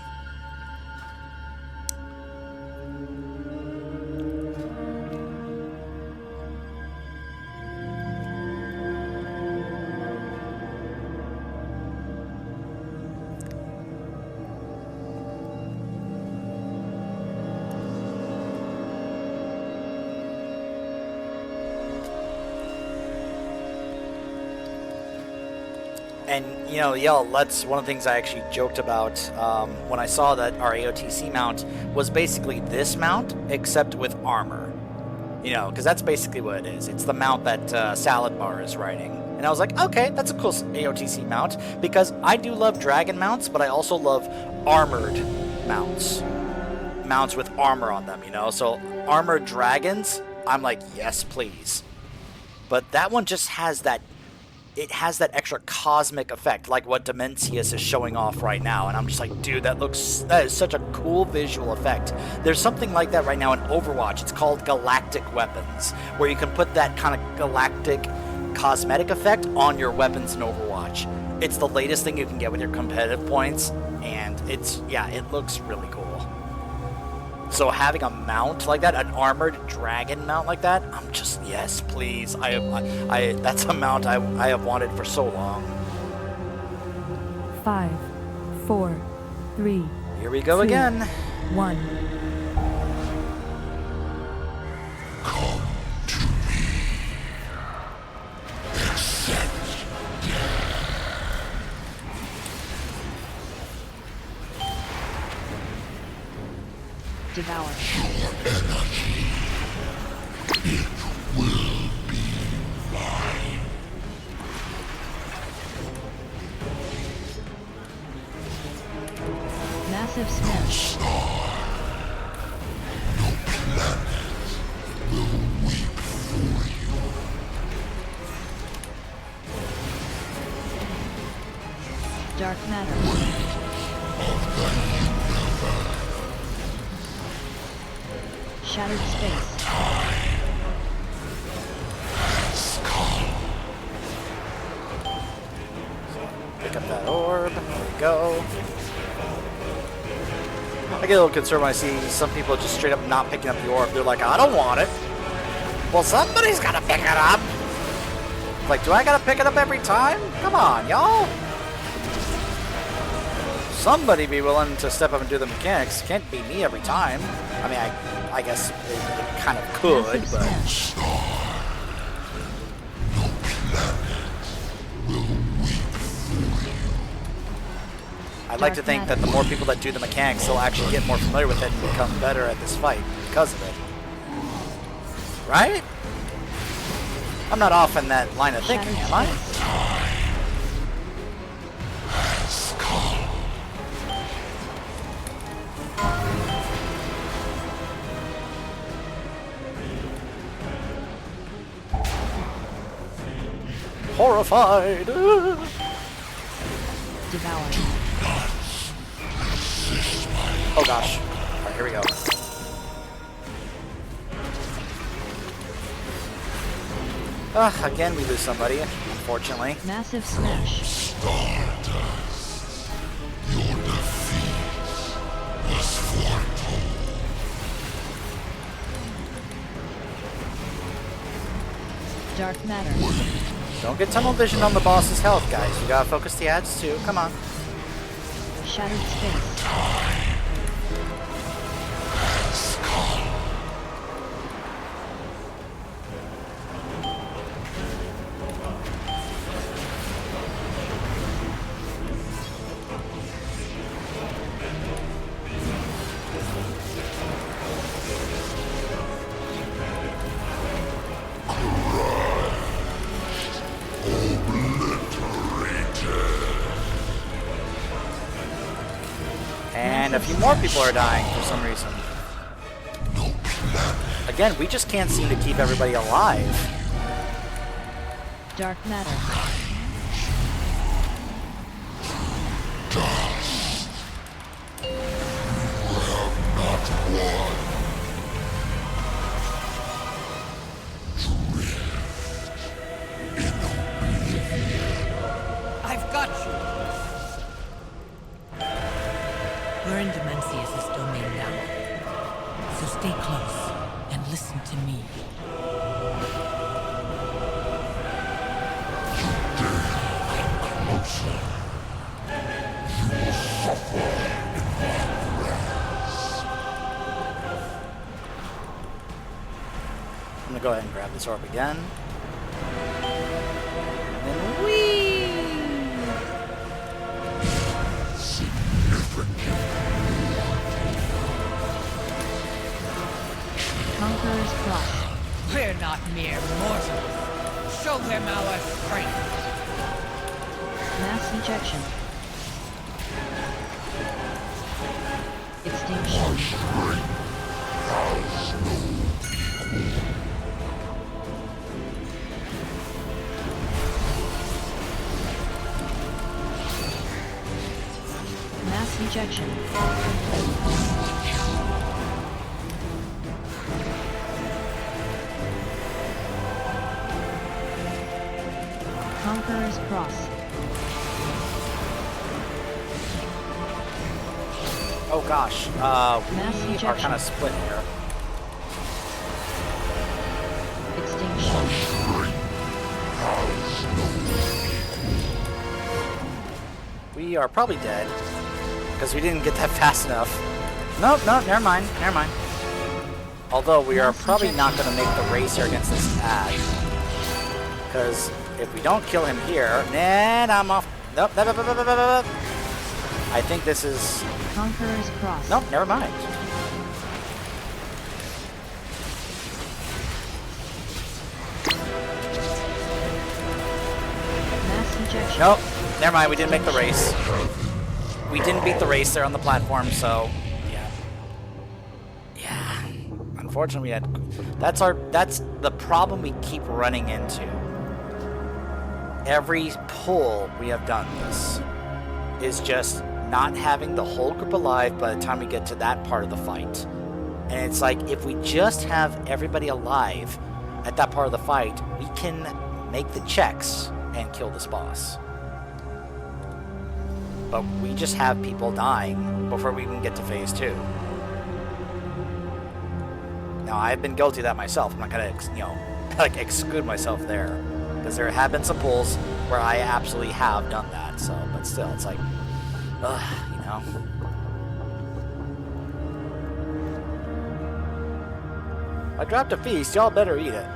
And, you know, yeah, that's one of the things I actually joked about when I saw that our AOTC mount was basically this mount, except with armor. You know, because that's basically what it is. It's the mount that Salad Bar is riding. And I was like, okay, that's a cool AOTC mount, because I do love dragon mounts, but I also love armored mounts. Mounts with armor on them, you know? So armored dragons, I'm like, yes, please. But that one just has that, it has that extra cosmic effect, like what Dimensius is showing off right now. And I'm just like, dude, that is such a cool visual effect. There's something like that right now in Overwatch. It's called Galactic Weapons, where you can put that kind of galactic cosmetic effect on your weapons in Overwatch. It's the latest thing you can get with your competitive points, and it's, yeah, it looks really cool. So having a mount like that, an armored dragon mount like that, I'm just, yes, please. That's a mount I have wanted for so long. 5, 4, 3. Here we go 2, again. 1. Come to me. Accept Devour. your energy. It will be mine. Massive smash. No planet will weep for you. Dark matter. Shattered space. Pick up that orb. There we go. I get a little concerned when I see some people just straight up not picking up the orb. They're like, I don't want it. Well, somebody's gotta pick it up. Like, do I gotta pick it up every time? Come on, y'all. Somebody be willing to step up and do the mechanics. Can't be me every time. I mean, I guess it kind of could, Massive but... smash. I'd like to think that the more people that do the mechanics, they'll actually get more familiar with it and become better at this fight because of it. Right? I'm not off in that line of thinking, am I? Horrified! Devour. Oh gosh. Alright, here we go. Again we lose somebody, unfortunately. Massive smash. Stardust. Your defeat was foretold. Dark matter. Don't get tunnel vision on the boss's health, guys. You gotta focus the ads too. Come on. Shattered space. And a few more people are dying for some reason. Again, we just can't seem to keep everybody alive. Dark matter. I've got you. We're in Dimensius' domain now. So stay close and listen to me. I'm gonna go ahead and grab this orb again. And then whee! them our strength. Mass ejection. Extinction. Mass ejection. Conqueror's Cross. Oh gosh, Mass we are ejection. kind of split here. Extinction. We are probably dead because we didn't get that fast enough. Nope, never mind, never mind. Although we are probably not going to make the race here against this ad, because if we don't kill him here, then I'm off. Nope, nope. I think this is. Conqueror's Cross. Nope, never mind. Mass ejection. Nope, never mind. We didn't make the race. We didn't beat the race there on the platform, so yeah. Unfortunately, we had. That's the problem we keep running into. Every pull we have done this is just not having the whole group alive by the time we get to that part of the fight. And it's like, if we just have everybody alive at that part of the fight, we can make the checks and kill this boss. But we just have people dying before we even get to phase 2. Now, I've been guilty of that myself. I'm not gonna, like exclude myself there, because there have been some pulls where I absolutely have done that. So, but still, it's like, I dropped a feast. Y'all better eat it.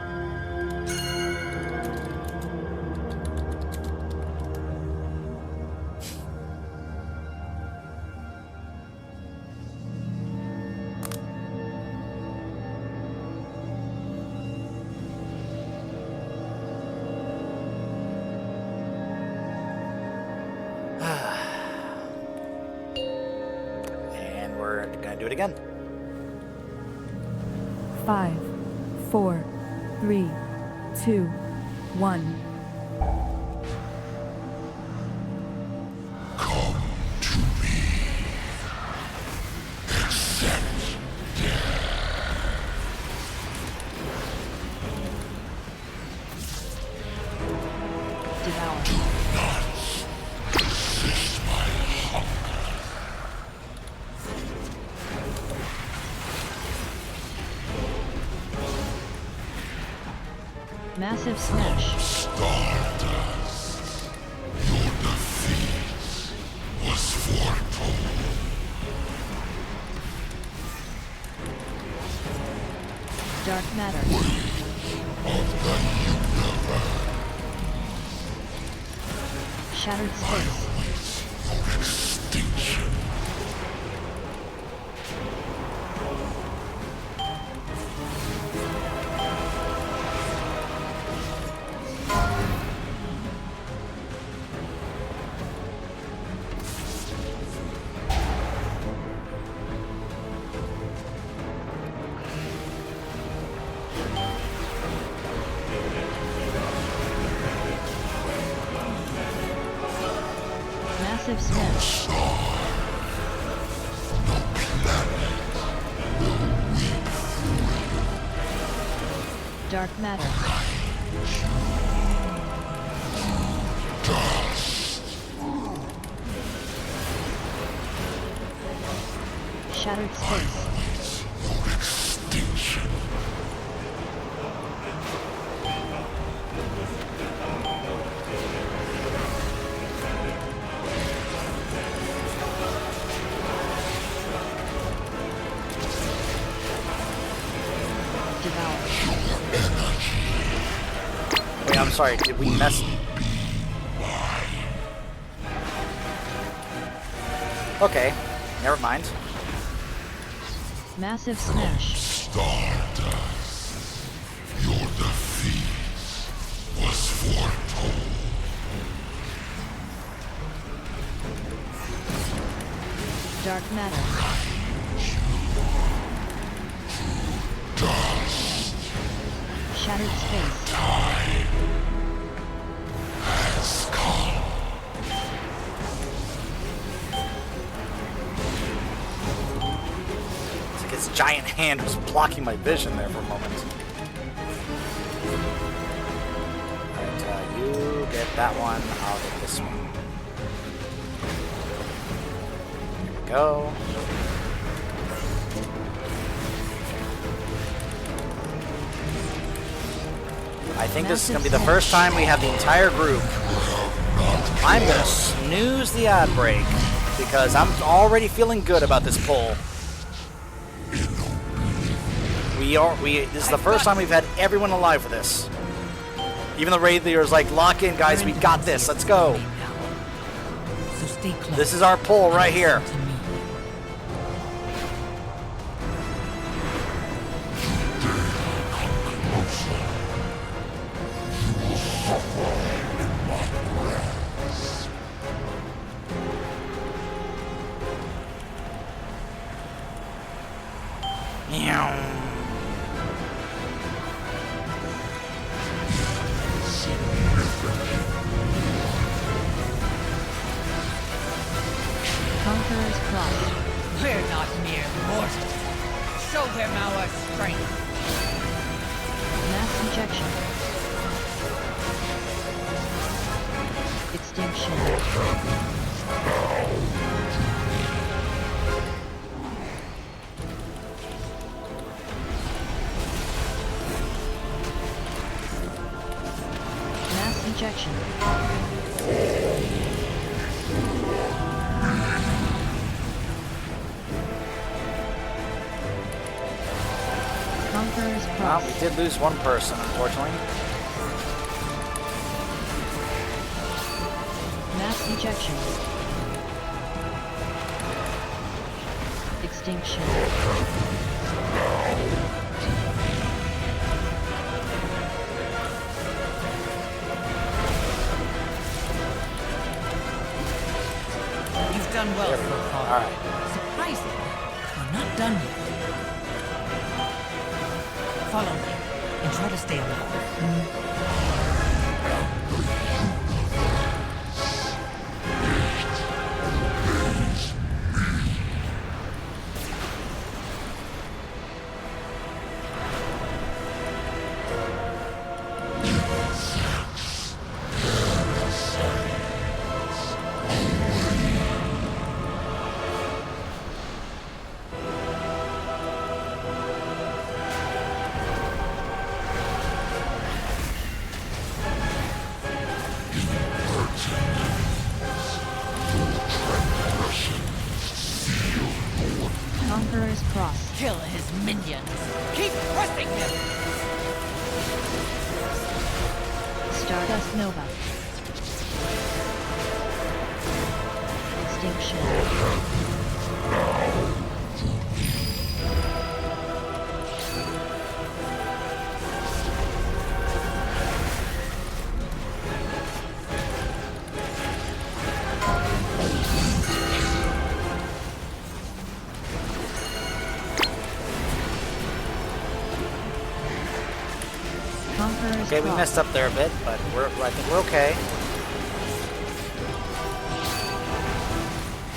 Do it again. 5, 4, 3, 2, 1. Come to me. Accept death. Devour. Do not resist my hunger. Massive smash. Stardust. Your defeat was foretold. Dark matter. Of the universe. Shattered space. Your extinction. Massive smash. Dark matter. Shattered space. Your extinction. Devour. Wait, I'm sorry. Did we mess? Okay, never mind. Massive smash. Stardust. Your defeat was foretold. Dark matter. Shattered space. It's like his giant hand was blocking my vision there for a moment. Alright, you get that one, I'll get this one. Here we go. I think this is going to be the first time we have the entire group. I'm going to snooze the ad break because I'm already feeling good about this pull. This is the first time we've had everyone alive for this. Even the raid leader's like, lock in, guys, we got this, let's go. So stay close. This is our pull right here. To me. Conqueror's Cross. We're not mere mortals. Show them our strength. Mass injection. Extinction. Mass injection. Conqueror's Well, Cross. we did lose one person, unfortunately. Mass injection. Extinction. You've done well so far. Alright. Surprising. We're not done yet. Follow me and try to stay alive. Conqueror's Cross. Kill his minions. Keep pressing him. Stardust Nova. Extinction. Conqueror's Okay, we Cross. messed up there a bit, but I think we're okay.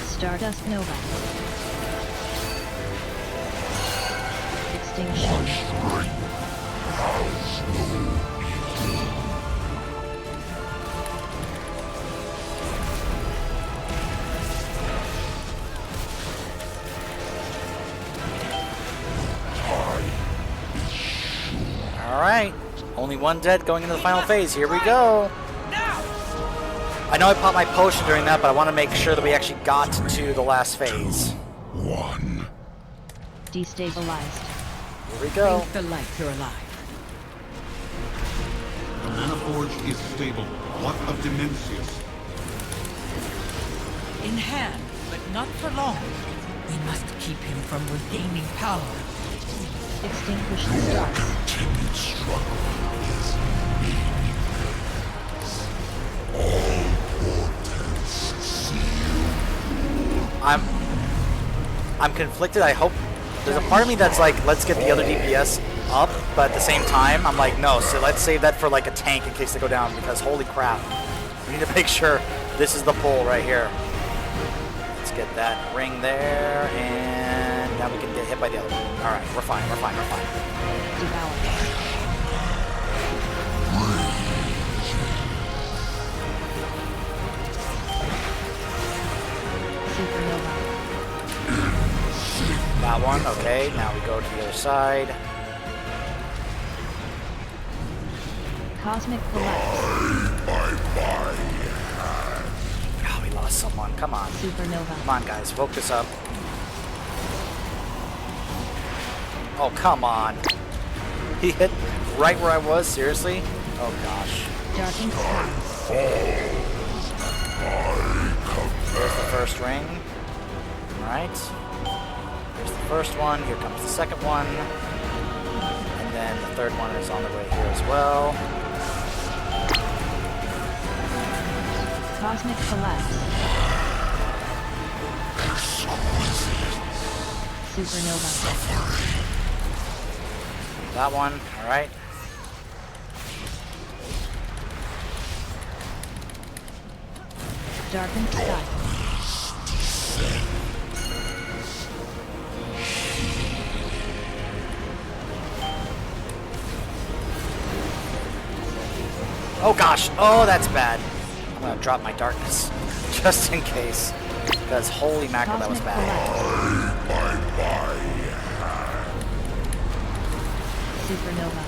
Stardust Nova. Extinction. Alright. Only one dead going into the final phase. Here we go. I know I popped my potion during that, but I want to make sure that we actually got to the last phase. One. Destabilized. Here we go. Think the light you're alive. The Mana Forge is stable. What of Dimensius? In hand, but not for long. We must keep him from regaining power. Extinguish the stars. Continued struggle is meaningless. All portents sealed. I'm conflicted. I hope there's a part of me that's like, let's get the other DPS up, but at the same time, I'm like, no. So let's save that for like a tank in case they go down, because holy crap, we need to make sure this is the pull right here. Let's get that ring there, and now we can get hit by the other one. All right, we're fine. We're fine. We're fine. Devour. Supernova. That one, okay. Now we go to the other side. Cosmic Collapse. Oh, we lost someone. Come on. Supernova. Come on, guys. Focus up. Oh, come on. He hit right where I was? Seriously? Oh, gosh. Darkened Skies. There's the first ring. Alright. Here's the first one. Here comes the second one. And then the third one is on the way here as well. Cosmic Collapse. Supernova. That one. Alright. Darkened Sky. Oh gosh. Oh, that's bad. I'm gonna drop my darkness. Just in case. Because holy mackerel, that was Cosmic bad. Collapse. Supernova.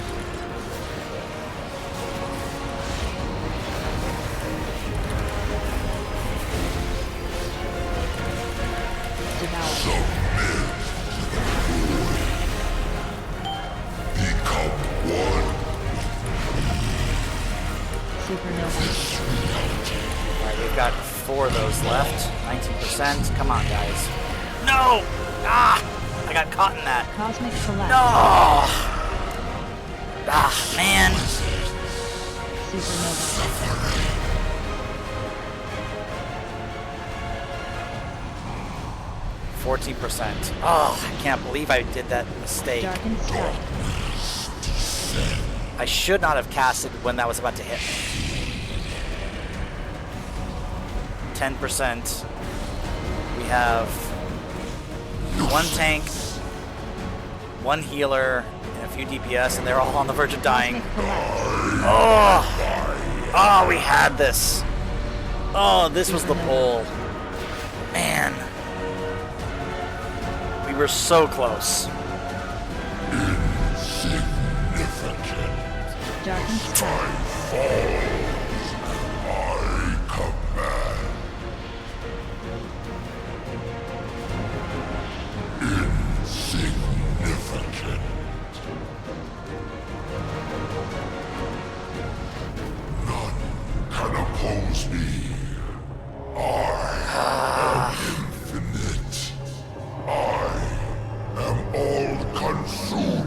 Devour. Supernova. Alright, we've got 4 of those left. 19%. Come on, guys. No! Ah! I got caught in that. Cosmic Collapse. No! Ah, man. Supernova. 14%. Oh, I can't believe I did that mistake. Darkened Sky. I should not have casted when that was about to hit me. 10%. We have 1 tank, 1 healer, and a few DPS, and they're all on the verge of dying. Cosmic Collapse. Oh! Oh, we had this. Oh, this was the pull. Man. We were so close. Darkened Sky. Can oppose me. I am infinite. I am all-consuming.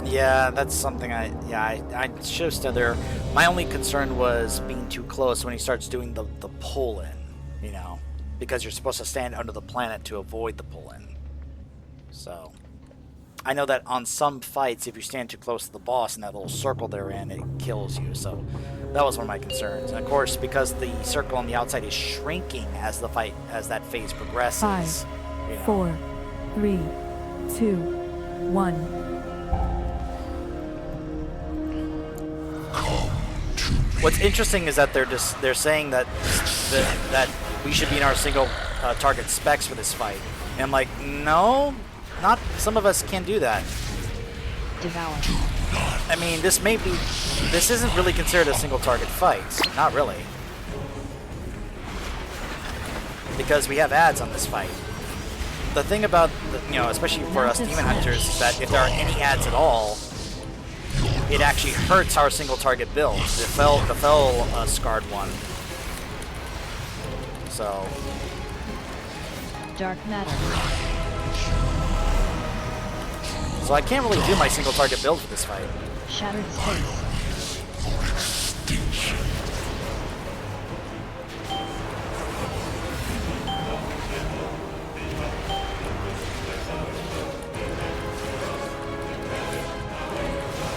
Yeah, that's something I should have stood there. My only concern was being too close when he starts doing the pull-in, you know, because you're supposed to stand under the planet to avoid the pull-in. So, I know that on some fights, if you stand too close to the boss in that little circle they're in, it kills you. So that was one of my concerns. And of course, because the circle on the outside is shrinking as that phase progresses. 5, you know. 4, 3, 2, 1. What's interesting is that they're saying that that we should be in our single target specs for this fight. And I'm like, no, not some of us can do that. Devour. I mean, this isn't really considered a single target fight. Not really. Because we have ads on this fight. The thing about, especially for us demon hunters, is that if there are any ads at all, it actually hurts our single target build. The fell scarred one. So. Dark matter. So I can't really do my single target build for this fight. Shattered space.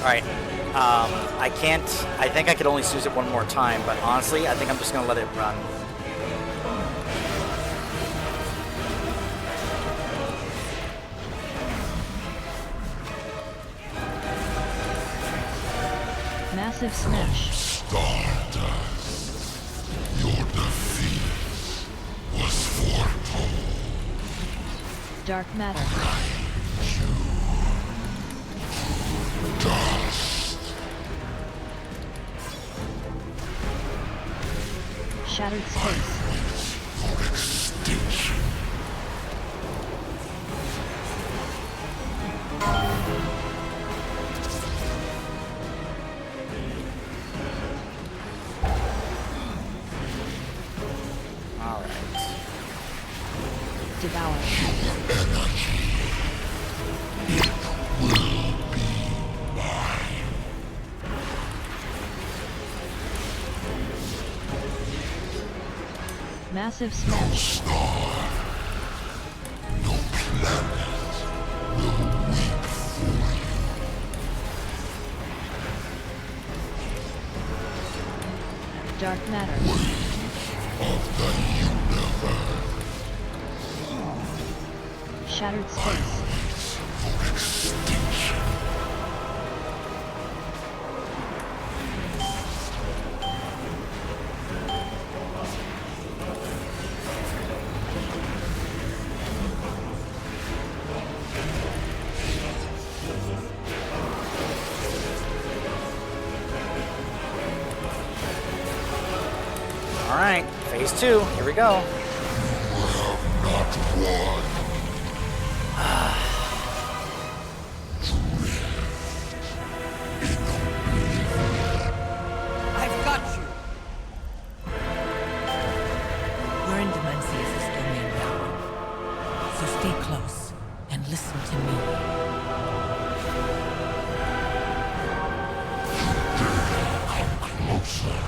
Alright. I think I could only use it one more time, but honestly, I think I'm just gonna let it run. Massive smash. Stardust. Your defeat was foretold. Dark matter. Dust. Shattered space. Extinction. Devour. Massive smash. No planet will weep for you. Dark matter. Of the universe. Shattered space. Alright, phase 2, here we go. Not one. I've got you! We're in Demencius' domain now. So stay close and listen to me. Come closer.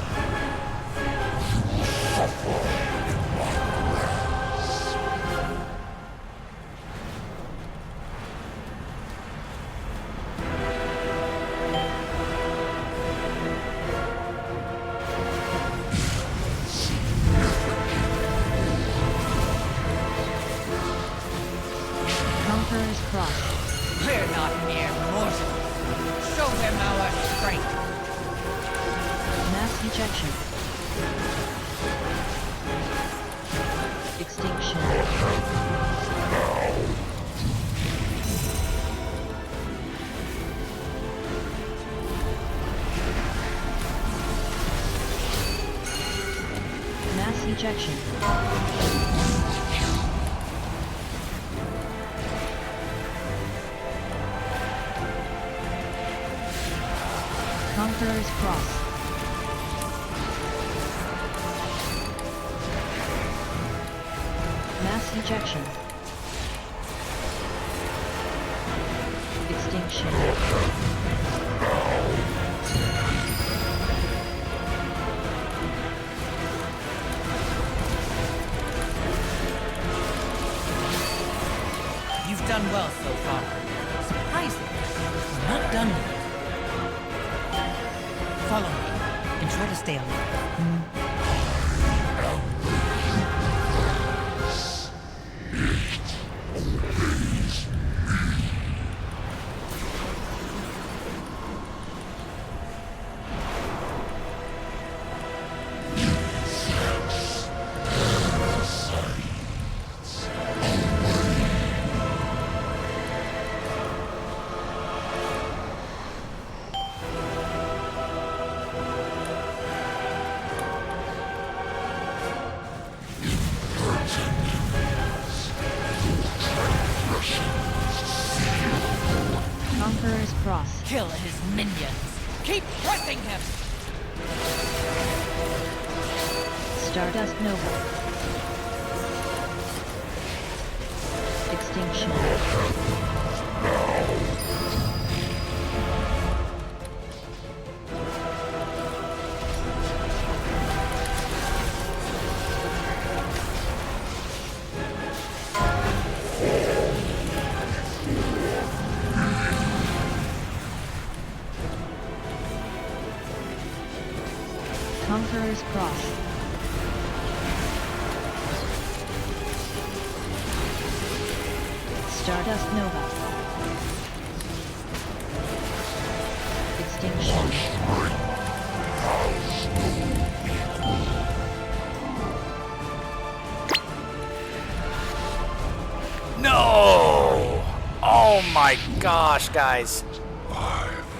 You will suffer in my grasp. Conqueror's cross. We're not mere mortals. Show them our strength. Mass ejection. Extinction. Mass ejection. Conqueror's cross. Mass ejection. Extinction. You've done well so far. done yet. Follow me and try to stay alive. Conqueror's Cross. Kill his minions. Keep pressing him. Stardust Nova. Extinction. Conqueror's Cross. Stardust Nova. Extinction. No! Oh my gosh, guys.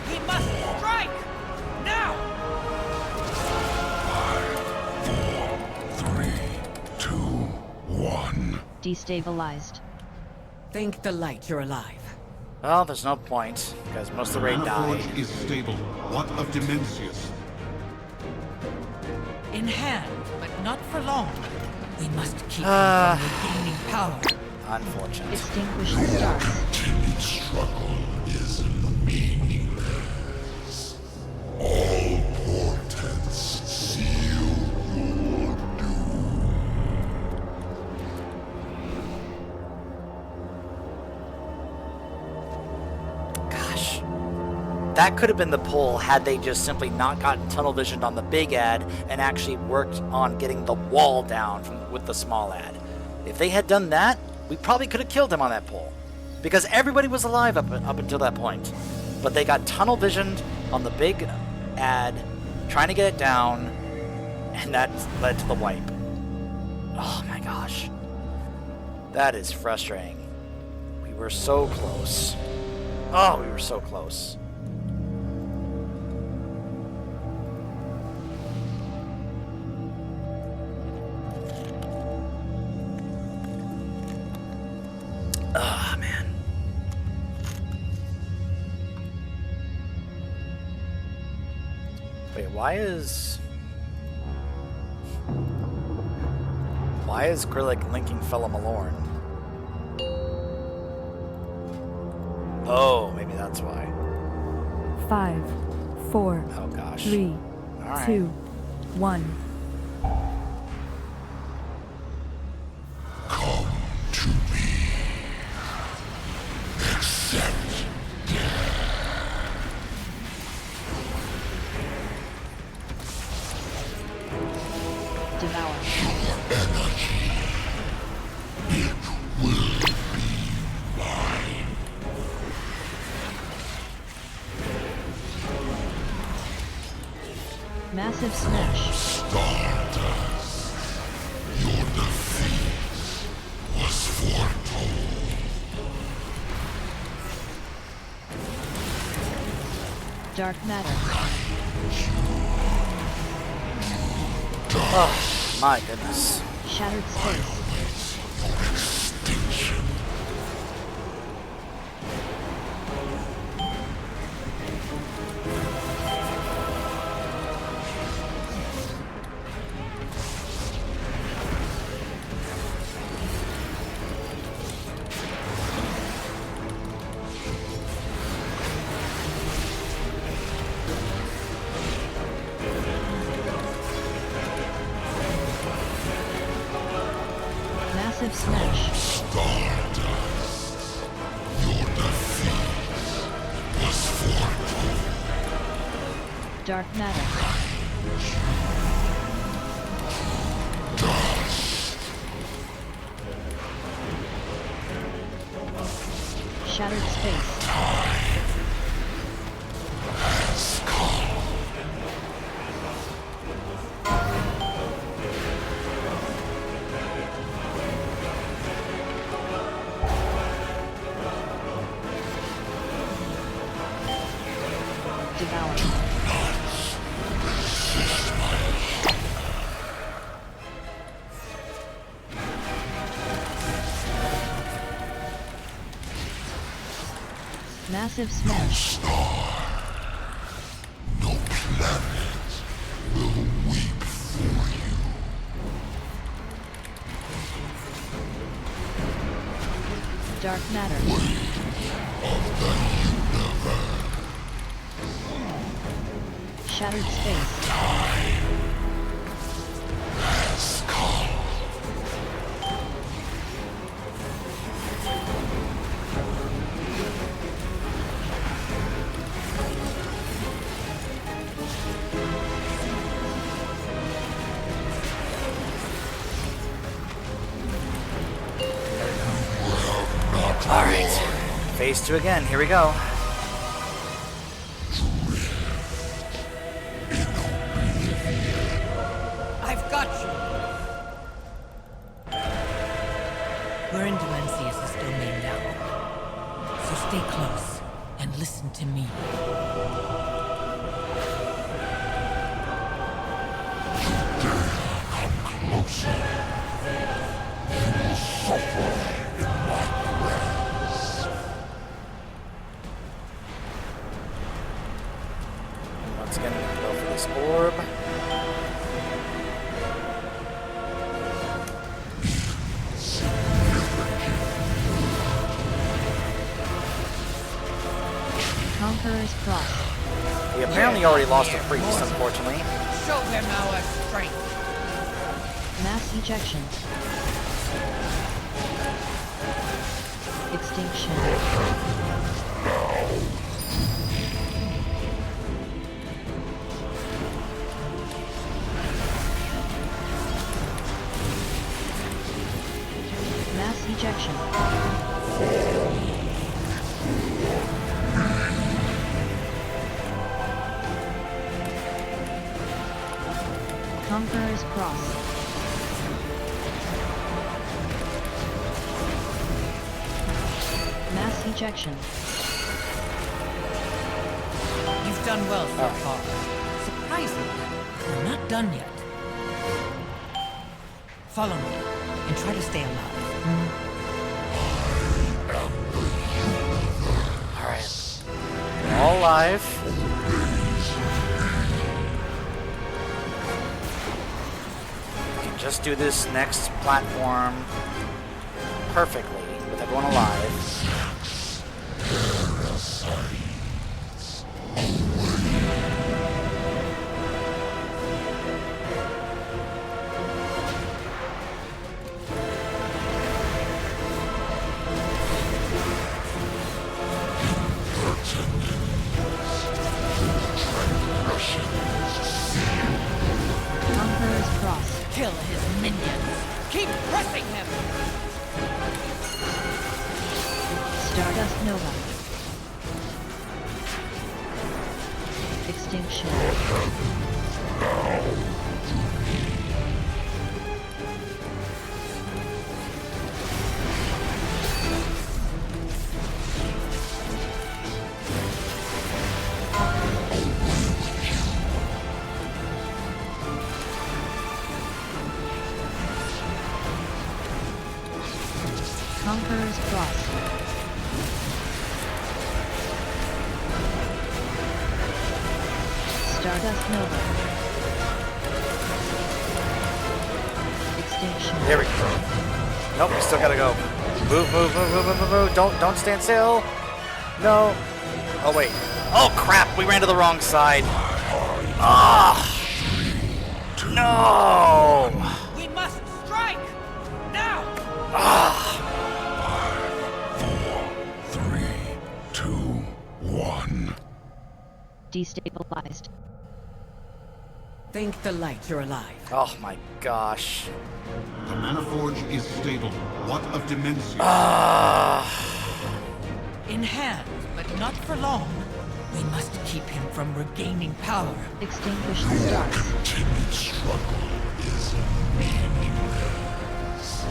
We must strike! Now! 5, 4, 3, 2, 1. Destabilized. Thank the light you're alive. Well, there's no point, because most of the raid died. Manaforge is stable. What of Dimensius? In hand, but not for long. We must keep him from regaining power. Unfortunate. Extinguish the stars. Continued struggle is meaningless. All portents seal your doom. Gosh. That could have been the pull had they just simply not gotten tunnel visioned on the big ad and actually worked on getting the wall down with the small ad. If they had done that, we probably could have killed him on that pull. Because everybody was alive up until that point. But they got tunnel visioned on the big ad, trying to get it down, and that led to the wipe. Oh my gosh. That is frustrating. We were so close. Oh, we were so close. Ah, man. Wait, why is Grillick linking Fella Malorn? Oh, maybe that's why. 5, 4, Oh gosh. 3, All right. 2, 1. Come to me. Accept Devour. energy. It will be mine. Massive Smash. Stardust. Your defeat was foretold. Dark Matter. Oh, my goodness. Shattered Space. Extinction. Dark matter. Shattered space. Devour. Massive smash. No planet will weep for you. Dark matter. Shattered space. Alright. Phase 2 again. Here we go. I've got you. We're in Demencius' domain now. So stay close and listen to me. Once again, we go for this orb. Conqueror's Cross. We apparently already lost a priest, unfortunately. Show them our strength. Mass ejection. Extinction. Mass ejection. Conqueror's Cross. Mass ejection. You've done well so far. Surprisingly, we're not done yet. Follow me and try to stay alive. Alright. We're all alive. We can just do this next platform perfectly with everyone alive. Conqueror's Cross. Kill his minions. Keep pressing him. Stardust Nova. Extinction. Conqueror's Cross. Stardust Nova. Extinction. There we go. Nope, we still gotta go. Move, move, move, move, move, move, move. Don't stand still. No. Oh, wait. Oh, crap. We ran to the wrong side. Ah. No. We must strike! Now! Ah. 5, 4, 3, 1. Destabilized. Thank the light you're alive. Oh my gosh. The Manaforge is stable. What of Dementia? In hand, but not for long. We must keep him from regaining power. Extinguish the stars. Continued struggle is meaningless.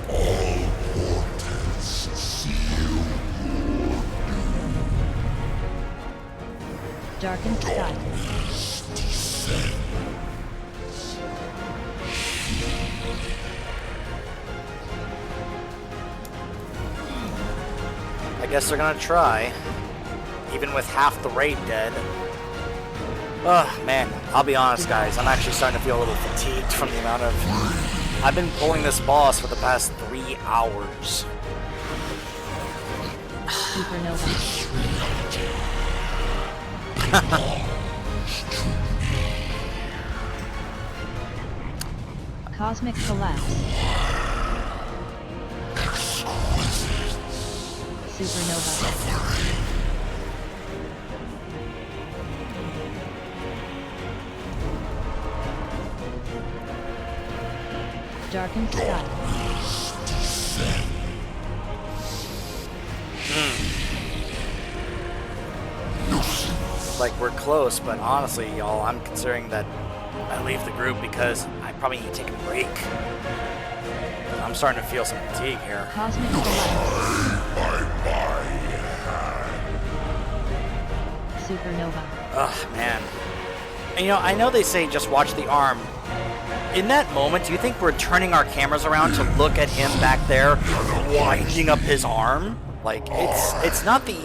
All portents seal Darken sky. darkness descend. I guess they're gonna try. Even with half the raid dead. Oh man, I'll be honest guys, I'm actually starting to feel a little fatigued from the amount of... I've been pulling this boss for the past 3 hours. Supernova. Cosmic collapse. Supernova. Darkened sky. Like, we're close, but honestly, y'all, I'm considering that I leave the group because I probably need to take a break. I'm starting to feel some fatigue here. Cosmic collapse. Supernova. Ugh, man. And, you know, I know they say just watch the arm. In that moment, do you think we're turning our cameras around to look at him back there winding up his arm? Like, it's not the...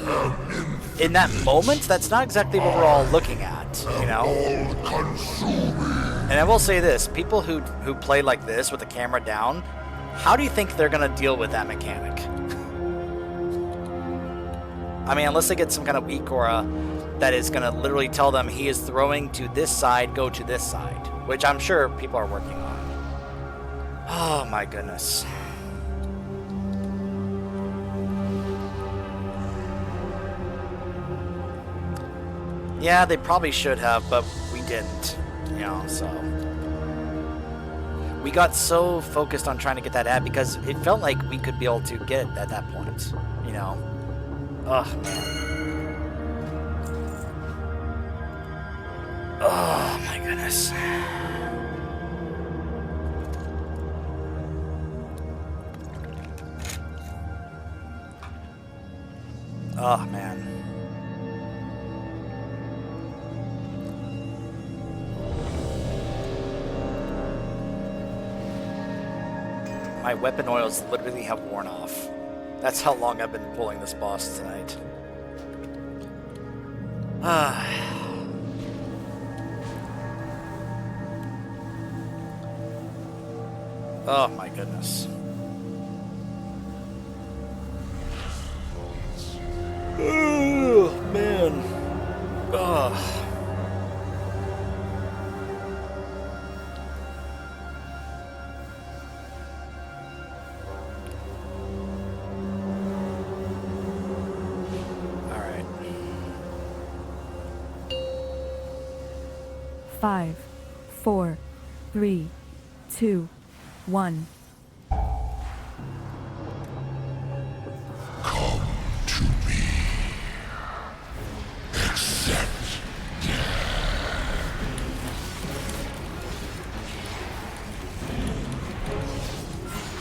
In that moment, that's not exactly what we're all looking at, you know? And I will say this, people who play like this with the camera down, how do you think they're going to deal with that mechanic? I mean, unless they get some kind of weak aura that is going to literally tell them he is throwing to this side, go to this side, which I'm sure people are working on. Oh my goodness. Yeah, they probably should have, but we didn't, you know, so. We got so focused on trying to get that ad because it felt like we could be able to get it at that point, you know. Ugh, man. Oh, my goodness. Oh, man. My weapon oils literally have worn off. That's how long I've been pulling this boss tonight. Oh my goodness. Oh man. Oh. Alright. 5, 4, 3, 2, 1. Come to me. Accept.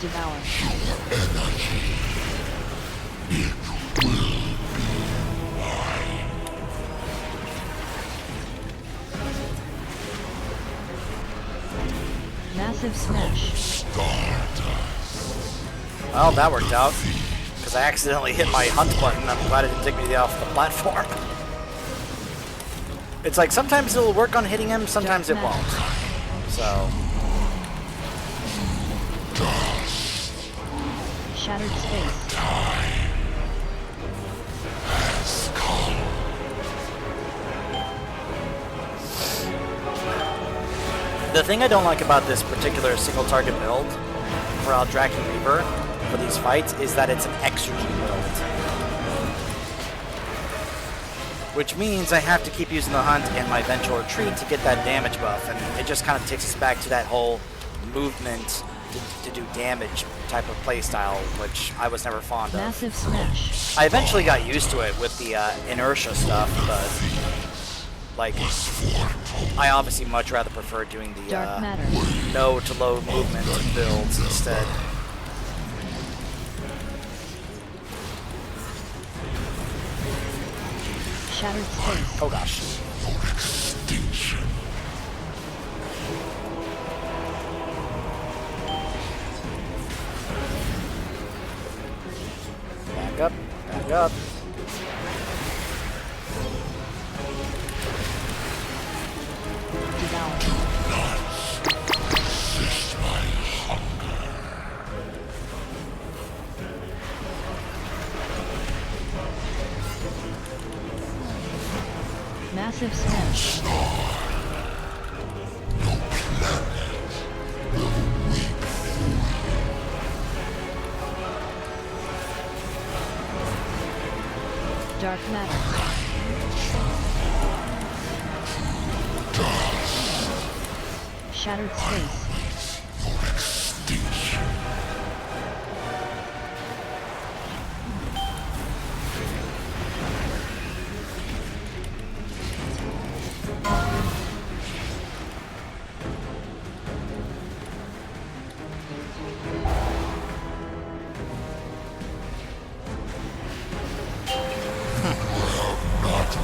Devour. Energy. It will be mine. Massive smash. Stardust. Well, that worked out. Because I accidentally hit my hunt button. I'm glad it didn't take me off the platform. It's like sometimes it'll work on hitting him, sometimes it won't. So. Shattered space. The thing I don't like about this particular single target build for Dragon Reaver for these fights is that it's an exergy build. which means I have to keep using the hunt and my eventual retreat to get that damage buff, and it just kind of takes us back to that whole movement to do damage type of playstyle, which I was never fond of. Massive smash. I eventually got used to it with the inertia stuff, but like I obviously much rather prefer doing the Dark matter. no to low movement builds instead. Shattered space. Oh gosh. Back up, back up. Devour. Massive smash. Dark matter. Shattered space.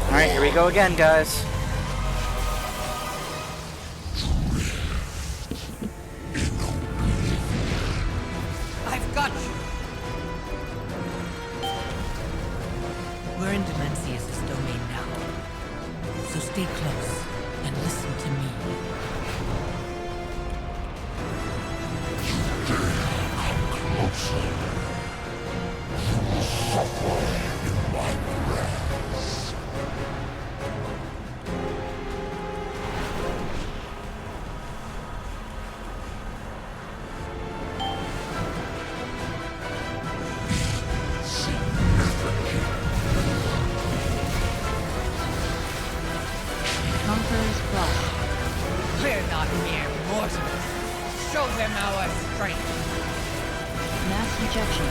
Alright, here we go again, guys. I've got you! We're in Demencius' domain now. So stay close and listen to me. Conqueror's Cross. We're not mere mortals. Show them our strength. Mass ejection.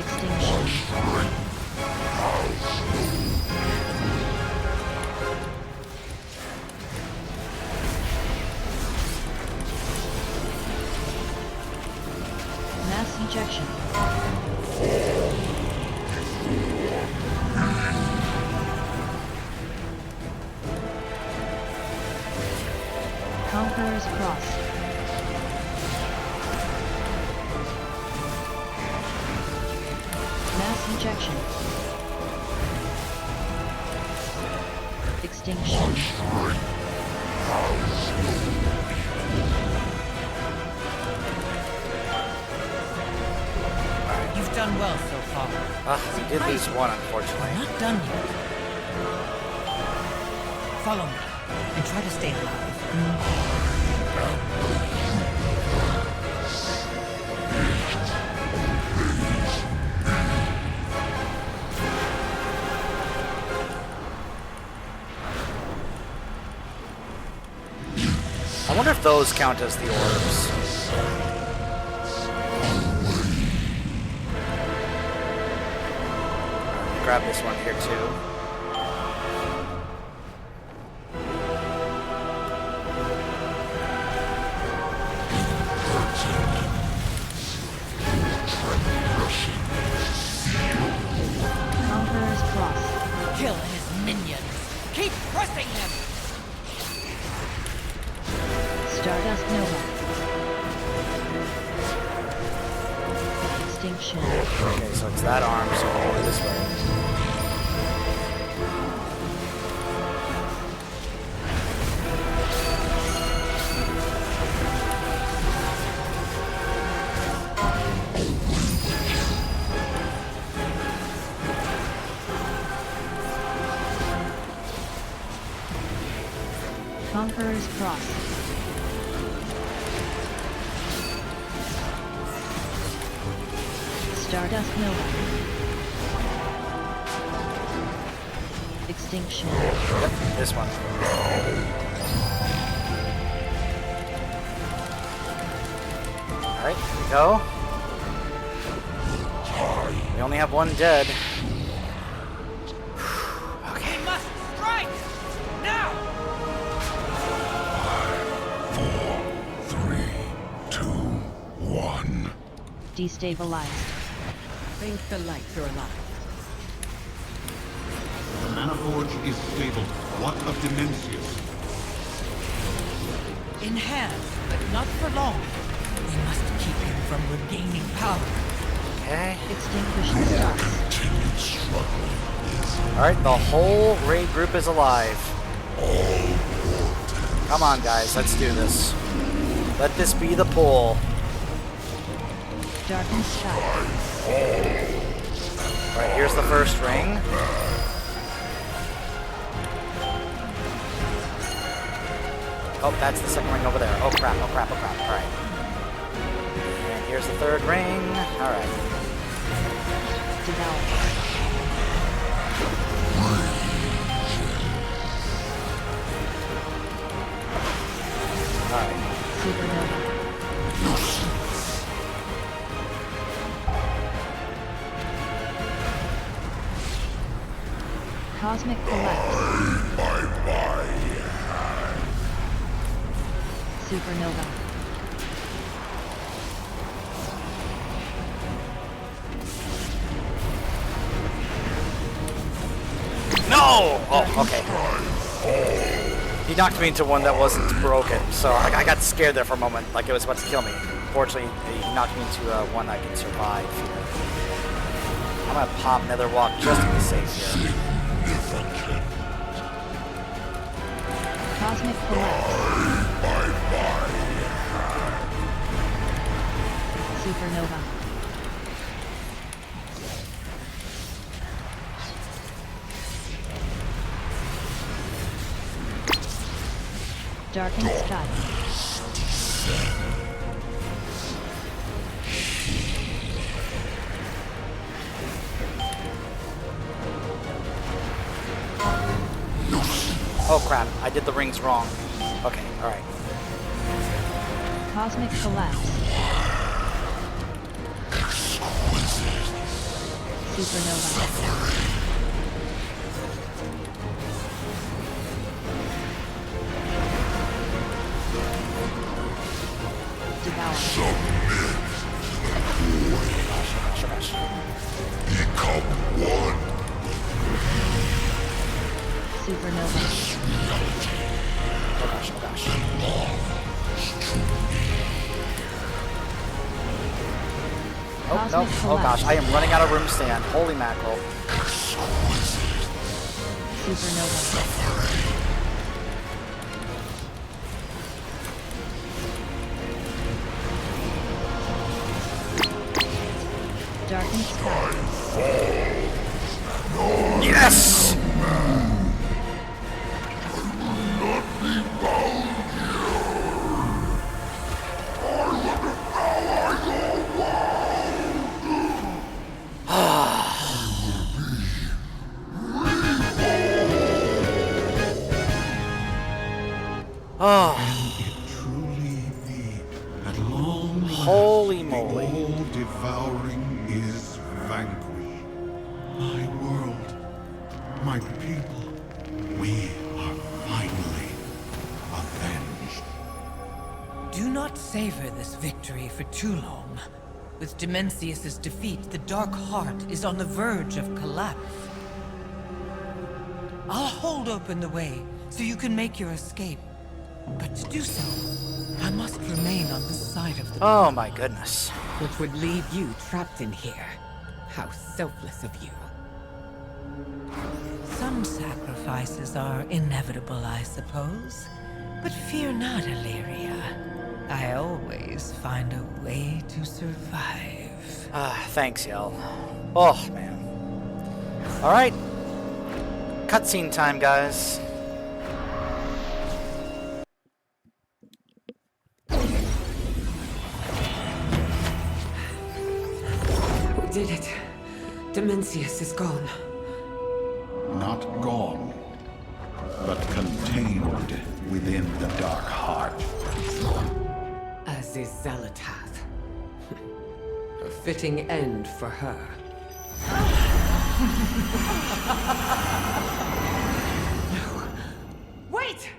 Extinction. Mass ejection. Conqueror's Cross. Mass ejection. Extinction. You've done well so far. We did lose one, unfortunately. We're not done yet. Follow me and try to stay alive. I wonder if those count as the orbs. Grab this one here too. Conqueror's Cross. Kill his minions. Keep pressing him. Stardust Nova. Extinction. Okay, so it's that arm, so I'll go this way. Conqueror's Cross. Stardust Nova. Extinction. Yep, this one. Alright, here we go. We only have one dead. Okay. We must strike! Now! 5, 4, 3, 2, 1. Destabilized. Thank the lights are alive. The Mana Forge is stable. What of Dimensius? In hand, but not for long. We must keep him from regaining power. Okay. Extinguish the stars. Continued struggle is Alright, the whole raid group is alive. Come on, guys, let's do this. Let this be the pull. Darkened sky. Alright, here's the first ring. Oh, that's the second ring over there. Oh crap, oh crap, oh crap. Alright. And here's the third ring. Alright. Devour. Alright. Supernova. Cosmic collapse. Supernova. No! Oh, okay. He knocked me into one that wasn't broken, so I got scared there for a moment, like it was about to kill me. Fortunately, he knocked me into one I can survive here. I'm gonna pop Nether Walk just to be safe here. Cosmic collapse. Supernova. Darkened sky. Oh crap, I did the rings wrong. Okay, alright. Cosmic collapse. Supernova. Devour. Gosh. become one. Supernova. Oh gosh. Oh no, oh gosh, I am running out of room stand. Holy mackerel. Supernova. Darkened sky. Yes! Oh, Can it truly be that long holy last moly. the all-devouring is vanquished? My world, my people, we are finally avenged. Do not savor this victory for too long. With Dimensius' defeat, the Dark Heart is on the verge of collapse. I'll hold open the way so you can make your escape. But to do so, I must remain on the side of the... Oh my goodness. Which would leave you trapped in here. How selfless of you. Some sacrifices are inevitable, I suppose. But fear not, Illyria. I always find a way to survive. Thanks, Yell. Oh, man. Alright. Cutscene time, guys. We did it. Dimensius is gone. Not gone, but contained within the Dark Heart. As is Zalatath. A fitting end for her. No. Wait!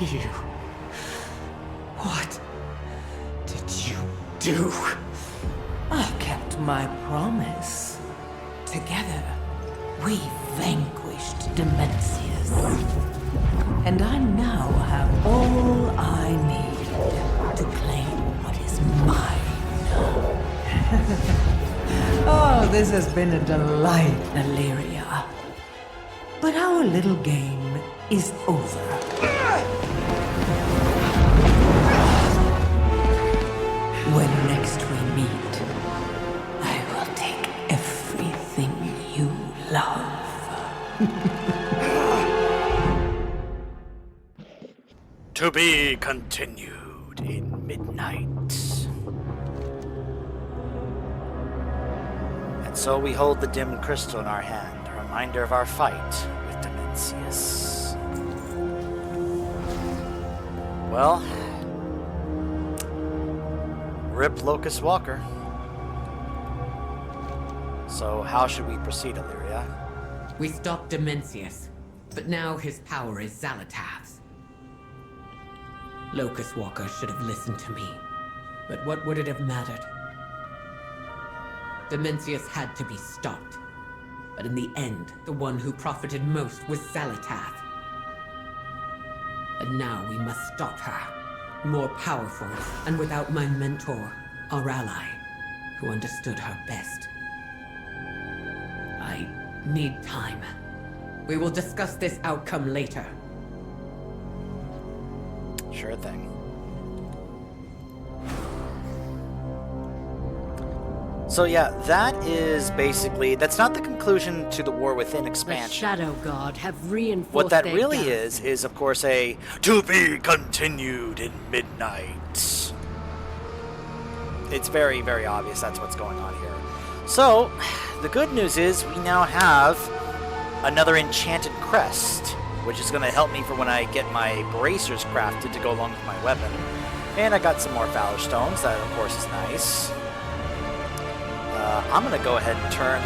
You... What did you do? I kept my promise. Together, we vanquished Dimensius. And I now have all I need to claim what is mine. Oh, this has been a delight, Illyria. But our little game is over. When next we meet, I will take everything you love. To be continued in midnight. And so we hold the dimmed crystal in our hand, a reminder of our fight with Dimensius. Well, rip Locust Walker. So how should we proceed, Illyria? We stopped Dimensius, but now his power is Zalatath's. Locust Walker should have listened to me, but what would it have mattered? Dimensius had to be stopped, but in the end, the one who profited most was Zalatath. And now we must stop her, more powerful, and without my mentor, our ally, who understood her best. I need time. We will discuss this outcome later. Sure thing. So yeah, that is basically, that's not the conclusion to the War Within The expansion. Shadow Guard have reinforced What that their really garrison. is of course a to be continued in midnight. It's very, very obvious that's what's going on here. So, the good news is we now have another enchanted crest, which is going to help me for when I get my bracers crafted to go along with my weapon. And I got some more Valor Stones, that of course is nice. I'm going to go ahead and turn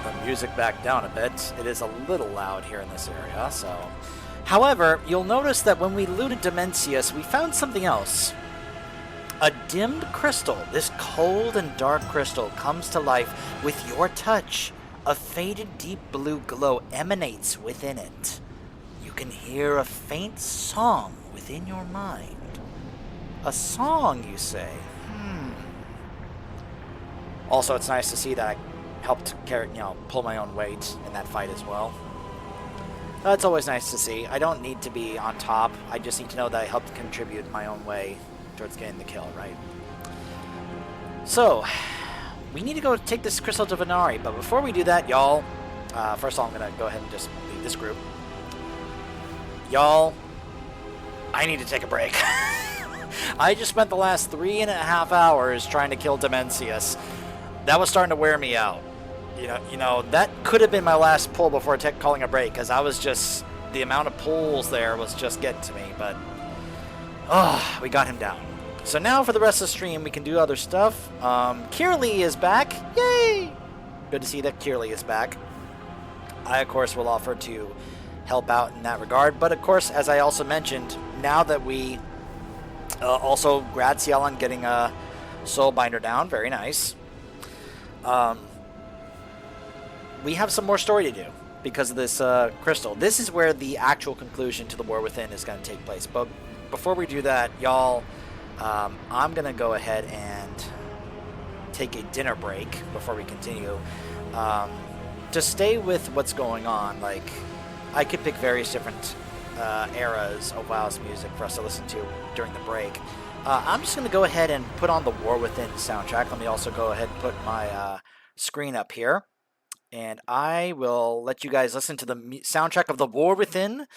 the music back down a bit. It is a little loud here in this area, so... However, you'll notice that when we looted Dimensius, we found something else. A dimmed crystal. This cold and dark crystal comes to life with your touch. A faded deep blue glow emanates within it. You can hear a faint song within your mind. A song, you say? Also, it's nice to see that I helped pull my own weight in that fight as well. It's always nice to see. I don't need to be on top. I just need to know that I helped contribute my own way towards getting the kill, right? So, we need to go take this crystal to Venari, but before we do that, y'all, first of all, I'm going to go ahead and just leave this group. Y'all, I need to take a break. I just spent the last 3.5 hours trying to kill Dimensius. That was starting to wear me out. You know, that could have been my last pull before calling a break, because I was just, the amount of pulls there was just getting to me, but, we got him down. So now for the rest of the stream, we can do other stuff. Kirli is back. Yay! Good to see that Kirli is back. I, of course, will offer to help out in that regard, but of course, as I also mentioned, now that we also Graziel on getting a Soulbinder down, very nice. We have some more story to do because of this crystal. This is where the actual conclusion to the War Within is going to take place. But before we do that, y'all, I'm gonna go ahead and take a dinner break before we continue. Um, to stay with what's going on, like I could pick various different eras of WoW's music for us to listen to during the break. I'm just gonna go ahead and put on the War Within soundtrack. Let me also go ahead and put my screen up here, and I will let you guys listen to the soundtrack of the War Within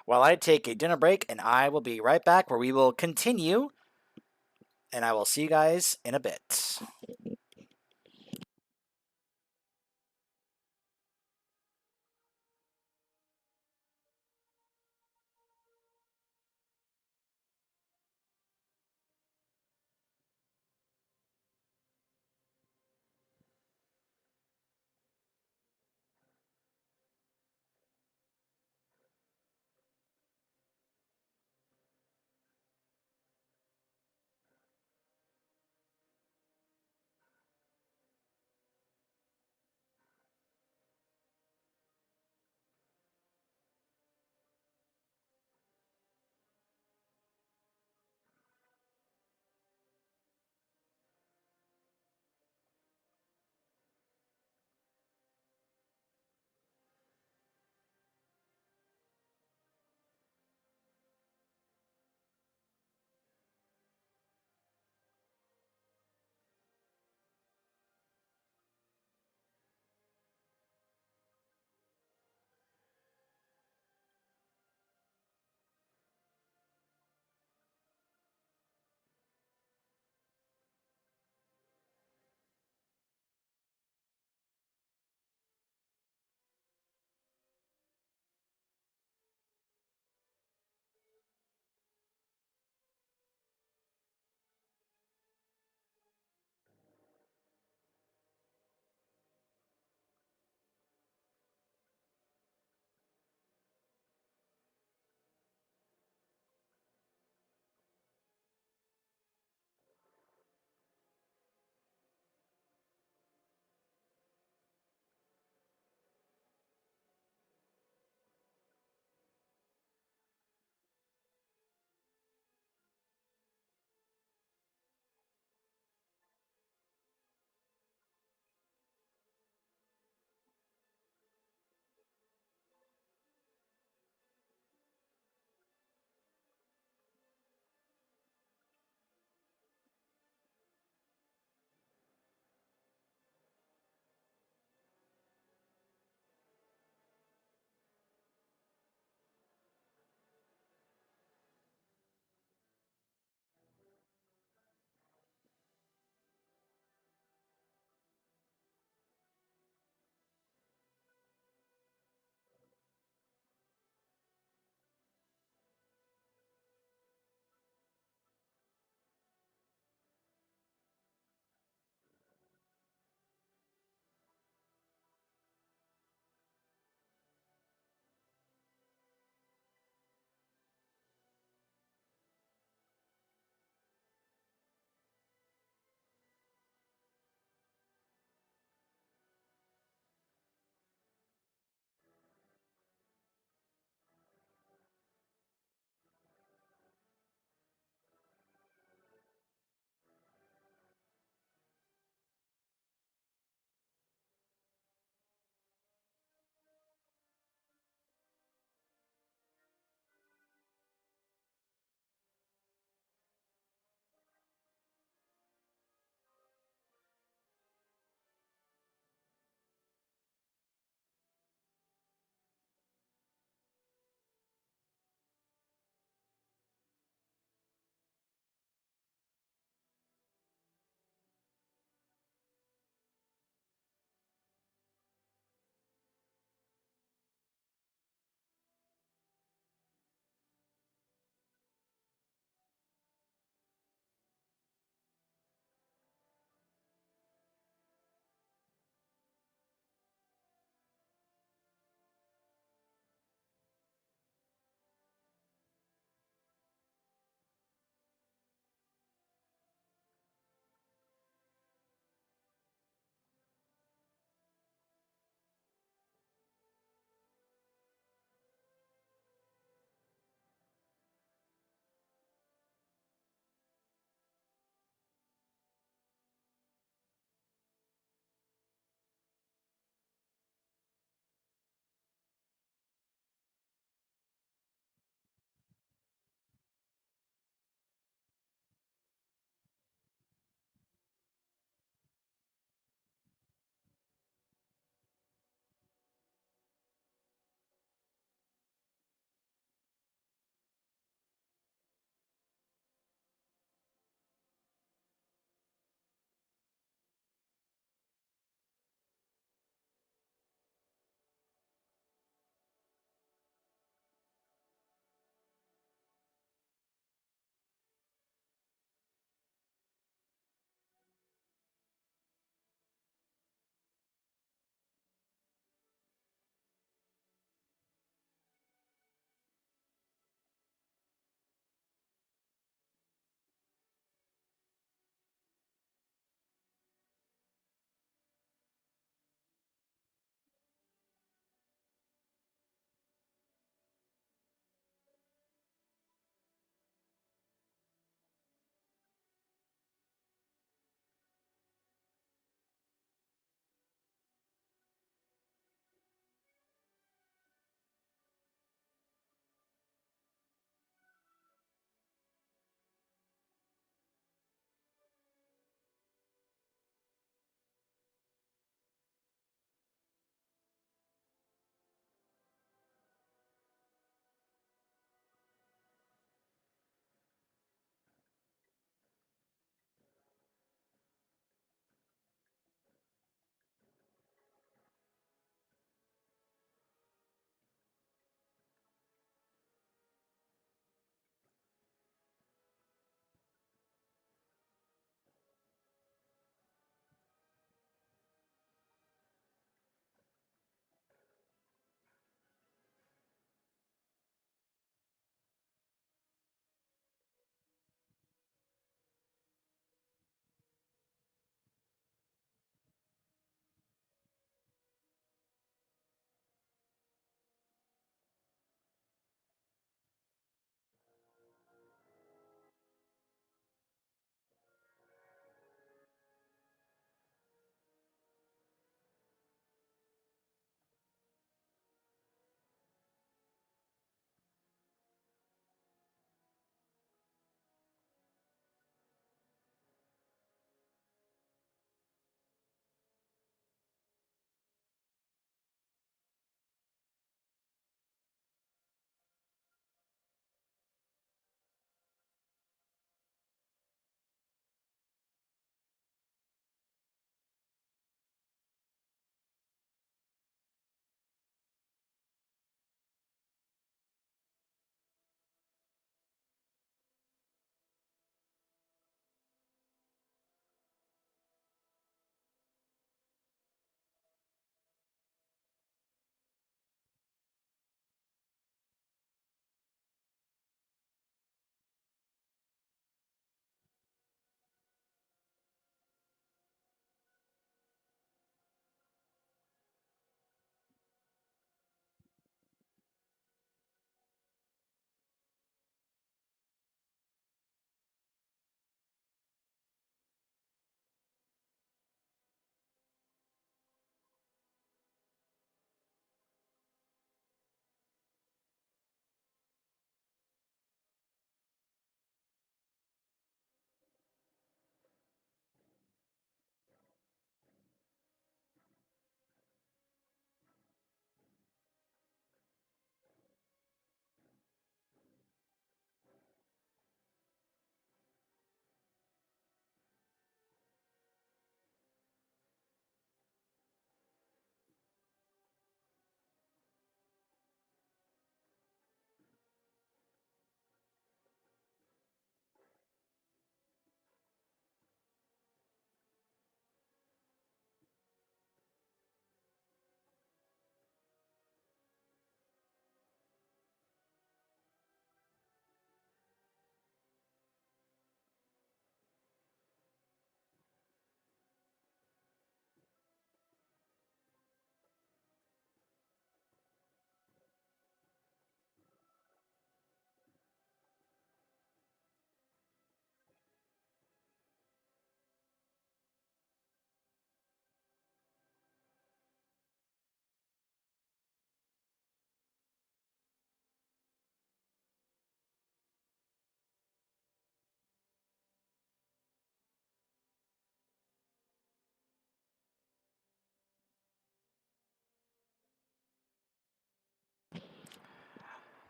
while I take a dinner break, and I will be right back where we will continue, and I will see you guys in a bit.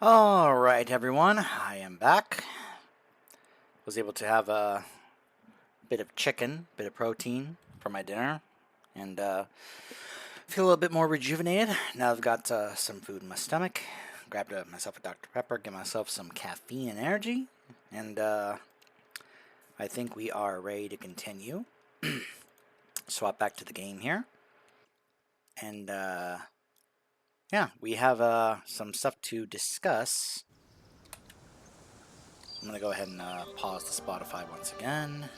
Alright, everyone, I am back. Was able to have a bit of chicken, bit of protein for my dinner, and feel a little bit more rejuvenated. Now I've got some food in my stomach. Grabbed myself a Dr. Pepper, get myself some caffeine and energy, and I think we are ready to continue. Swap back to the game here. And yeah, we have some stuff to discuss. I'm going to go ahead and pause the Spotify once again.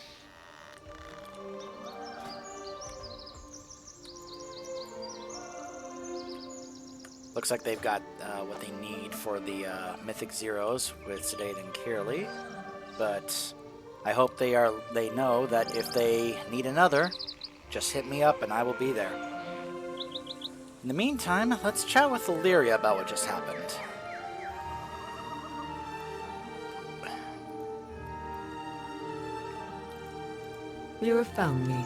Looks like they've got what they need for the Mythic Zeros with Sedate and Kirli. But I hope they know that if they need another, just hit me up and I will be there. In the meantime, let's chat with Illyria about what just happened. You have found me.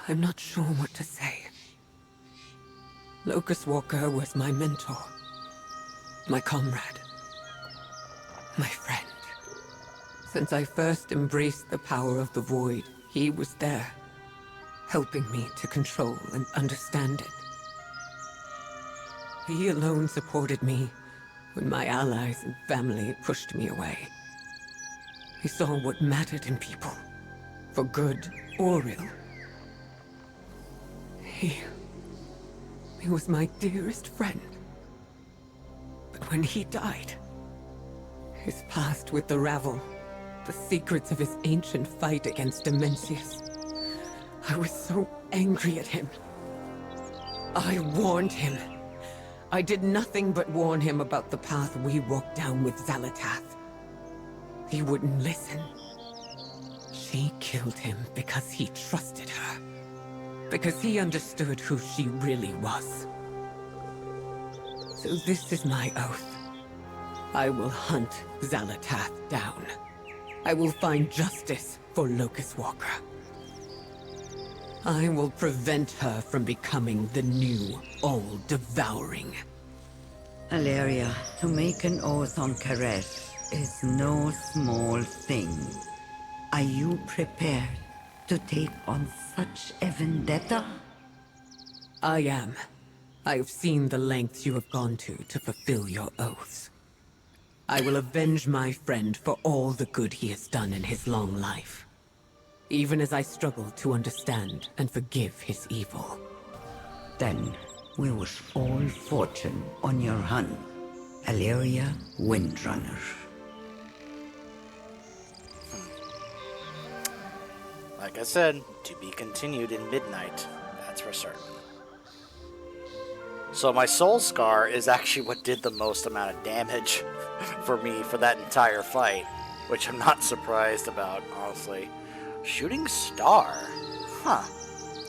I'm not sure what to say. Locust Walker was my mentor, my comrade, my friend. Since I first embraced the power of the Void, he was there, helping me to control and understand it. He alone supported me when my allies and family pushed me away. He saw what mattered in people, for good or ill. He was my dearest friend. But when he died, his past with the Ravel, the secrets of his ancient fight against Dimensius, I was so angry at him. I warned him. I did nothing but warn him about the path we walked down with Xalatath. He wouldn't listen. She killed him because he trusted her. Because he understood who she really was. So this is my oath. I will hunt Xalatath down. I will find justice for Locust Walker. I will prevent her from becoming the new all-devouring. Illyria, to make an oath on Karesh is no small thing. Are you prepared to take on such a vendetta? I am. I have seen the lengths you have gone to fulfill your oaths. I will avenge my friend for all the good he has done in his long life. Even as I struggle to understand and forgive his evil. Then we wish all fortune on your hunt, Illyria Windrunner. Like I said, to be continued in midnight, that's for certain. So my soul scar is actually what did the most amount of damage for me for that entire fight, which I'm not surprised about, honestly. Shooting star? Huh.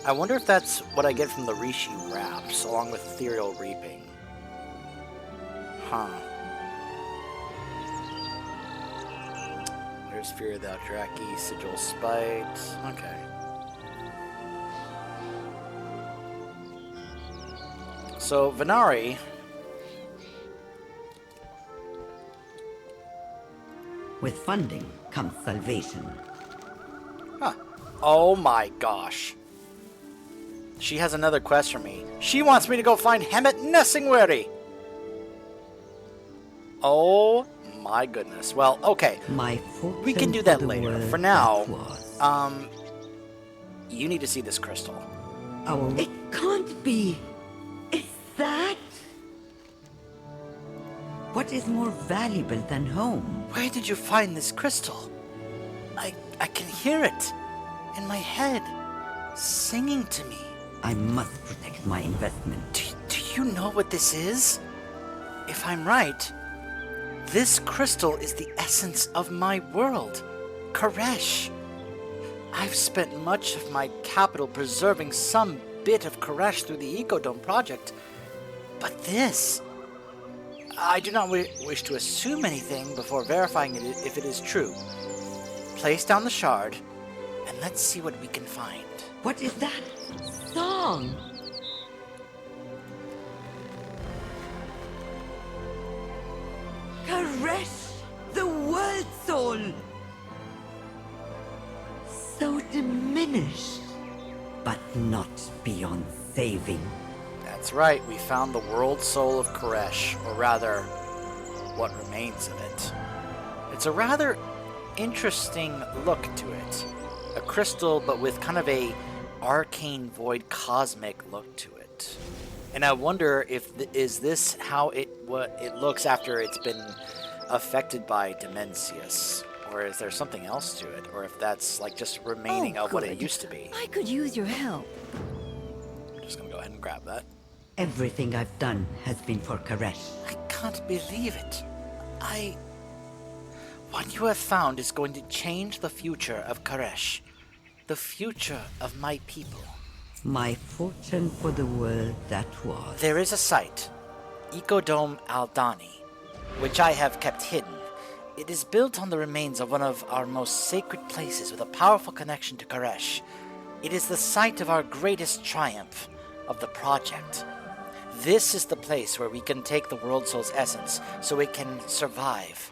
I wonder if that's what I get from the Rishi wraps, along with ethereal reaping. Huh. There's Fear of the Aldraki, Sigil Spite. Okay. So, Venari. With funding comes salvation. Huh. Oh my gosh. She has another quest for me. She wants me to go find Hemet Nessingweri. Oh my goodness. Well, okay. We can do that later. For now, you need to see this crystal. Oh, it can't be. Is that? What is more valuable than home? Where did you find this crystal? I can hear it in my head, singing to me. I must protect my investment. Do you know what this is? If I'm right, this crystal is the essence of my world, Karesh. I've spent much of my capital preserving some bit of Karesh through the Ecodome project, but this... I do not wish to assume anything before verifying it if it is true. Place down the shard, and let's see what we can find. What is that song? Karesh, the world soul. So diminished, but not beyond saving. That's right, we found the world soul of Koresh, or rather, what remains of it. It's a rather interesting look to it. A crystal, but with kind of a arcane void cosmic look to it. And I wonder if is this how what it looks after it's been affected by Dimensius, or is there something else to it, or if that's like just remaining of what it used to be. I could use your help. I'm just gonna go ahead and grab that. Everything I've done has been for Karesh. I can't believe it. What you have found is going to change the future of Karesh. The future of my people. My fortune for the world that was. There is a site, Ecodome Aldani, which I have kept hidden. It is built on the remains of one of our most sacred places with a powerful connection to Karesh. It is the site of our greatest triumph of the project. This is the place where we can take the World Soul's essence so it can survive.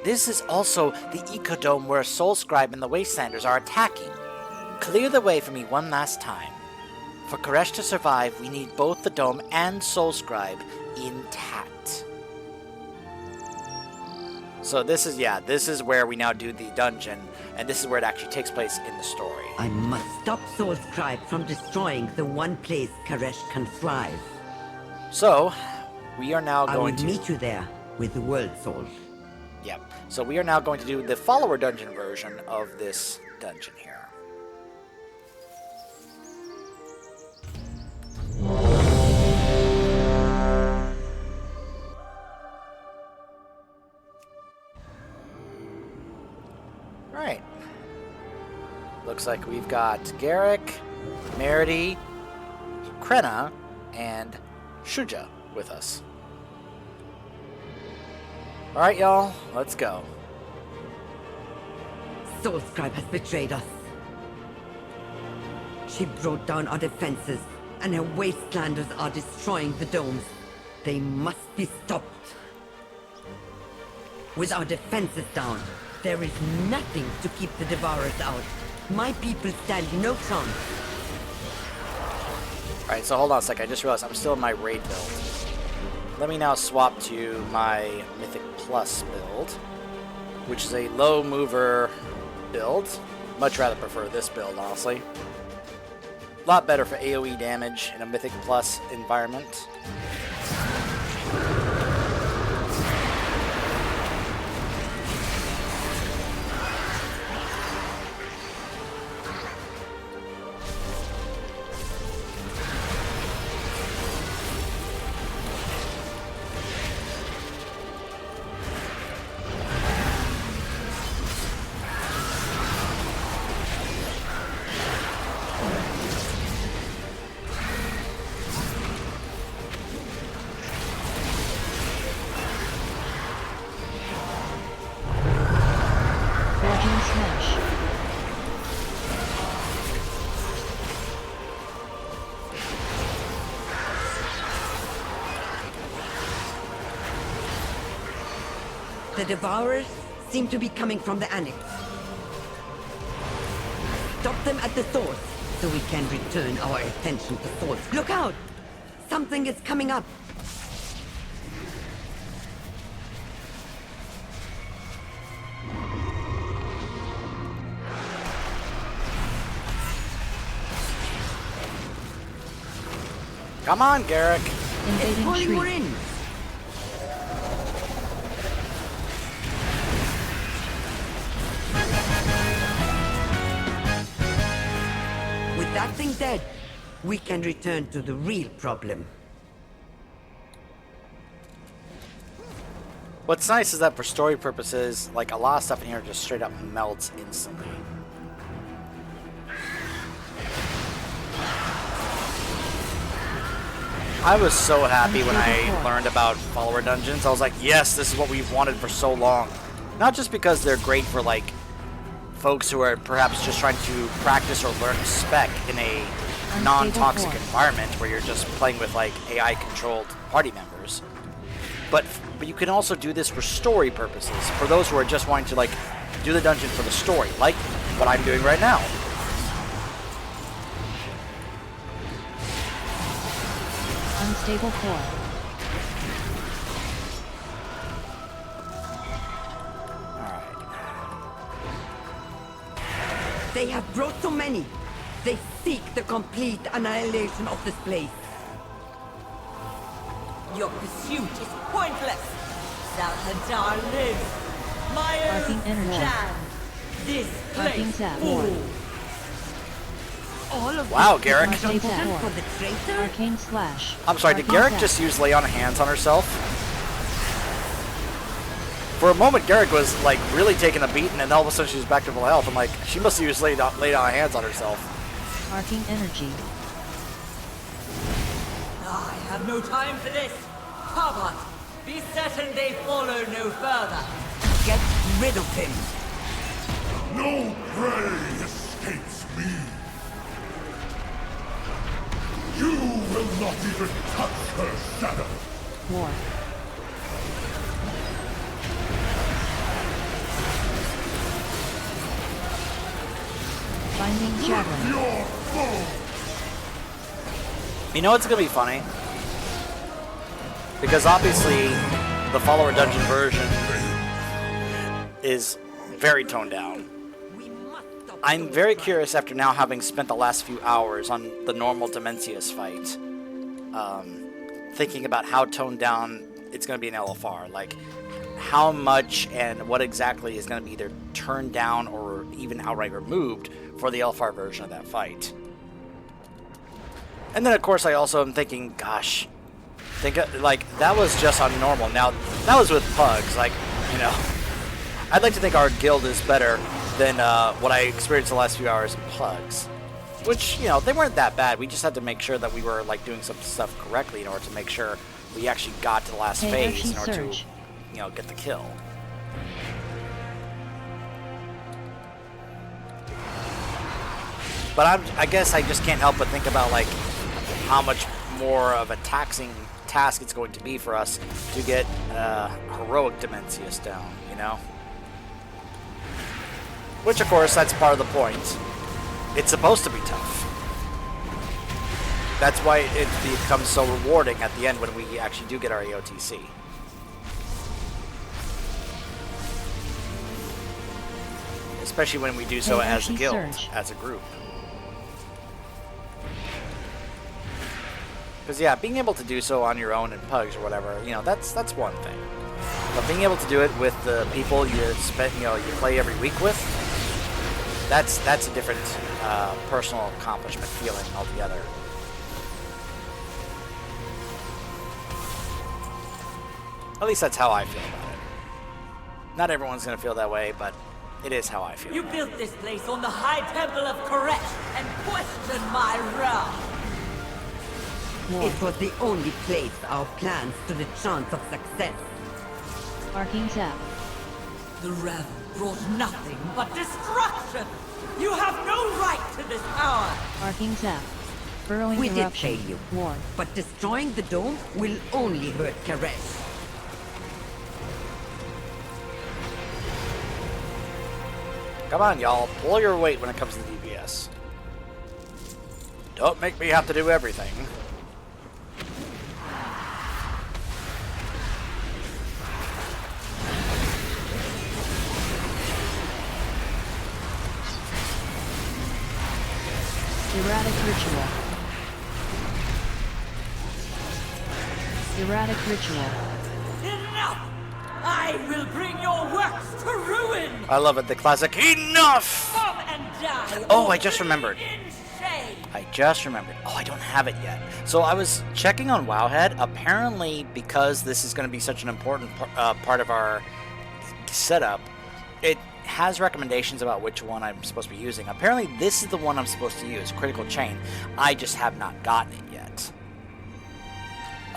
This is also the Ecodome where Soul Scribe and the Wastelanders are attacking. Clear the way for me one last time. For Karesh to survive, we need both the dome and Soul Scribe intact. So this is where we now do the dungeon, and this is where it actually takes place in the story. I must stop Soul Scribe from destroying the one place Karesh can thrive. So, we are now going to... I will meet you there with the World Soul. Yep. So we are now going to do the follower dungeon version of this dungeon here. Right. Looks like we've got Garrick, Merity, Krenna, and Shuja with us. Alright, y'all, let's go. Soul Scribe has betrayed us. She brought down our defenses, and her wastelanders are destroying the domes. They must be stopped. With our defenses down, there is nothing to keep the Devourers out. My people stand no chance. Alright, so hold on a sec. I just realized I'm still in my raid build. Let me now swap to my Mythic Plus build, which is a low mover build. Much rather prefer this build, honestly. A lot better for AoE damage in a Mythic Plus environment. The Devourers seem to be coming from the Annex. Stop them at the source, so we can return our attention to source. Look out! Something is coming up! Come on, Garrick! It's pulling more in! With that thing dead, we can return to the real problem. What's nice is that for story purposes, like a lot of stuff in here just straight up melts instantly. I was so happy when I learned about follower dungeons. I was like, yes, this is what we've wanted for so long. Not just because they're great for like folks who are perhaps just trying to practice or learn spec in a non-toxic environment where you're just playing with like AI-controlled party members, but but you can also do this for story purposes, for those who are just wanting to, like, do the dungeon for the story, like what I'm doing right now. Unstable core. They have brought so many. They seek the complete annihilation of this place. Your pursuit is pointless. Salhadar lives. Myers Arcing energy. stand. This Arcing place zap. falls. All of Wow, this Garrick. is redemption for the traitor? Arcane slash. I'm sorry, did Arcane Garrick zap. just use lay on hands on herself? For a moment, Garrick was, like, really taking a beating, and all of a sudden she was back to full health. I'm like, she must have used laid on hands on herself. Arcing energy. I have no time for this. Papat, be certain they follow no further. Get rid of him. No prey escapes me. You will not even touch her shadow. War. Binding javelin. Your foe. You know what's going to be funny? Because obviously, the follower dungeon version is very toned down. I'm very curious after now having spent the last few hours on the normal Dimensius fight, thinking about how toned down it's going to be in LFR. Like, how much and what exactly is going to be either turned down or even outright removed for the LFR version of that fight. And then, of course, I also am thinking, gosh, like, that was just on normal. Now, that was with pugs. Like, you know, I'd like to think our guild is better than what I experienced the last few hours in pugs. Which, you know, they weren't that bad. We just had to make sure that we were, like, doing some stuff correctly in order to make sure we actually got to the last phase in order to, you know, get the kill. But I guess I just can't help but think about, like, how much more of a taxing task it's going to be for us to get heroic Dimensius down, you know? Which, of course, that's part of the point. It's supposed to be tough. That's why it becomes so rewarding at the end when we actually do get our AOTC. Especially when we do so as a guild, as a group. Because, yeah, being able to do so on your own in pugs or whatever, you know, that's one thing. But being able to do it with the people you play every week with, that's a different personal accomplishment feeling altogether. At least that's how I feel about it. Not everyone's going to feel that way, but it is how I feel. You built this place on the high temple of Koresh and questioned my wrath. It was the only place our plans stood a chance of success. Arcing zap. The Rev brought nothing but destruction. You have no right to this power. Arcing zap. Burrowing We did eruption. fail you, War. but destroying the dome will only hurt Koresh. Come on, y'all. Pull your weight when it comes to DPS. Don't make me have to do everything. Erratic ritual. Erratic ritual. Enough! I will bring your works to ruin! I love it. The classic, enough! Come and die! Oh, I just remembered. In shame! I just remembered. Oh, I don't have it yet. So I was checking on Wowhead. Apparently, because this is going to be such an important part of our setup, it has recommendations about which one I'm supposed to be using. Apparently, this is the one I'm supposed to use, Critical Chain. I just have not gotten it yet.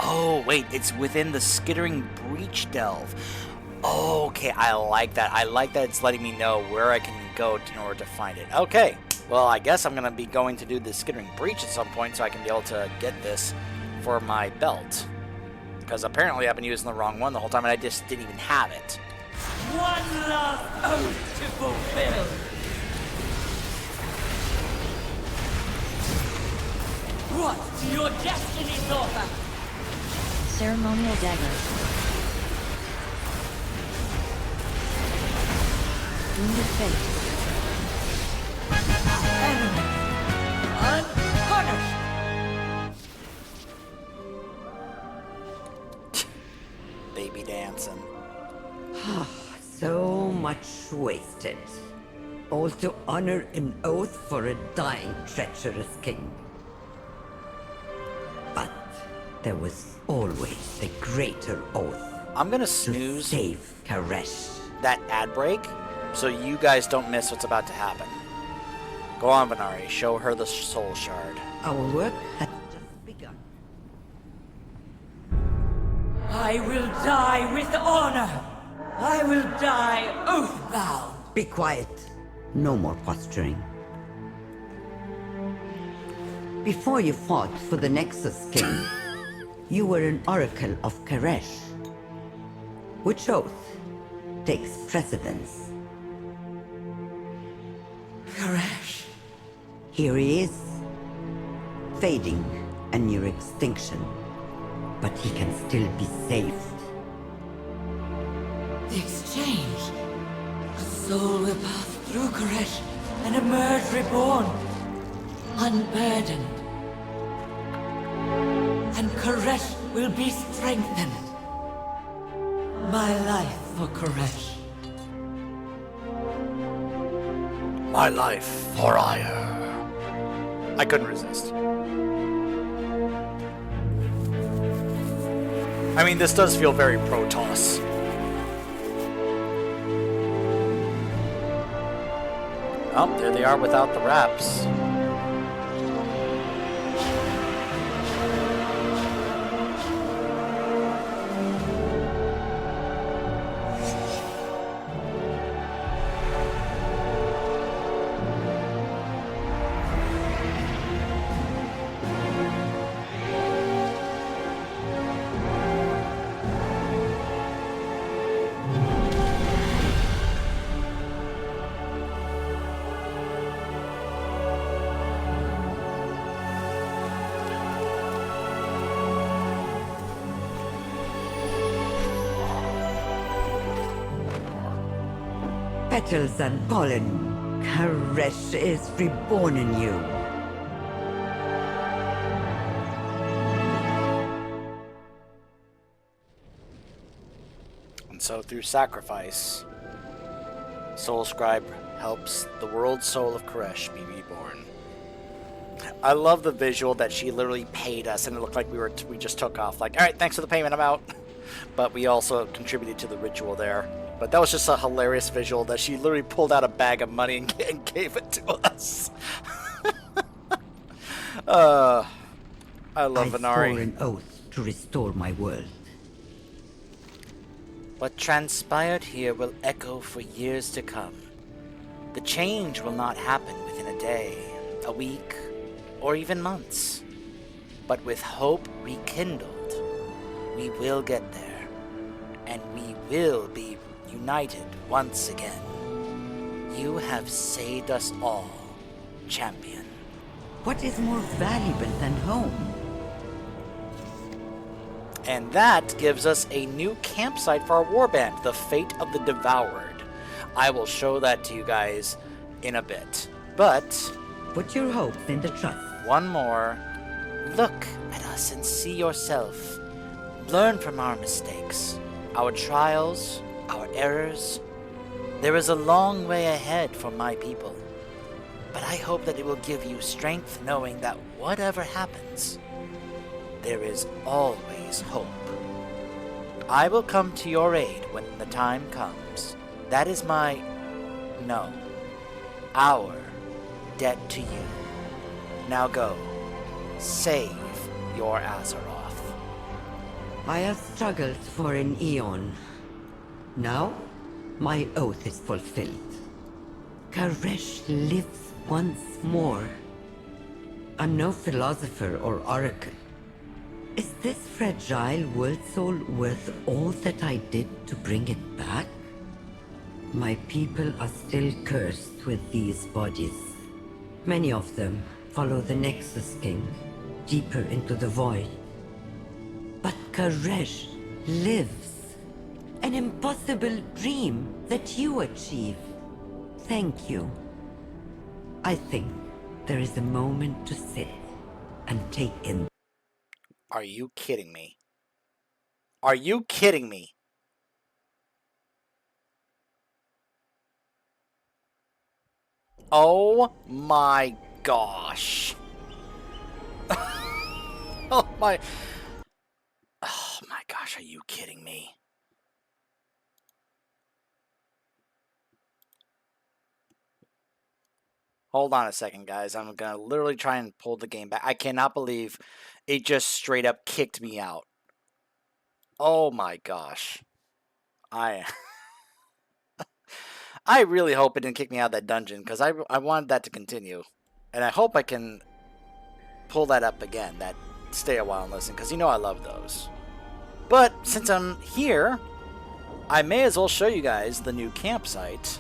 Oh, wait, it's within the Skittering Breach Delve. Okay, I like that. I like that it's letting me know where I can go in order to find it. Okay, well, I guess I'm going to be going to do the Skittering Breach at some point so I can be able to get this for my belt. Because apparently I've been using the wrong one the whole time and I just didn't even have it. One last oath to fulfill. What to your destiny, daughter? Ceremonial dagger. Wounded fate. Enemy unpunished. Baby dancing. So much wasted. All to honor an oath for a dying, treacherous king. But there was always the greater oath. I'm gonna snooze to save Karesh. that ad break so you guys don't miss what's about to happen. Go on, Venari. Show her the soul shard. Our work has just begun. I will die with honor. I will die oath-bound. Be quiet. No more posturing. Before you fought for the Nexus King, you were an oracle of Karesh. Which oath takes precedence? Karesh. Here he is, fading and near extinction, but he can still be saved. The exchange. A soul will pass through Karesh and emerge reborn, unburdened. And Karesh will be strengthened. My life for Karesh. My life for ire. I couldn't resist. I mean, this does feel very Protoss. Oh, there they are without the wraps. Petals and pollen, Karesh is reborn in you. And so through sacrifice, Soul Scribe helps the world soul of Karesh be reborn. I love the visual that she literally paid us and it looked like we just took off. Like, alright, thanks for the payment, I'm out. But we also contributed to the ritual there. But that was just a hilarious visual that she literally pulled out a bag of money and gave it to us. I love Venari. I swore an oath to restore my world. What transpired here will echo for years to come. The change will not happen within a day, a week, or even months. But with hope rekindled, we will get there, and we will be united once again. You have saved us all, champion. What is more valuable than home? And that gives us a new campsite for our warband, the Fate of the Devoured. I will show that to you guys in a bit. But put your hopes in the trust. One more. Look at us and see yourself. Learn from our mistakes, our trials, our errors. There is a long way ahead for my people. But I hope that it will give you strength knowing that whatever happens, there is always hope. I will come to your aid when the time comes. That is our debt to you. Now go, save your Azeroth. I have struggled for an eon. Now, my oath is fulfilled. Karesh lives once more. I'm no philosopher or oracle. Is this fragile world soul worth all that I did to bring it back? My people are still cursed with these bodies. Many of them follow the Nexus King deeper into the void. But Karesh lives. An impossible dream that you achieve. Thank you. I think there is a moment to sit and take in. Are you kidding me? Are you kidding me? Oh my gosh. Oh my gosh, are you kidding me? Hold on a second, guys. I'm gonna literally try and pull the game back. I cannot believe it just straight up kicked me out. Oh my gosh. I really hope it didn't kick me out of that dungeon, because I wanted that to continue. And I hope I can pull that up again, that stay a while and listen, because you know I love those. But since I'm here, I may as well show you guys the new campsite.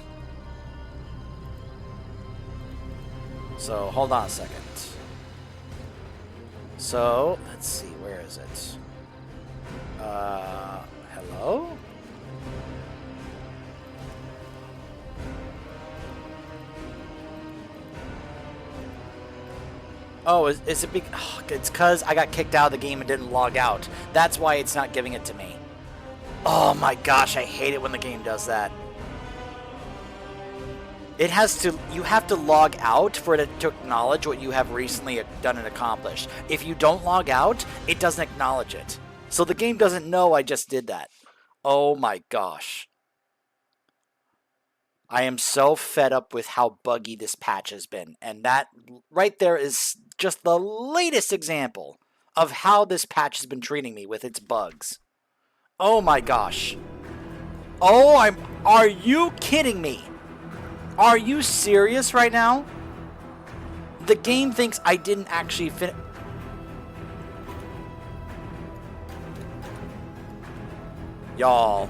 So hold on a second. So let's see, where is it? Hello? Oh, is it it's because I got kicked out of the game and didn't log out. That's why it's not giving it to me. Oh my gosh, I hate it when the game does that. It has to, you have to log out for it to acknowledge what you have recently done and accomplished. If you don't log out, it doesn't acknowledge it. So the game doesn't know I just did that. Oh my gosh. I am so fed up with how buggy this patch has been. And that right there is just the latest example of how this patch has been treating me with its bugs. Oh my gosh. Oh, are you kidding me? Are you serious right now? The game thinks I didn't actually finish. Y'all.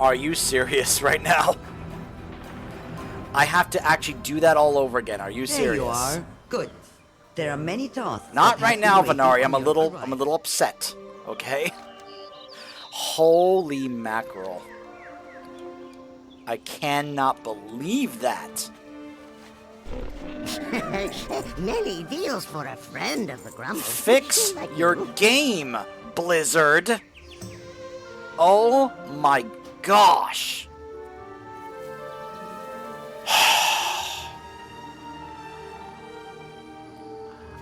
Are you serious right now? I have to actually do that all over again. Are you serious? There you are. Good. There are many tasks. Not right now, Venari. I'm a little upset. Okay? Holy mackerel. I cannot believe that. Many deals for a friend of the Grumbles. Fix your game, Blizzard. Oh my gosh.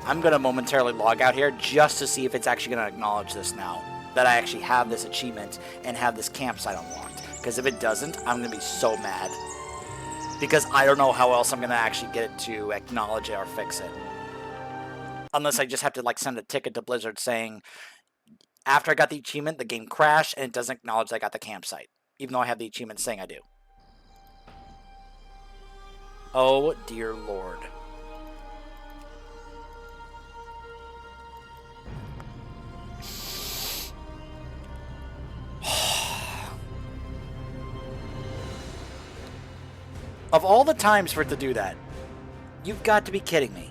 I'm going to momentarily log out here just to see if it's actually going to acknowledge this now. That I actually have this achievement and have this campsite unlocked. Because if it doesn't, I'm going to be so mad. Because I don't know how else I'm going to actually get it to acknowledge it or fix it. Unless I just have to like send a ticket to Blizzard saying, after I got the achievement, the game crashed and it doesn't acknowledge that I got the campsite. Even though I have the achievement saying I do. Oh dear Lord. Of all the times for it to do that, you've got to be kidding me.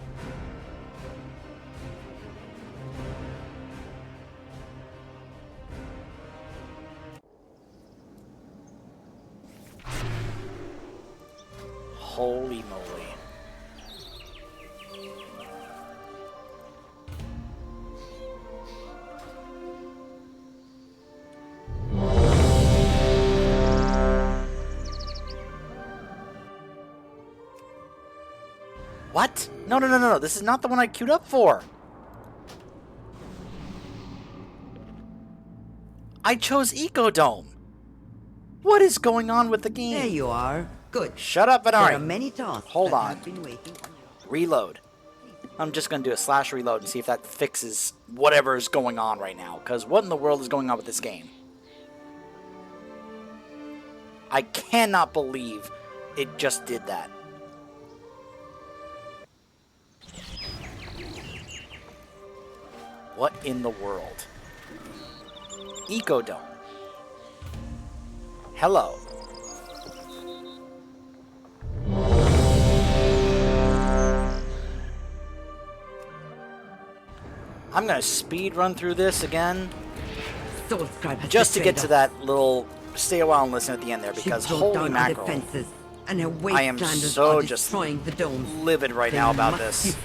Holy moly. What? No. This is not the one I queued up for. I chose Ecodome. What is going on with the game? There you are. Good. Shut up, Venari. There are many tasks. Hold on. Have been waiting on you. Reload. I'm just going to do a /reload and see if that fixes whatever is going on right now. Because what in the world is going on with this game? I cannot believe it just did that. What in the world? Ecodome. Hello. I'm gonna speed run through this again, just to get to that little stay a while and listen at the end there, because holy mackerel, I am so just livid right now about this.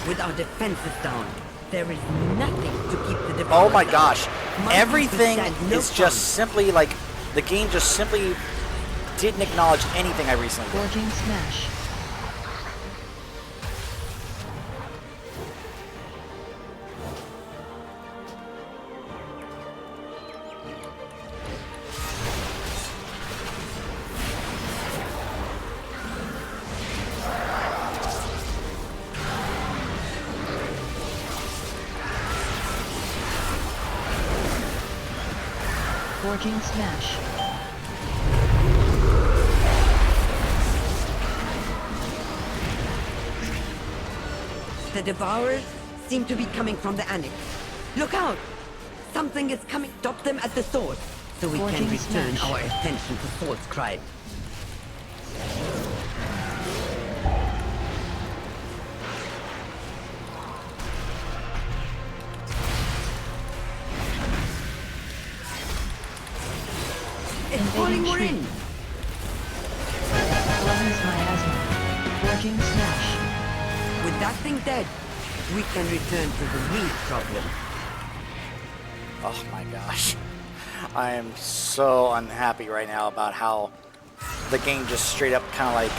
With our defenses down, there is nothing to keep the defense. Oh my gosh, everything is just simply like, the game just simply didn't acknowledge anything I recently did. Forging smash. Forging smash. The Devourers seem to be coming from the Annex. Look out! Something is coming. Stop them at the source, so we can return our attention to Soul's Cry. It's falling more in! Cleanse miasma. Forging smash. With that thing dead, we can return to the real problem. Oh my gosh. I am so unhappy right now about how the game just straight up kind of like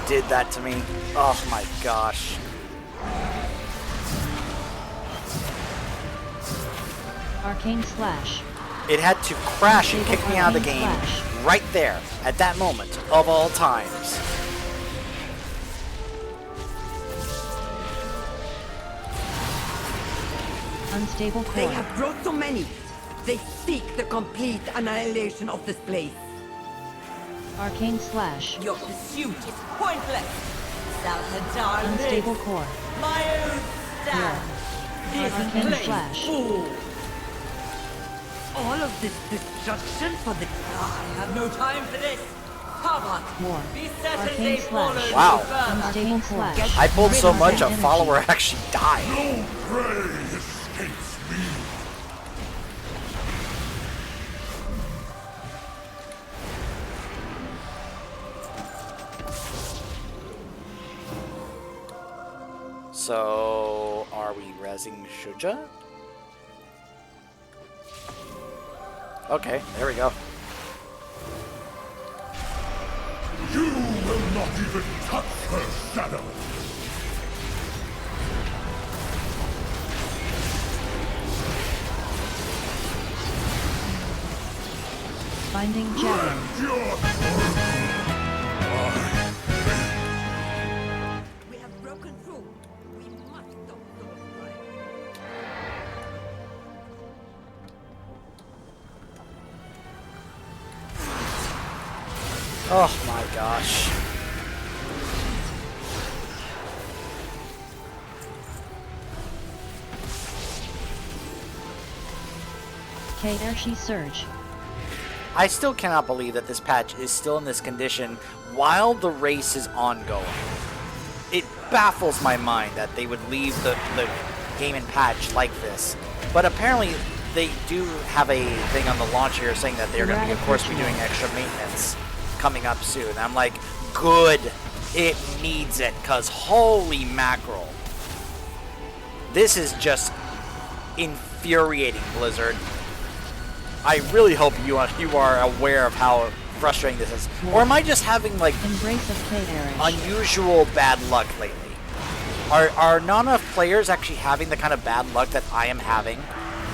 did that to me. Oh my gosh. Arcane slash. It had to crash and kick me out of the game right there, at that moment, of all times. Unstable core. They have brought so many. They seek the complete annihilation of this place. Arcane slash. Your pursuit is pointless. Salhadar Unstable core. My own stand. Arcane slash. All of this destruction for the... I have no time for this. Papa, More. be certain Arcane they slash. Wow. Unstable slash. I pulled so much a follower actually died. No prey escapes me. So, are we rezzing Shuja? Okay, there we go. You will not even touch her shadow. Binding javelin. We have broken through. We must stop Soul's Cry. Oh my gosh. K-Airshi surge. I still cannot believe that this patch is still in this condition while the race is ongoing. It baffles my mind that they would leave the game and patch like this. But apparently they do have a thing on the launch here saying that they're going to be, of course, be doing extra maintenance coming up soon. I'm like, good. It needs it, because holy mackerel. This is just infuriating, Blizzard. I really hope you are aware of how frustrating this is. Or am I just having, like, Embrace of K-Airshi. unusual bad luck lately? Are not enough players actually having the kind of bad luck that I am having,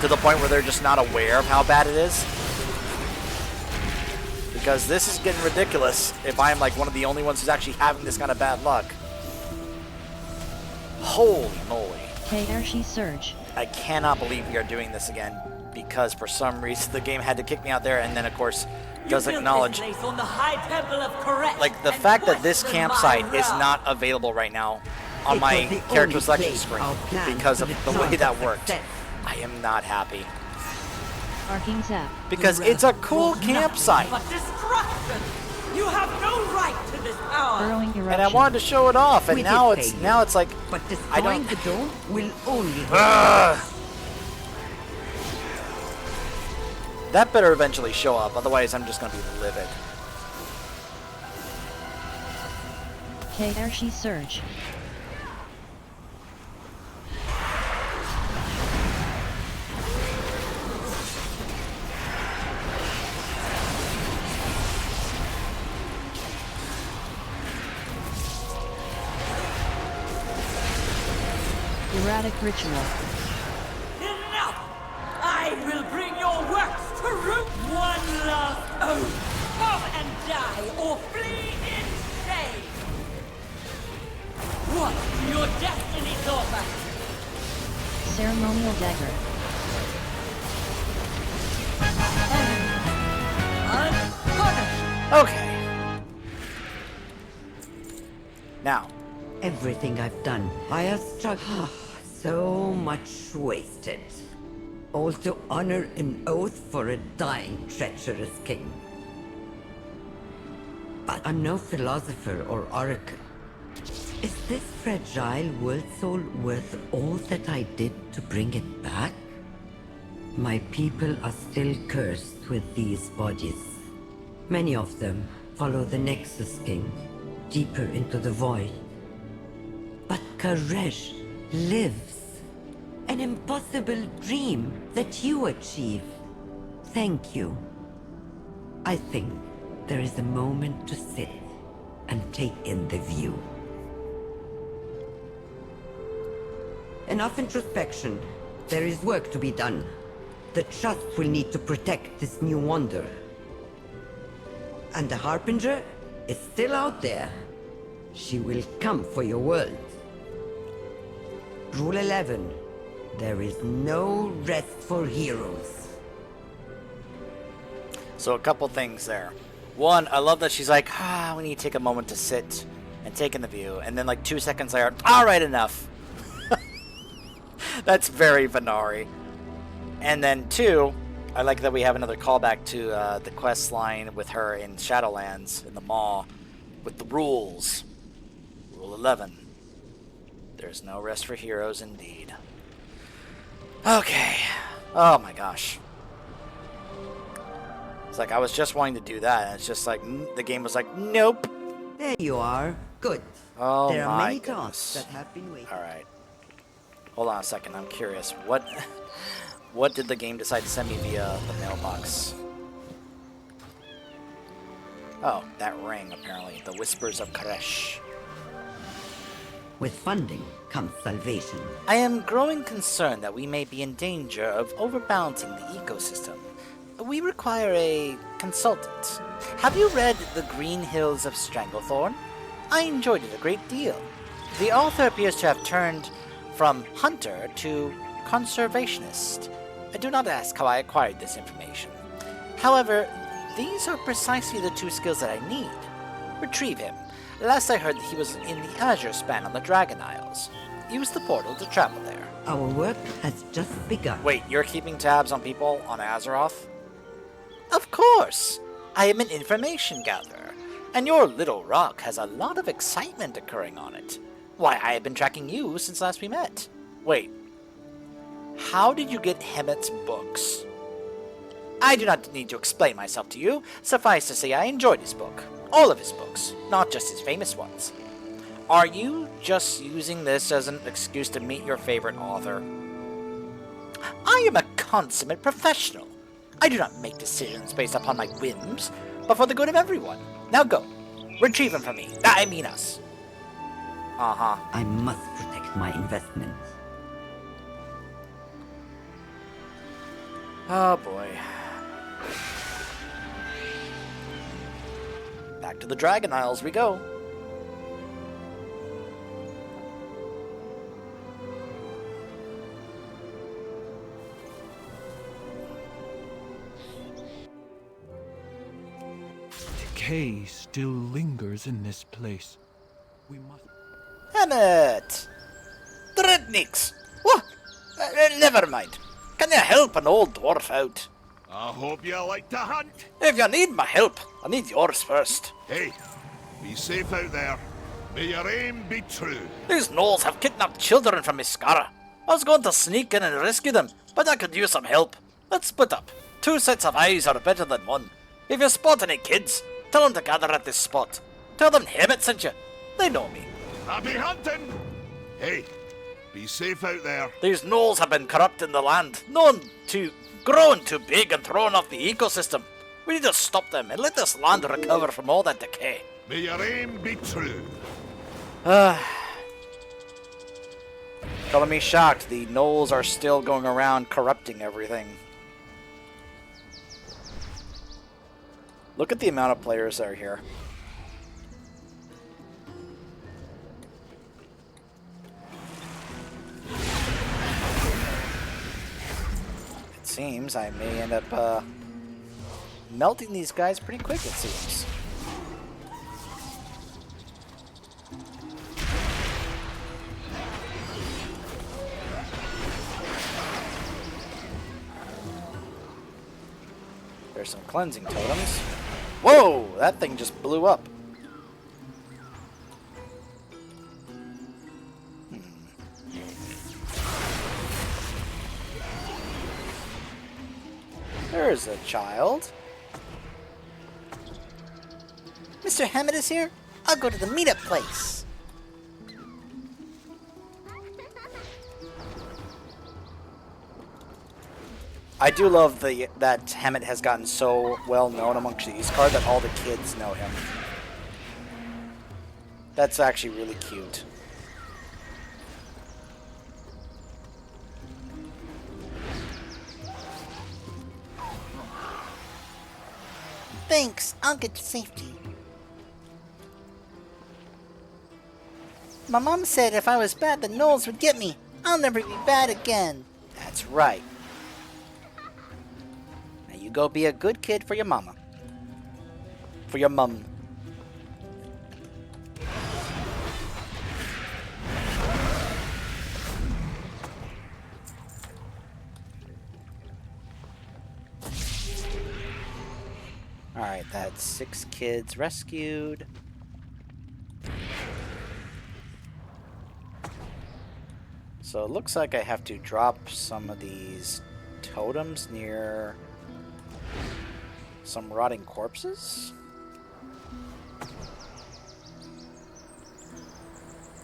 to the point where they're just not aware of how bad it is? Because this is getting ridiculous if I am like one of the only ones who's actually having this kind of bad luck. Holy moly. K-Airshi surge. I cannot believe we are doing this again. because for some reason the game had to kick me out there, and then of course You does built acknowledge this place on the high temple of Koresh like the and fact that this questioned campsite my is wrath. not available right now on It my was the character only selection place screen our plan because of could the way have that success. worked. I am not happy Arcing Zap. because it's a cool campsite. But destruction! You have no right to this power! Burrowing eruption. And I wanted to show it off, and We now did it's fail you. like But I destroying don't. the dome will only That better eventually show up, otherwise I'm just gonna be livid. KRC Surge. Erratic Ritual. Enough! I will bring your works to root. One last oath. Come and die or flee in shame. What? Your destiny's over. Ceremonial Dagger. Unpunished. Okay. Now, everything I've done. I have struggled. So much wasted. All to honor an oath for a dying, treacherous king. But I'm no philosopher or oracle. Is this fragile world soul worth all that I did to bring it back? My people are still cursed with these bodies. Many of them follow the Nexus King, deeper into the void. But Koresh lives. An impossible dream that you achieve. Thank you. I think there is a moment to sit and take in the view. Enough introspection. There is work to be done. The Trust will need to protect this new wonder. And the Harbinger is still out there. She will come for your world. Rule 11. There is no rest for heroes. so a couple things there. One, I love that she's like, we need to take a moment to sit and take in the view. And then like 2 seconds later, all right, enough. That's very Venari. And then two, I like that we have another callback to the quest line with her in Shadowlands, in the Maw, with the rules. Rule 11. There's no rest for heroes indeed. Okay. Oh my gosh. It's like I was just wanting to do that, and it's just like, the game was like, nope. There you are. Good. Oh there are my many goodness. tasks that have been waiting. Alright. Hold on a second, I'm curious. What did the game decide to send me via the mailbox? Oh, that ring, apparently. The Whispers of Koresh. With funding comes salvation. I am growing concerned that we may be in danger of overbalancing the ecosystem. We require a consultant. Have you read The Green Hills of Stranglethorn? I enjoyed it a great deal. The author appears to have turned from hunter to conservationist. Do not ask how I acquired this information. However, these are precisely the two skills that I need. Retrieve him. Last I heard that he was in the Azure Span on the Dragon Isles. Use the portal to travel there. Our work has just begun. Wait, you're keeping tabs on people on Azeroth? Of course! I am an information gatherer, and your little rock has a lot of excitement occurring on it. Why, I have been tracking you since last we met. Wait, how did you get Hemmett's books? I do not need to explain myself to you. Suffice to say I enjoyed his book. All of his books, not just his famous ones. Are you just using this as an excuse to meet your favorite author? I am a consummate professional. I do not make decisions based upon my whims, but for the good of everyone. Now go. Retrieve him from me. I mean us. Uh-huh. I must protect my investment. Oh boy. Back to the Dragon Isles we go. decay still lingers in this place. We must... Hammett! Dreadnoughts! What? Never mind. Can you help an old dwarf out? I hope you like to hunt. If you need my help, I need yours first. Hey, be safe out there. May your aim be true. These gnolls have kidnapped children from Iskara. I was going to sneak in and rescue them, but I could use some help. Let's split up. 2 sets of eyes are better than one. If you spot any kids, tell them to gather at this spot. Tell them Hammett sent you. They know me. I'll be hunting. Hey, be safe out there. These gnolls have been corrupting the land, grown too big and thrown off the ecosystem. We need to stop them and let this land recover from all that decay. May your aim be true. Color me shocked, the gnolls are still going around corrupting everything. Look at the amount of players that are here. It seems I may end up melting these guys pretty quick, it seems. There's some cleansing totems. Whoa! That thing just blew up. There's a child. Mr. Hammett is here? I'll go to the meetup place. I do love that Hammett has gotten so well known amongst the Iskar that all the kids know him. That's actually really cute. Thanks, I'll get to safety. My mom said if I was bad, the gnolls would get me. I'll never be bad again. That's right. Now you go be a good kid for your mama. For your mum. Alright, that's 6 kids rescued. So it looks like I have to drop some of these totems near some rotting corpses.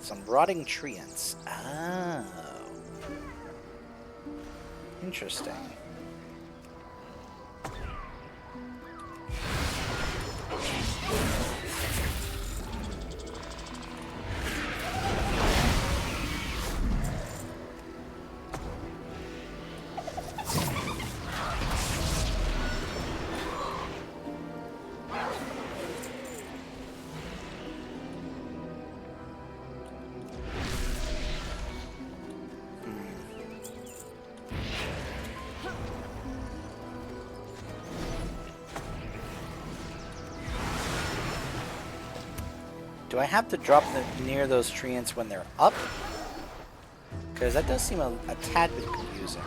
Some rotting treants. Oh. Interesting. Do I have to drop them near those treants when they're up? Because that does seem a tad bit confusing.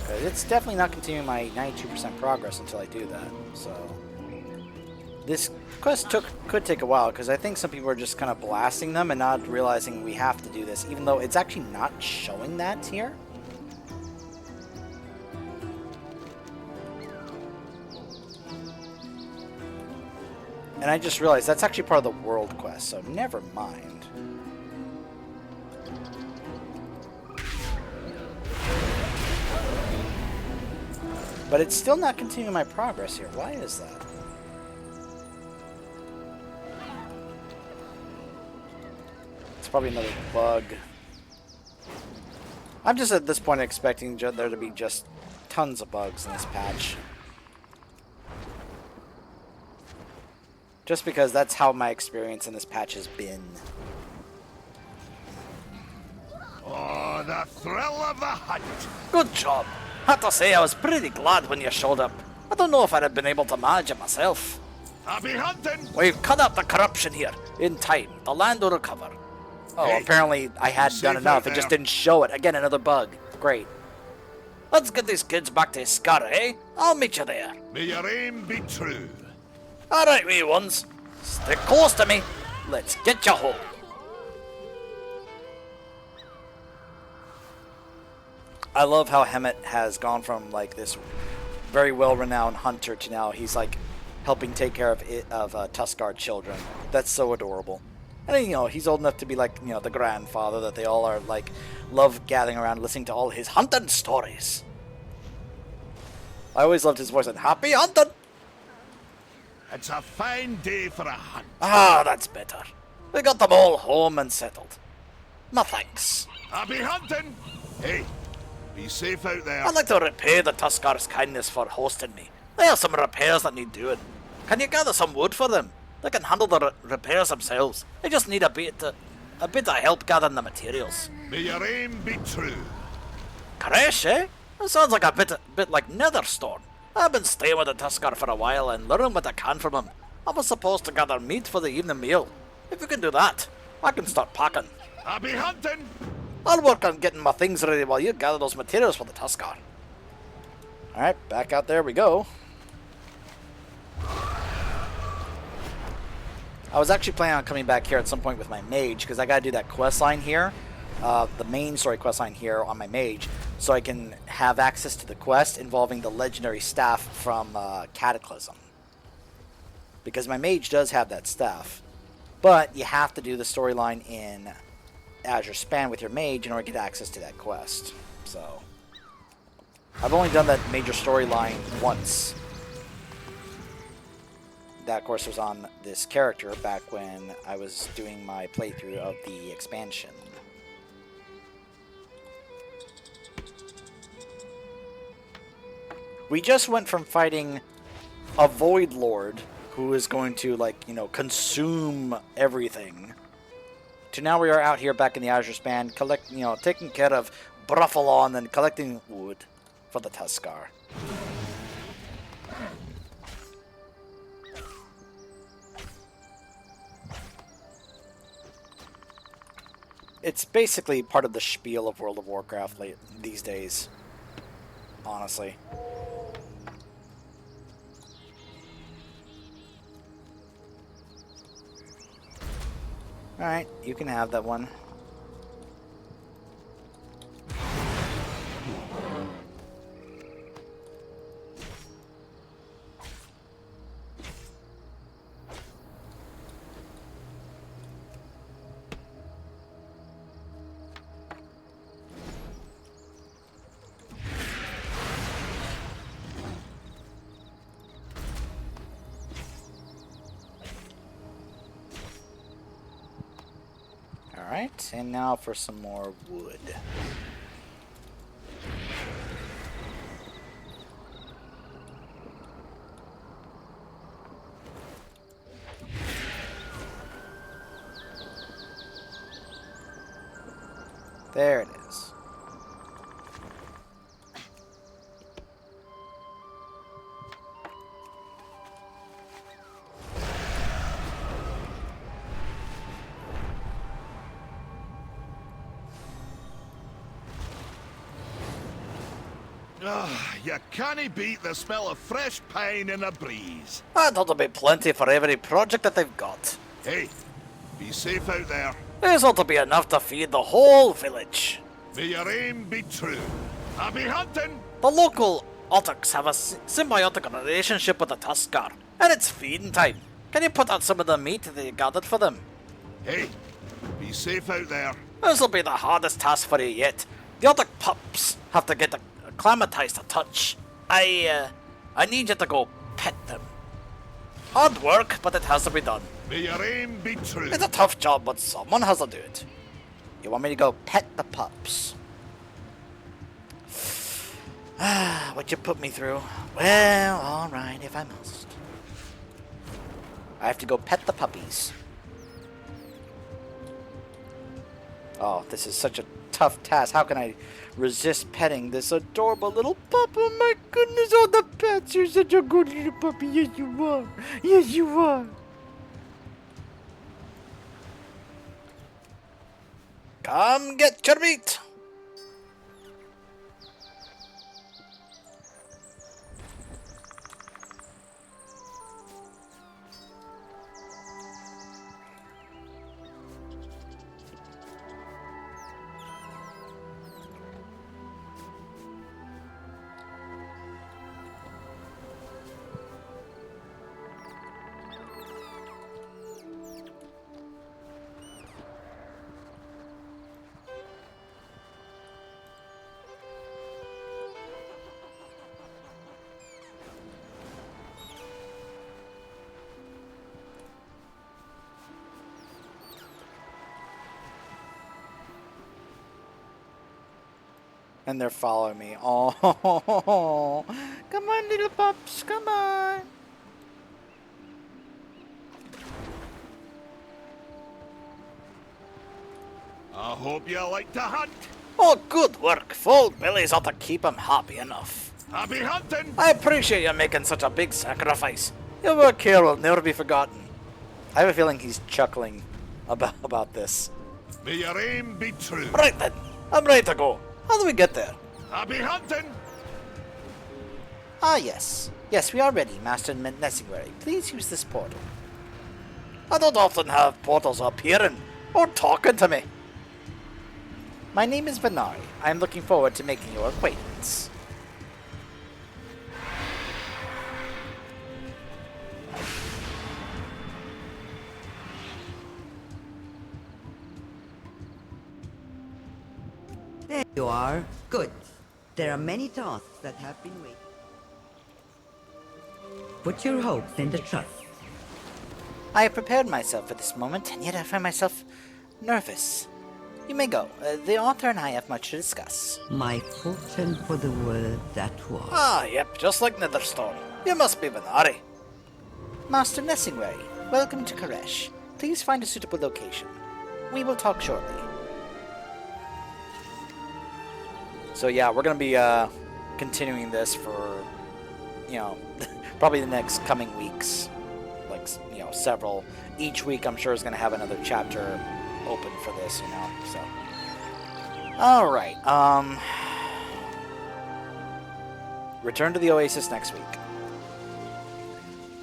Because it's definitely not continuing my 92% progress until I do that. So this quest could take a while, because I think some people are just kind of blasting them and not realizing we have to do this, even though it's actually not showing that here. And I just realized that's actually part of the world quest, so never mind. But it's still not continuing my progress here. Why is that? It's probably another bug. I'm just at this point expecting there to be just tons of bugs in this patch. Just because that's how my experience in this patch has been. Oh, the thrill of the hunt! Good job! have to say I was pretty glad when you showed up. I don't know if I'd have been able to manage it myself. I'll be hunting. We've cut out the corruption here. In time, the land will recover. Oh, Hey, apparently I had you done safe enough. out It just there? didn't show it. Again, another bug. Great. Let's get these kids back to Scar, eh? I'll meet you there. May your aim be true. Alright, wee ones. Stick close to me. Let's get you home. I love how Hemet has gone from like this very well-renowned hunter to now he's like helping take care of Tuskarr children. That's so adorable. And you know, he's old enough to be like, you know, the grandfather that they all are like love gathering around listening to all his hunting stories. I always loved his voice and happy hunting. It's a fine day for a hunt. Ah, that's better. We got them all home and settled. No thanks. I'll be hunting. Hey, be safe out there. I'd like to repay the Tuskarr's kindness for hosting me. They have some repairs that need doing. Can you gather some wood for them? They can handle the repairs themselves. They just need a bit of help gathering the materials. May your aim be true. Crash, eh? That sounds like a bit like Netherstone. I've been staying with the Tuskarr for a while and learning what I can from him. I was supposed to gather meat for the evening meal. If you can do that, I can start packing. I'll be hunting. I'll work on getting my things ready while you gather those materials for the Tuskarr. Alright, back out there we go. I was actually planning on coming back here at some point with my mage, because I gotta do that quest line here, the main story quest line here on my mage, so I can have access to the quest involving the legendary staff from Cataclysm. Because my mage does have that staff, but you have to do the storyline in Azure Span with your mage in order to get access to that quest. So, I've only done that major storyline once. That, of course, was on this character back when I was doing my playthrough of the expansion. We just went from fighting a Void Lord who is going to, like, you know, consume everything, to now we are out here back in the Azure Span, taking care of Bruffalon and collecting wood for the Tuskarr. It's basically part of the spiel of World of Warcraft these days, honestly. Alright, you can have that one. Alright, and now for some more wood. There it is. You can't beat the smell of fresh pine in a breeze. And there'll be plenty for every project that they've got. Hey, be safe out there. There's ought to be enough to feed the whole village. May your aim be true. I'll be hunting. The local Ottoks have a symbiotic relationship with the Tuskarr, and it's feeding time. Can you put out some of the meat that you gathered for them? Hey, be safe out there. This'll be the hardest task for you yet. The Ottok pups have to get acclimatized to touch. I need you to go pet them. Hard work, but it has to be done. May your aim be true. It's a tough job, but someone has to do it. You want me to go pet the pups? Ah, what you put me through? Well, alright, if I must. I have to go pet the puppies. Oh, this is such a tough task. How can I resist petting this adorable little pup? Oh my goodness, all the pets. You're such a good little puppy. Yes, you are. Yes, you are. Come get your meat. And they're following me. Oh, come on, little pups, come on. I hope you like to hunt. Oh, good work. Full bellies ought to keep 'em happy enough. Happy hunting. I appreciate you making such a big sacrifice. Your work here will never be forgotten. I have a feeling he's chuckling about this. May your aim be true. Right then, I'm ready to go. How do we get there? Happy hunting. Ah, yes. Yes, we are ready, Master Nessingwary. Please use this portal. I don't often have portals appearing or talking to me. My name is Venari. I am looking forward to making your acquaintance. There you are. Good. There are many tasks that have been waiting. Put your hopes in the trust. I have prepared myself for this moment, and yet I find myself nervous. You may go. The author and I have much to discuss. My fortune for the world that was. Ah, yep, just like Netherstone. You must be Venari. Master Nessingwary, welcome to Koresh. Please find a suitable location. We will talk shortly. So yeah, we're gonna be continuing this for, you know, probably the next coming weeks. Like, you know, several. Each week I'm sure is gonna have another chapter open for this, you know, so. Alright, return to the Oasis next week.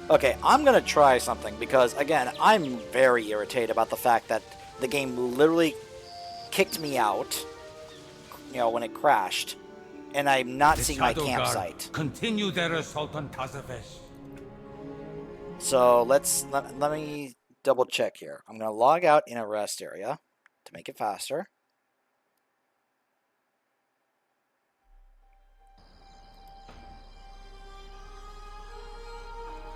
Okay, I'm gonna try something because, again, I'm very irritated about the fact that the game literally kicked me out, you know, when it crashed, and I'm not seeing my campsite. Continue their assault on Tazavesh. So let me double check here. I'm gonna log out in a rest area to make it faster.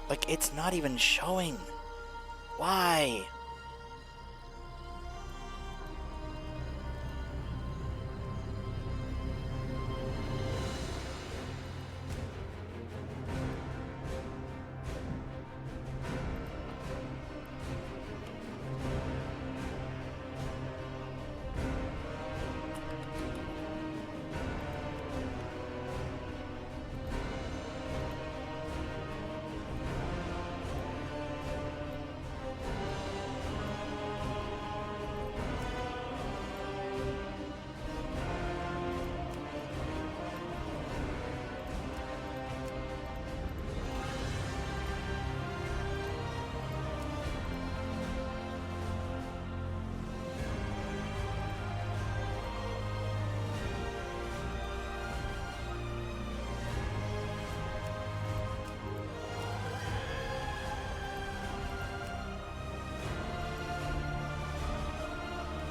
Like, it's not even showing. Why?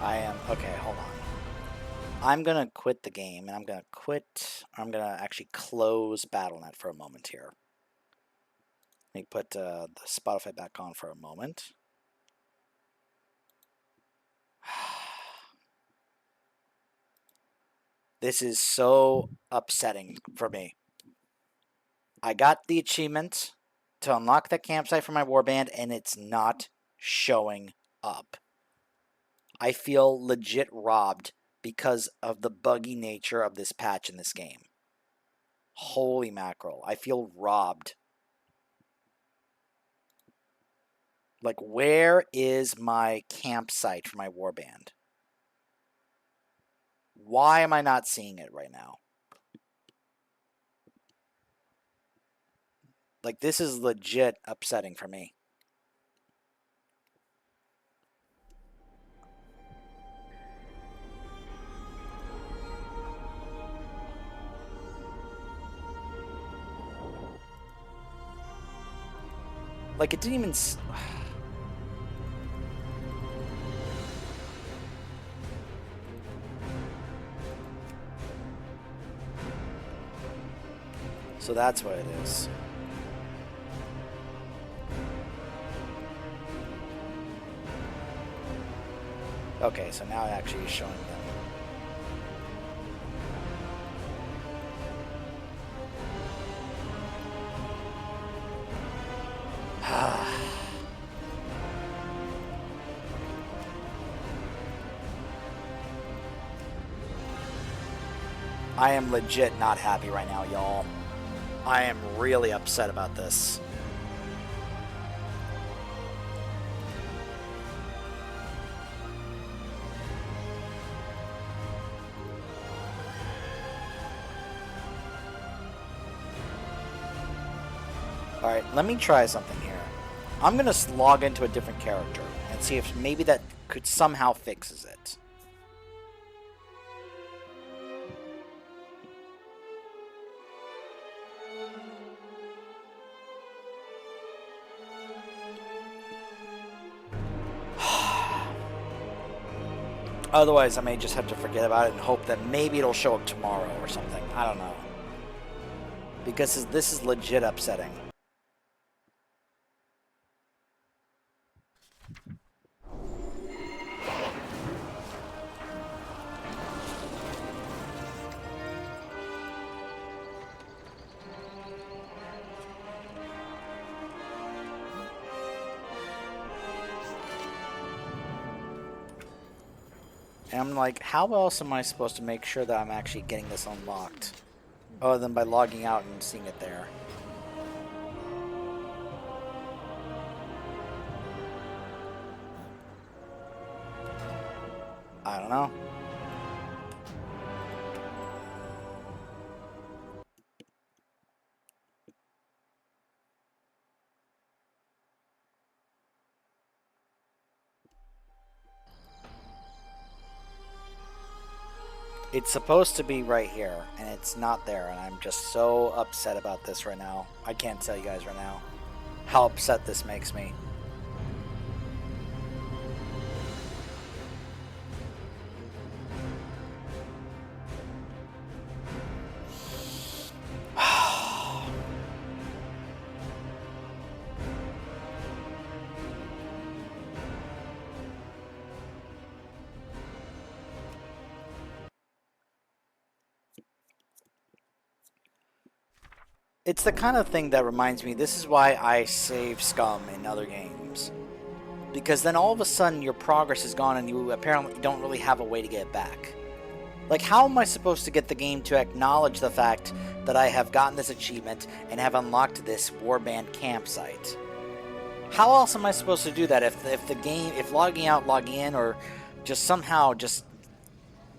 I am, okay, hold on. I'm gonna quit the game, and I'm gonna actually close BattleNet for a moment here. Let me put the Spotify back on for a moment. This is so upsetting for me. I got the achievement to unlock the campsite for my warband, and it's not showing up. I feel legit robbed because of the buggy nature of this patch in this game. Holy mackerel. I feel robbed. Like, where is my campsite for my warband? Why am I not seeing it right now? Like, this is legit upsetting for me. Like, it didn't even... So that's what it is. Okay, so now it actually is showing them. I am legit not happy right now, y'all. I am really upset about this. Alright, let me try something here. I'm going to log into a different character and see if maybe that could somehow fixes it. Otherwise, I may just have to forget about it and hope that maybe it'll show up tomorrow or something. I don't know. Because this is legit upsetting. And I'm like, how else am I supposed to make sure that I'm actually getting this unlocked? Other than by logging out and seeing it there. I don't know. It's supposed to be right here, and it's not there, and I'm just so upset about this right now. I can't tell you guys right now how upset this makes me. It's the kind of thing that reminds me, this is why I save scum in other games. Because then all of a sudden your progress is gone and you apparently don't really have a way to get it back. Like, how am I supposed to get the game to acknowledge the fact that I have gotten this achievement and have unlocked this warband campsite? How else am I supposed to do that if the game, if logging out, logging in, or just somehow just,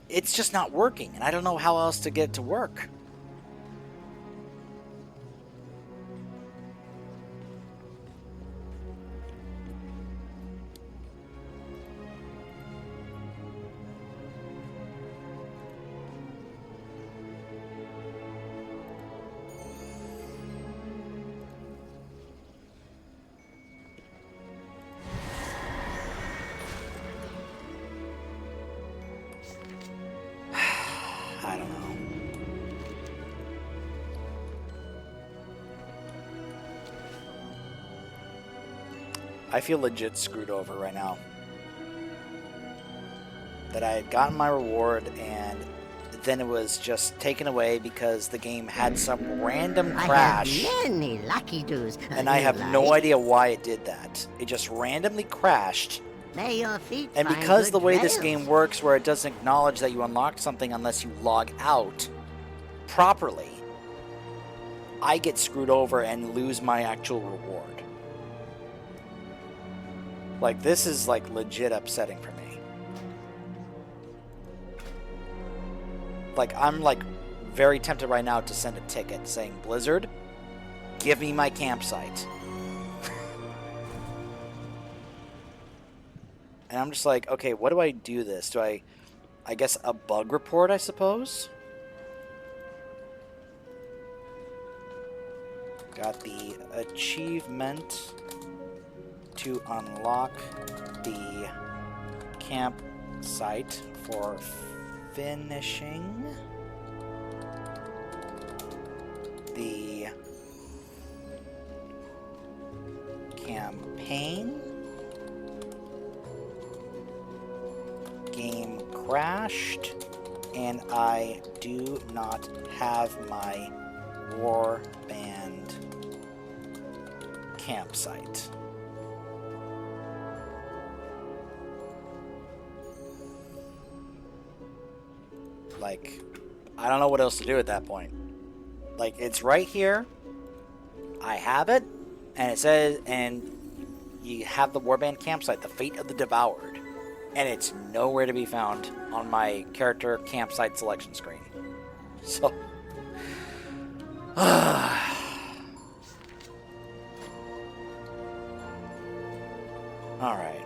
it's just not working, and I don't know how else to get it to work. I don't know. I feel legit screwed over right now. That I had gotten my reward and then it was just taken away because the game had some random crash. I have many lucky doos. And I have no idea why it did that. It just randomly crashed May your feet And find because good the way this trails. game works, where it doesn't acknowledge that you unlocked something unless you log out properly, I get screwed over and lose my actual reward. Like, this is, like, legit upsetting for me. Like, I'm, like, very tempted right now to send a ticket saying, Blizzard, give me my campsite. And I'm just like, okay, what do I do this? Do I guess a bug report, I suppose? Got the achievement to unlock the campsite for finishing the campaign. Game crashed, and I do not have my warband campsite. Like, I don't know what else to do at that point. Like, it's right here. I have it, and it says, and you have the warband campsite, the Fate of the Devoured. And it's nowhere to be found on my character campsite selection screen. So, alright.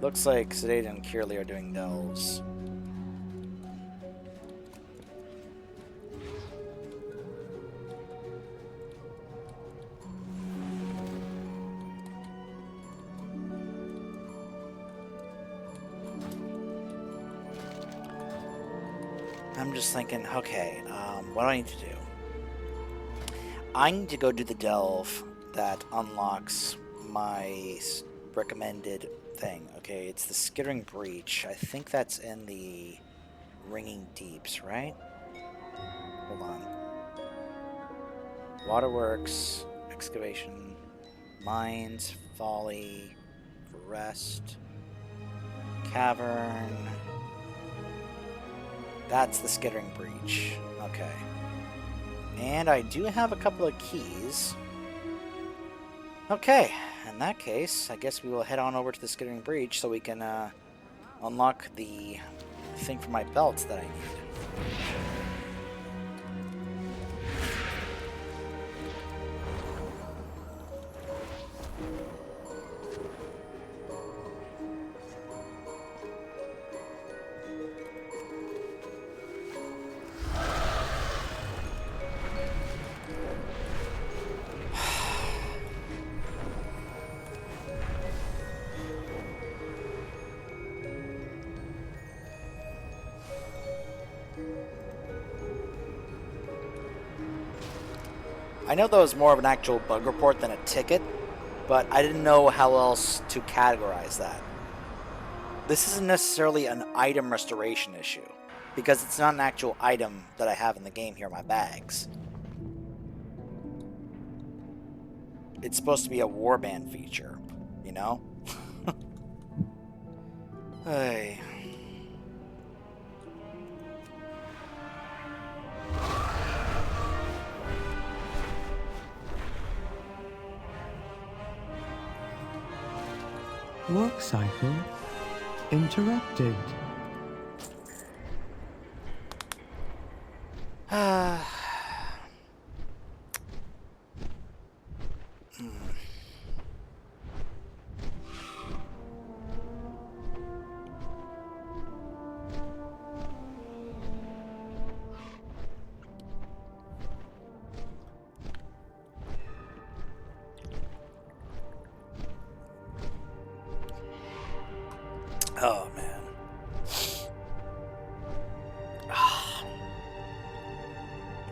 Looks like Sedated and Curly are doing delves. I'm just thinking, okay, what do I need to do? I need to go do the delve that unlocks my recommended thing. Okay, it's the Skittering Breach. I think that's in the Ringing Deeps, right? Hold on. Waterworks, Excavation, Mines, Folly, Rest, Cavern. That's the Skittering Breach. Okay. And I do have a couple of keys. Okay, in that case, I guess we will head on over to the Skittering Breach so we can unlock the thing for my belts that I need. I know that was more of an actual bug report than a ticket, but I didn't know how else to categorize that. This isn't necessarily an item restoration issue, because it's not an actual item that I have in the game here in my bags. It's supposed to be a warband feature, you know? Hey. Work cycle interrupted. Oh, man.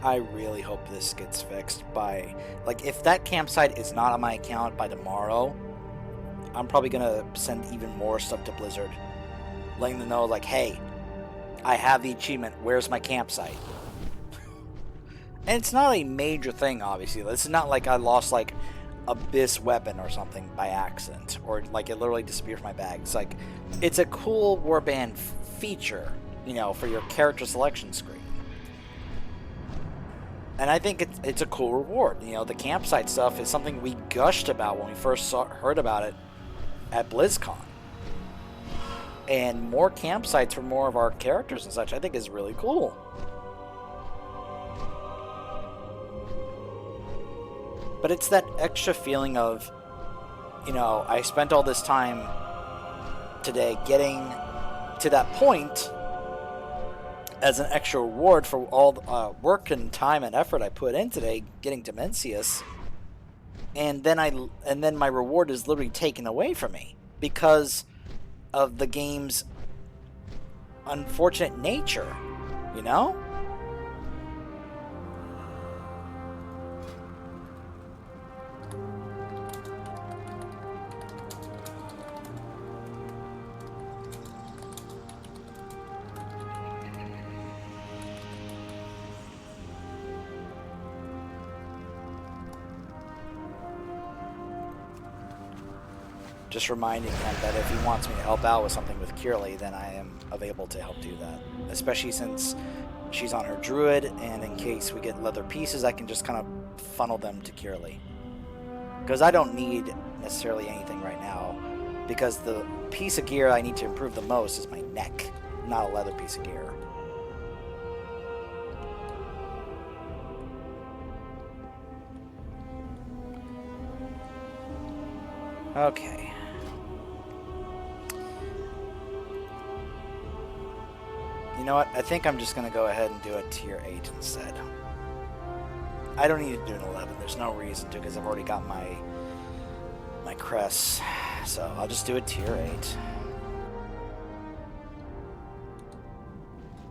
I really hope this gets fixed by, like, if that campsite is not on my account by tomorrow, I'm probably gonna send even more stuff to Blizzard, letting them know, like, hey, I have the achievement, where's my campsite? And it's not a major thing, obviously. This is not like I lost, like, Abyss weapon or something by accident, or, like, it literally disappeared from my bag. It's like, it's a cool warband feature, you know, for your character selection screen. And I think it's a cool reward. You know, the campsite stuff is something we gushed about when we first heard about it at BlizzCon. And more campsites for more of our characters and such, I think is really cool. But it's that extra feeling of, you know, I spent all this time today getting to that point as an extra reward for all the work and time and effort I put in today getting to Mencius, and then my reward is literally taken away from me because of the game's unfortunate nature, you know? Just reminding him that if he wants me to help out with something with Kirli, then I am available to help do that. Especially since she's on her druid, and in case we get leather pieces, I can just kind of funnel them to Kirli. Because I don't need necessarily anything right now, because the piece of gear I need to improve the most is my neck, not a leather piece of gear. Okay. You know what? I think I'm just going to go ahead and do a tier 8 instead. I don't need to do an 11. There's no reason to, because I've already got my crests. So I'll just do a tier 8.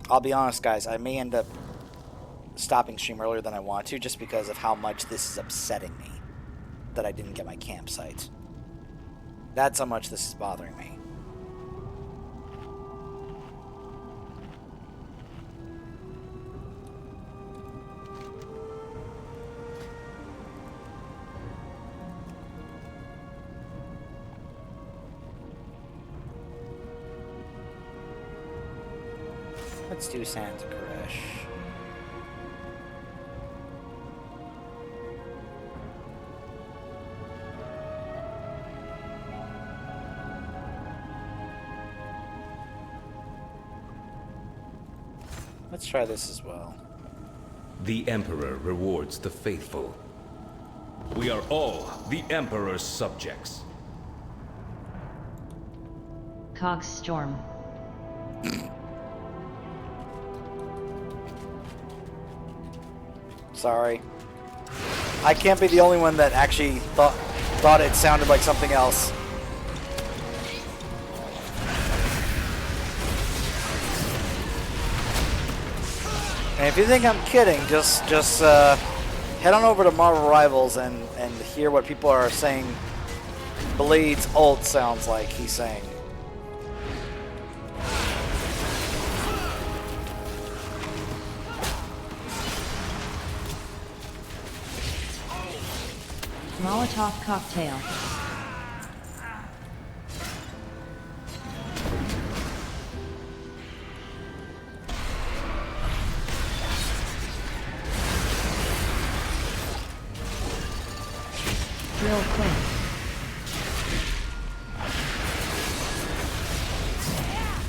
I'll be honest, guys. I may end up stopping stream earlier than I want to, just because of how much this is upsetting me that I didn't get my campsite. That's how much this is bothering me. Let's do Santa Koresh. Let's try this as well. The Emperor rewards the faithful. We are all the Emperor's subjects. Cog Storm. Sorry. I can't be the only one that actually thought it sounded like something else. And if you think I'm kidding, just head on over to Marvel Rivals and hear what people are saying Blade's ult sounds like he's saying. Molotov cocktail. Drill quick.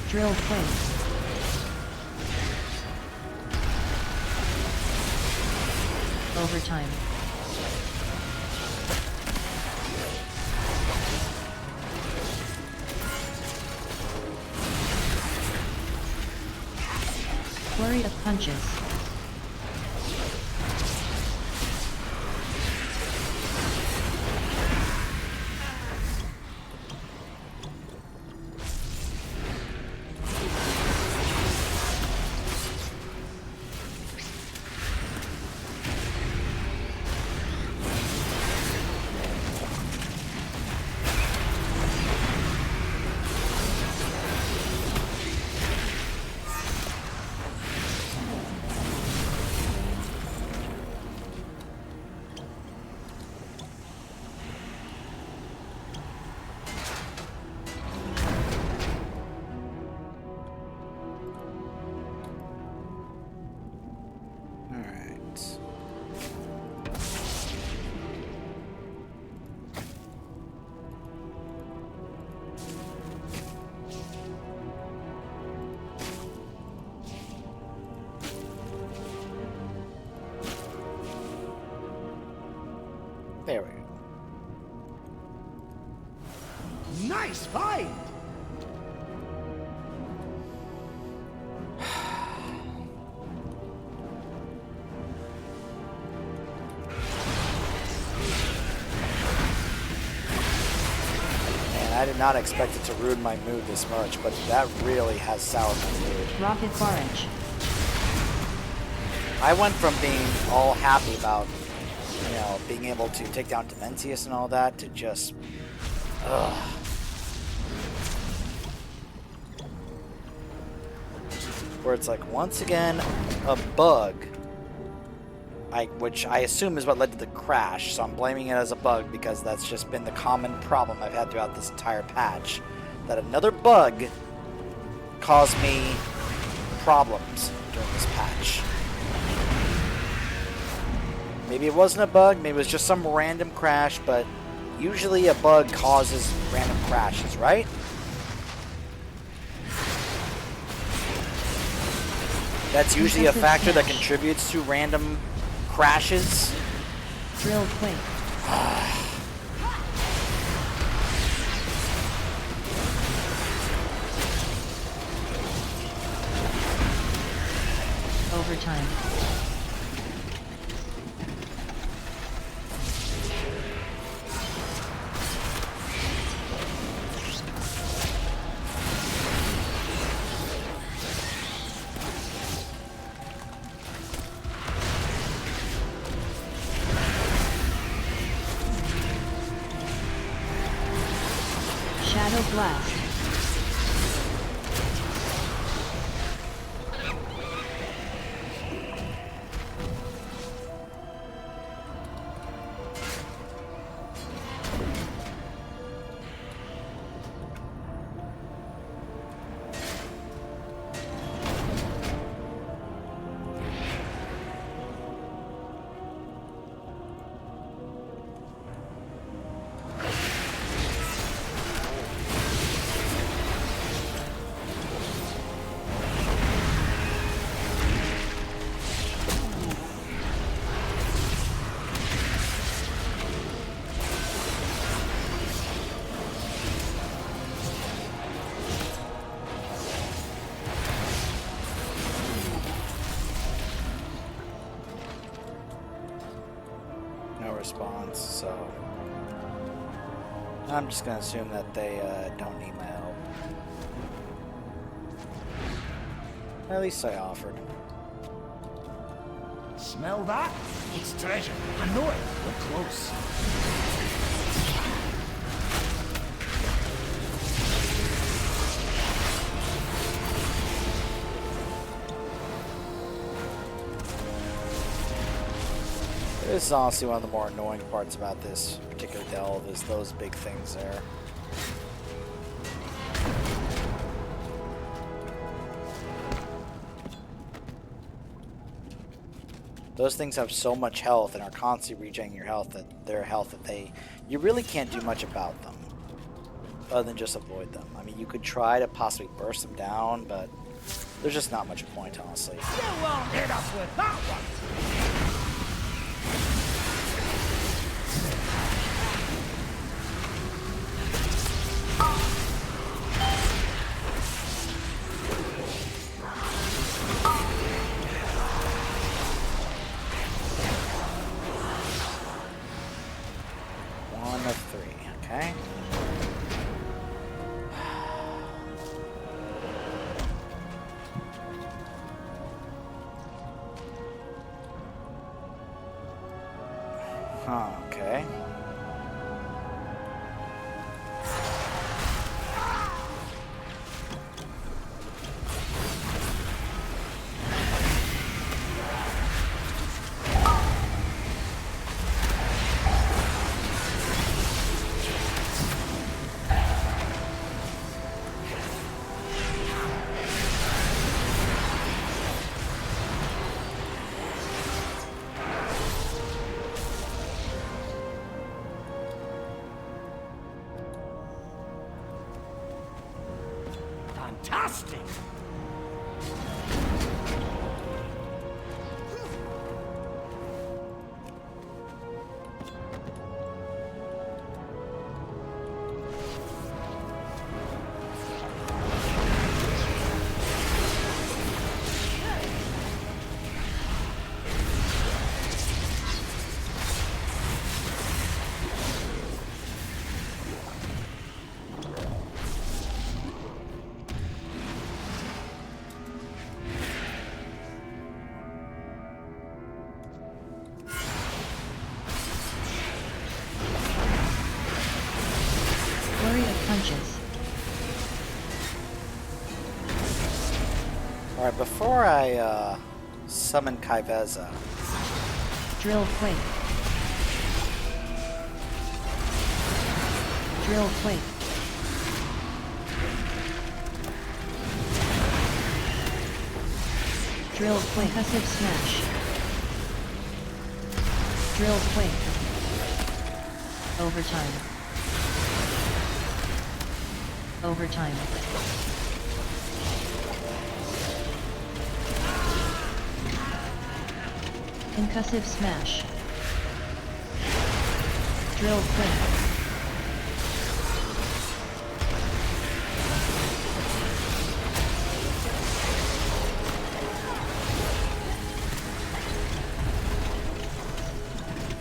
Drill quick. Overtime. Flurry of punches. Nice find! Man, I did not expect it to ruin my mood this much, but that really has soured my mood. Rocket barrage. I went from being all happy about, you know, being able to take down Dementius and all that to just, ugh. Where it's like, once again, a bug, which I assume is what led to the crash, so I'm blaming it as a bug because that's just been the common problem I've had throughout this entire patch. That another bug caused me problems during this patch. Maybe it wasn't a bug, maybe it was just some random crash, but usually a bug causes random crashes, right? That's usually a factor that contributes to random crashes. Drill quake. Overtime. Shadow blast. Response, so I'm just gonna assume that they don't need my help. At least I offered. Smell that? It's treasure. I know it. We're close. This is honestly one of the more annoying parts about this particular delve, is those big things there. Those things have so much health and are constantly regenerating your health that you really can't do much about them other than just avoid them. I mean, you could try to possibly burst them down, but there's just not much point, honestly. You won't hit us with that one. One of three, okay. Huh, okay. Fantastic! punches. Alright, before I summon Kaiveza. Drill quake. Drill quake. Drill quake. Concussive smash. Drill quake. Overtime. Overtime. Concussive smash. Drill quake.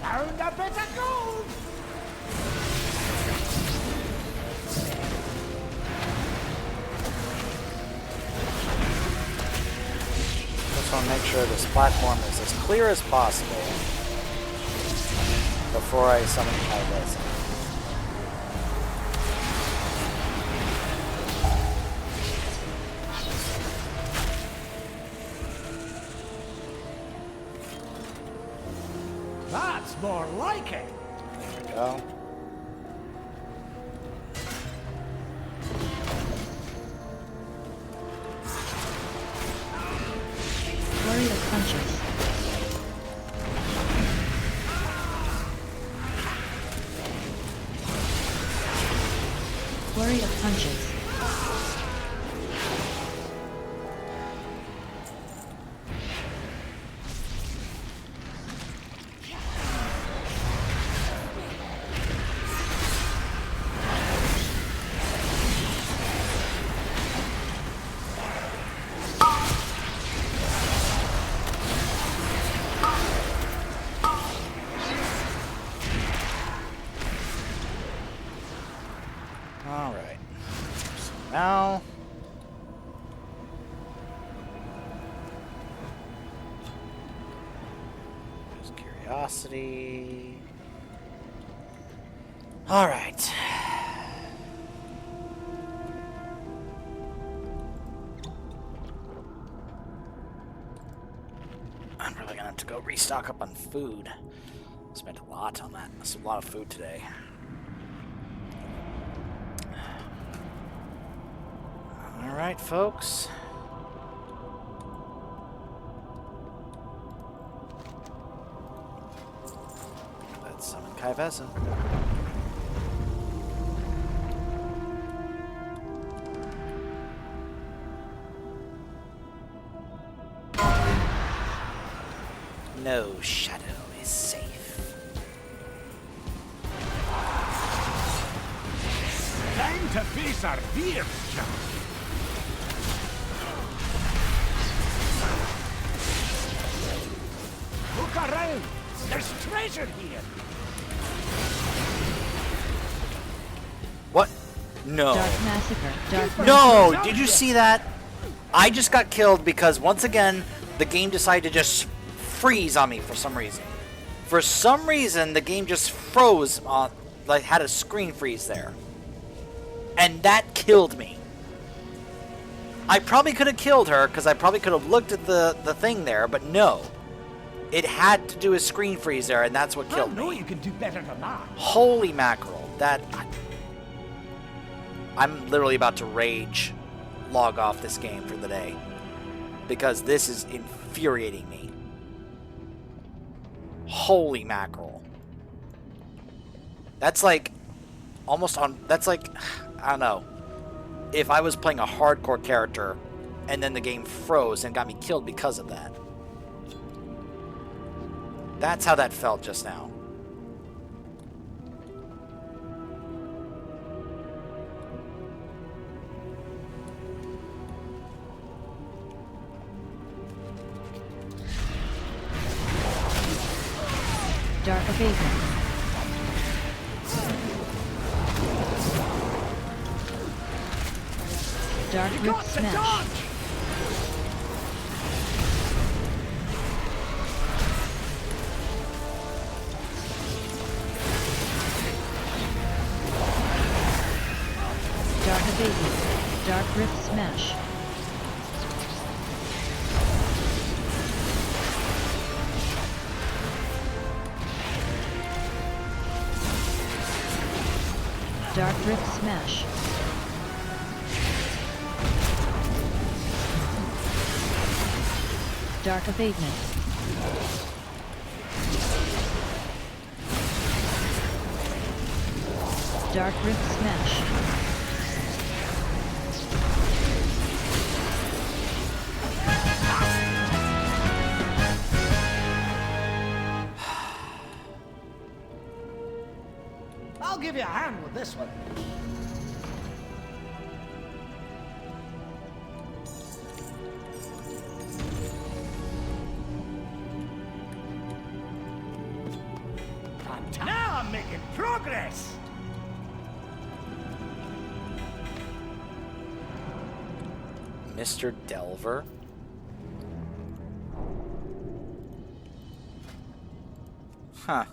Found a bit of gold! Just want to make sure this platform is as clear as possible before I summon Kaiveza. That's more like it! There we go. Flurry of punches. Flurry of punches. Alright. So now. There's curiosity. Alright. I'm probably gonna have to go restock up on food. Spent a lot on that. That's a lot of food today. Alright, folks. Let's summon Kaiveza. No shadow is safe. Time to face our fears, chap! Look around! There's treasure here! What? No. Dark massacre. Dark No! massacre. Did you see that? I just got killed because once again the game decided to just freeze on me for some reason. For some reason the game just froze on, like had a screen freeze there. And that killed me. I probably could have killed her because I probably could have looked at the thing there, but no. It had to do a screen freeze there, and that's what killed me. I know you can do better than that. Holy mackerel. That... I'm literally about to rage log off this game for the day. Because this is infuriating me. Holy mackerel. That's like... almost on... That's like... I don't know. If I was playing a hardcore character, and then the game froze and got me killed because of that. That's how that felt just now. Dark abatement. Dark rip smash. Dark Abatement. Dark Rift Smash. Dark Rift Smash. Dark Abatement. Dark Rift Smash. I'll give you a hand with this one. Now I'm making progress! Mr. Delver? Huh.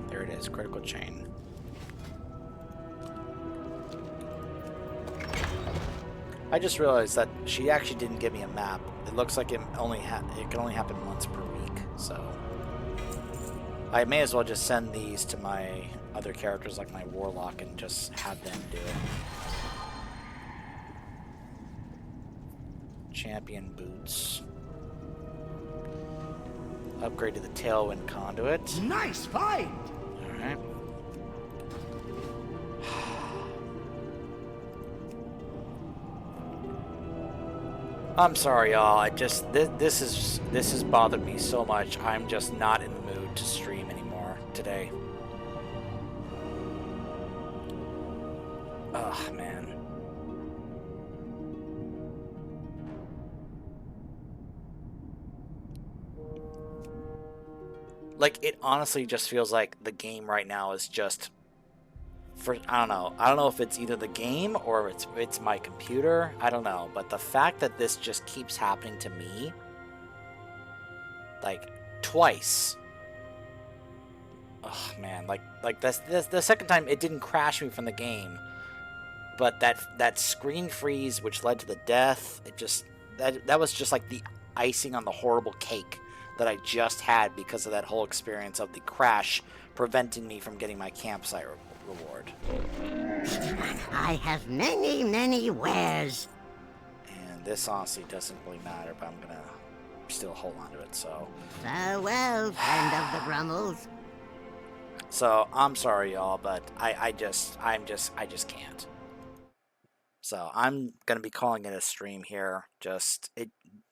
There it is, critical chain. I just realized that she actually didn't give me a map. It looks like it can only happen once per week, so I may as well just send these to my other characters like my warlock and just have them do it. Champion boots. Upgrade to the Tailwind Conduit. Nice find! Alright. I'm sorry, y'all. I just this has bothered me so much. I'm just not in the mood to stream anymore today. Ugh, man. Like, it honestly just feels like the game right now is just I don't know. I don't know if it's either the game or it's my computer. I don't know. But the fact that this just keeps happening to me, like, twice. Oh man, like that's the second time it didn't crash me from the game, but that screen freeze which led to the death, it just that was just like the icing on the horrible cake that I just had because of that whole experience of the crash preventing me from getting my campsite reward. I have many, many wares. And this honestly doesn't really matter, but I'm gonna still hold on to it. So Farewell, friend of the Brummels. So I'm sorry, y'all, but I just can't. So I'm gonna be calling it a stream here.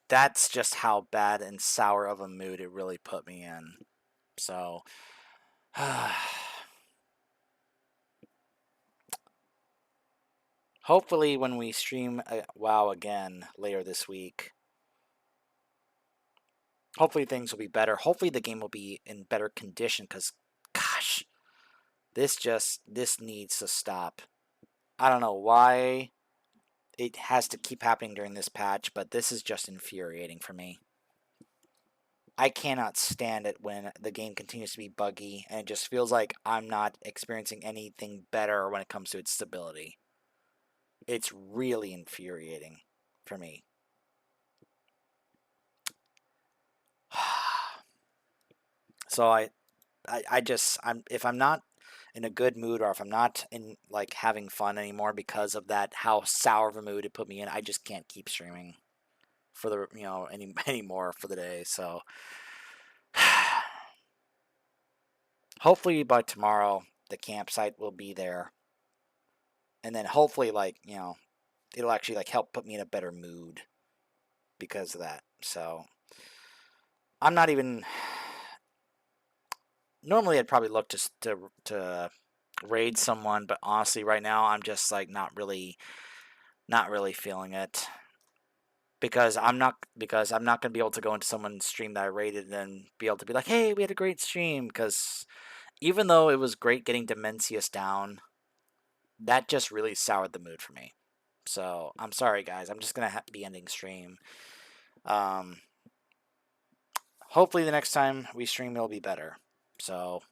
That's just how bad and sour of a mood it really put me in. So hopefully when we stream WoW again later this week, hopefully things will be better. Hopefully the game will be in better condition, because gosh, this needs to stop. I don't know why it has to keep happening during this patch, but this is just infuriating for me. I cannot stand it when the game continues to be buggy, and it just feels like I'm not experiencing anything better when it comes to its stability. It's really infuriating for me. So if I'm not in a good mood, or if I'm not in like having fun anymore because of that how sour of a mood it put me in, I just can't keep streaming for the anymore for the day. So hopefully by tomorrow the campsite will be there, and then hopefully it'll actually help put me in a better mood because of that. So I'm not even. Normally I'd probably look to raid someone, but honestly right now I'm just not really feeling it, because I'm not going to be able to go into someone's stream that I raided and then be able to be like, hey, we had a great stream, because even though it was great getting Dimensius down, that just really soured the mood for me. So I'm sorry guys, I'm just gonna be ending stream. Hopefully the next time we stream it'll be better. So